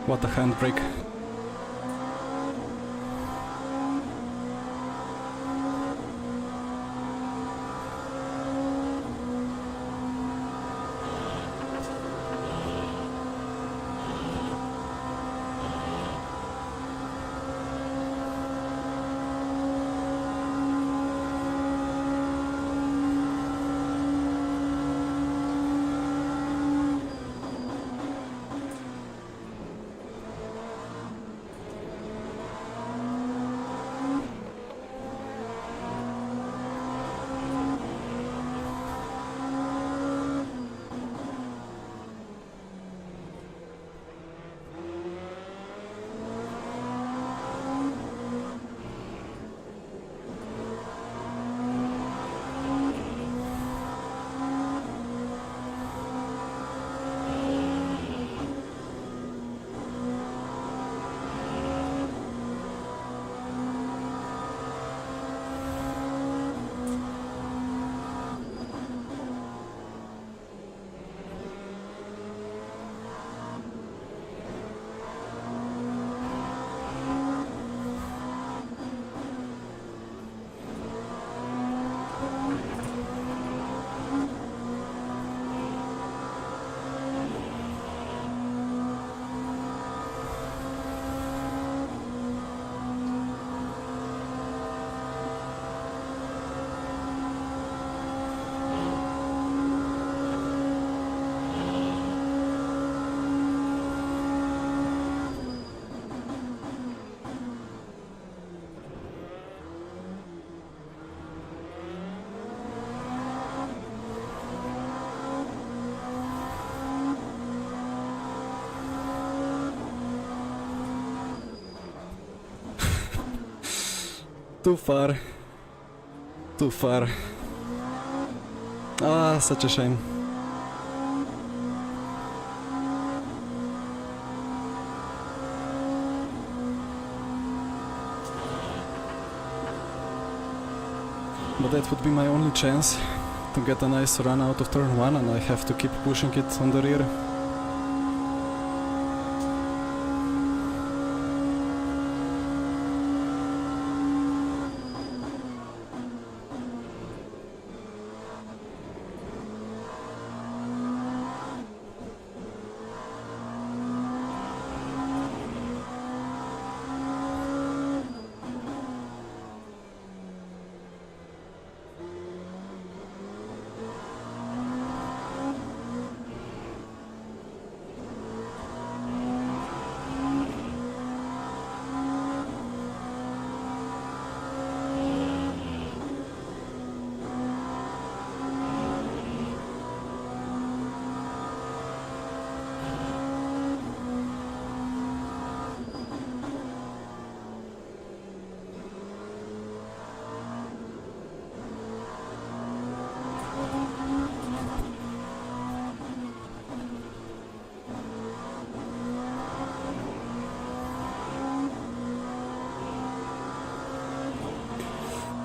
What a handbrake. Too far. Too far. Ah, such a shame. But that would be my only chance to get a nice run out of turn 1, and I have to keep pushing it on the rear.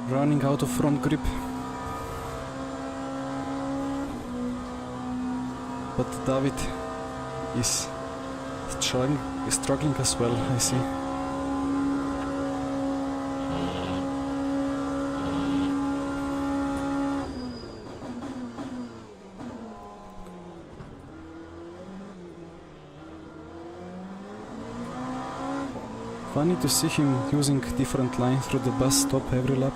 Running out of front grip. But David is struggling as well, I see. Funny to see him using different line through the bus stop every lap.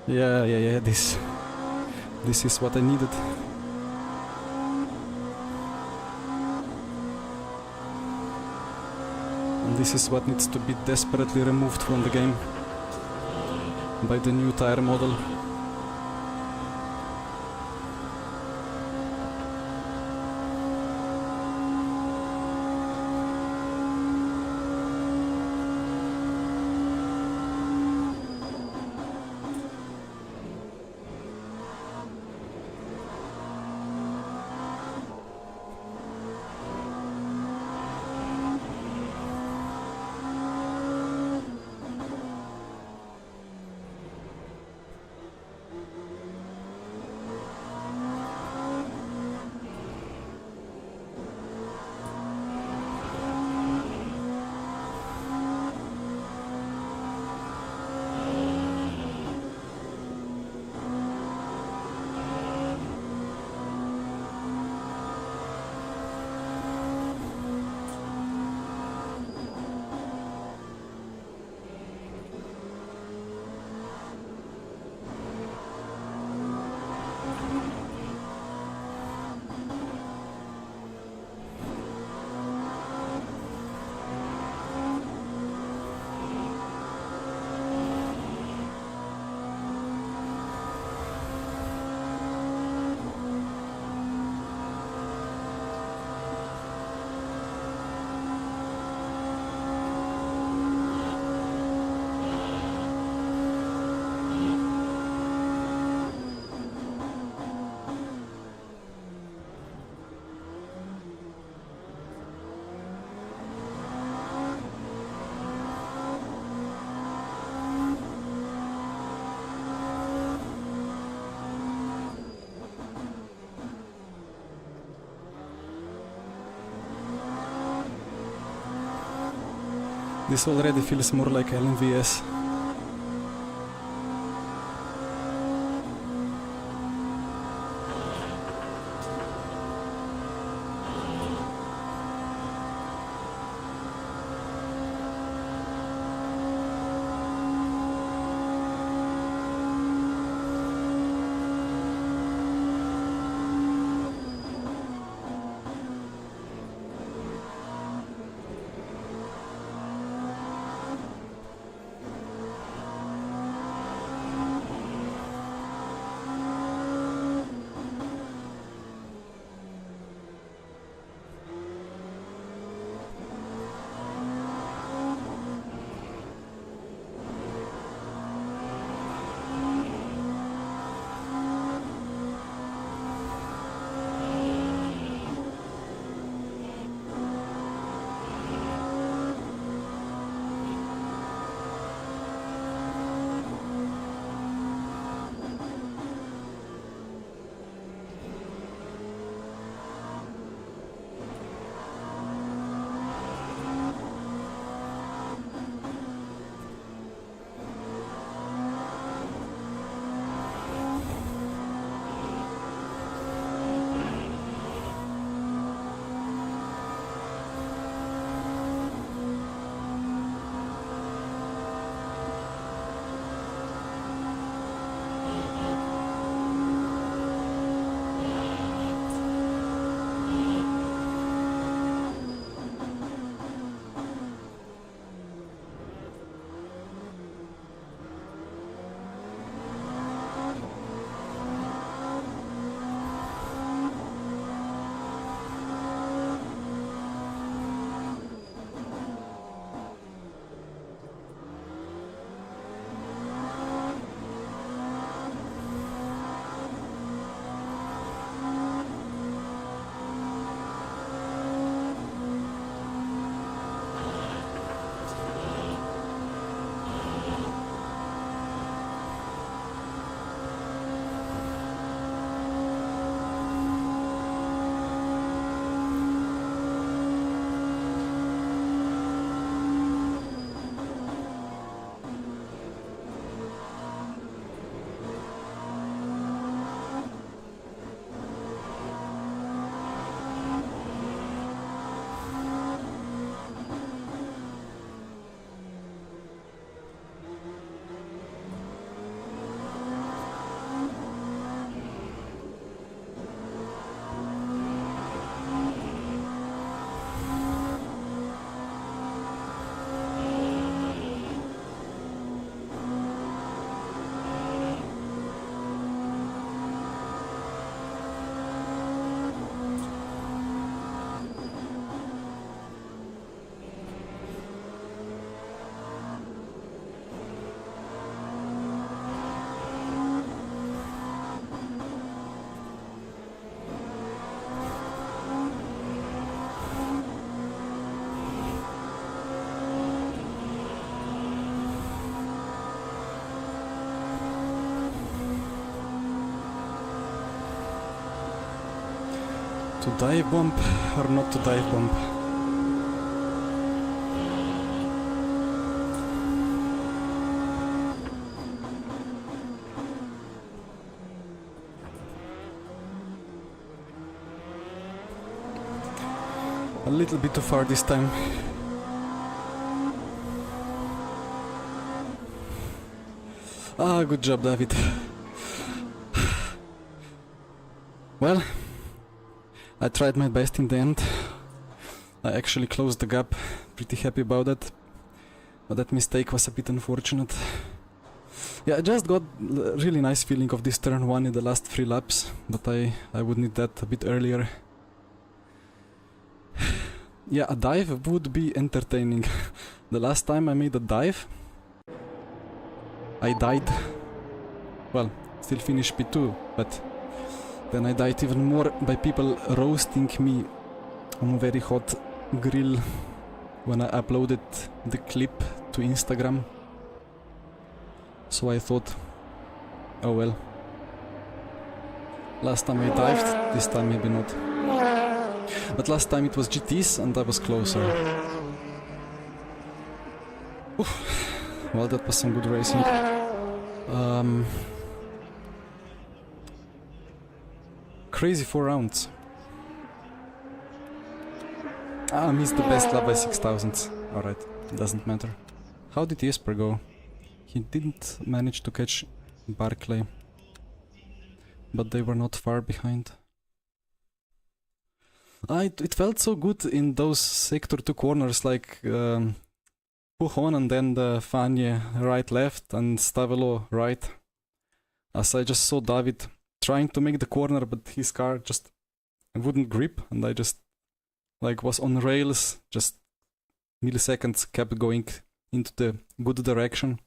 Yeah, this is what I needed. And this is what needs to be desperately removed from the game by the new tire model. This already feels more like LMVS. To dive bomb or not to dive bomb? A little bit too far this time. Ah, good job, David. Well, I tried my best in the end. I actually closed the gap. Pretty happy about that. But that mistake was a bit unfortunate. Yeah, I just got a really nice feeling of this turn 1 in the last 3 laps, but I would need that a bit earlier. Yeah, a dive would be entertaining. The last time I made a dive, I died. Well, still finished P2, but then I died even more by people roasting me on a very hot grill when I uploaded the clip to Instagram. So I thought, oh well. Last time I dived, this time maybe not. But last time it was GTs and I was closer. Oof. Well, that was some good racing. Crazy 4 rounds. I missed the best lap by 6,000. Alright, doesn't matter. How did Jesper go? He didn't manage to catch Barclay, but they were not far behind. It felt so good in those sector 2 corners, like Pujon and then the Fanje right left and Stavelo right. As I just saw David trying to make the corner, but his car just wouldn't grip, and I just like was on rails, just milliseconds kept going into the good direction.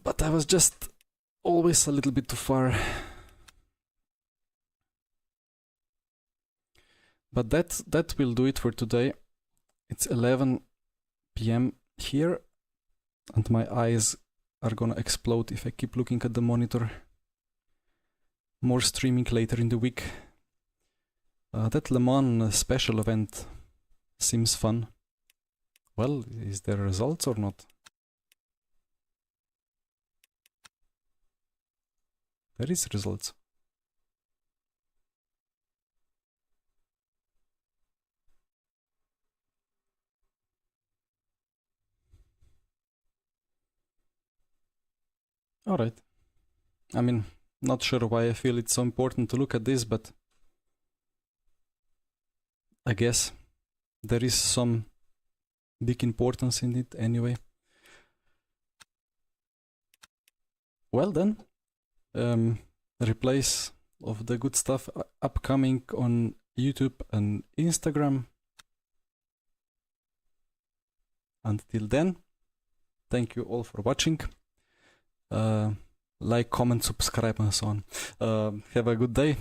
But I was just always a little bit too far. But that will do it for today. It's 11 PM here, and my eyes are gonna explode if I keep looking at the monitor. More streaming later in the week. That Le Mans special event seems fun. Well, is there results or not? There is results. Alright. I mean, not sure why I feel it's so important to look at this, but I guess there is some big importance in it anyway. Well then, replays of the good stuff upcoming on YouTube and Instagram. Until then, thank you all for watching. Like, comment, subscribe and so on. Have a good day.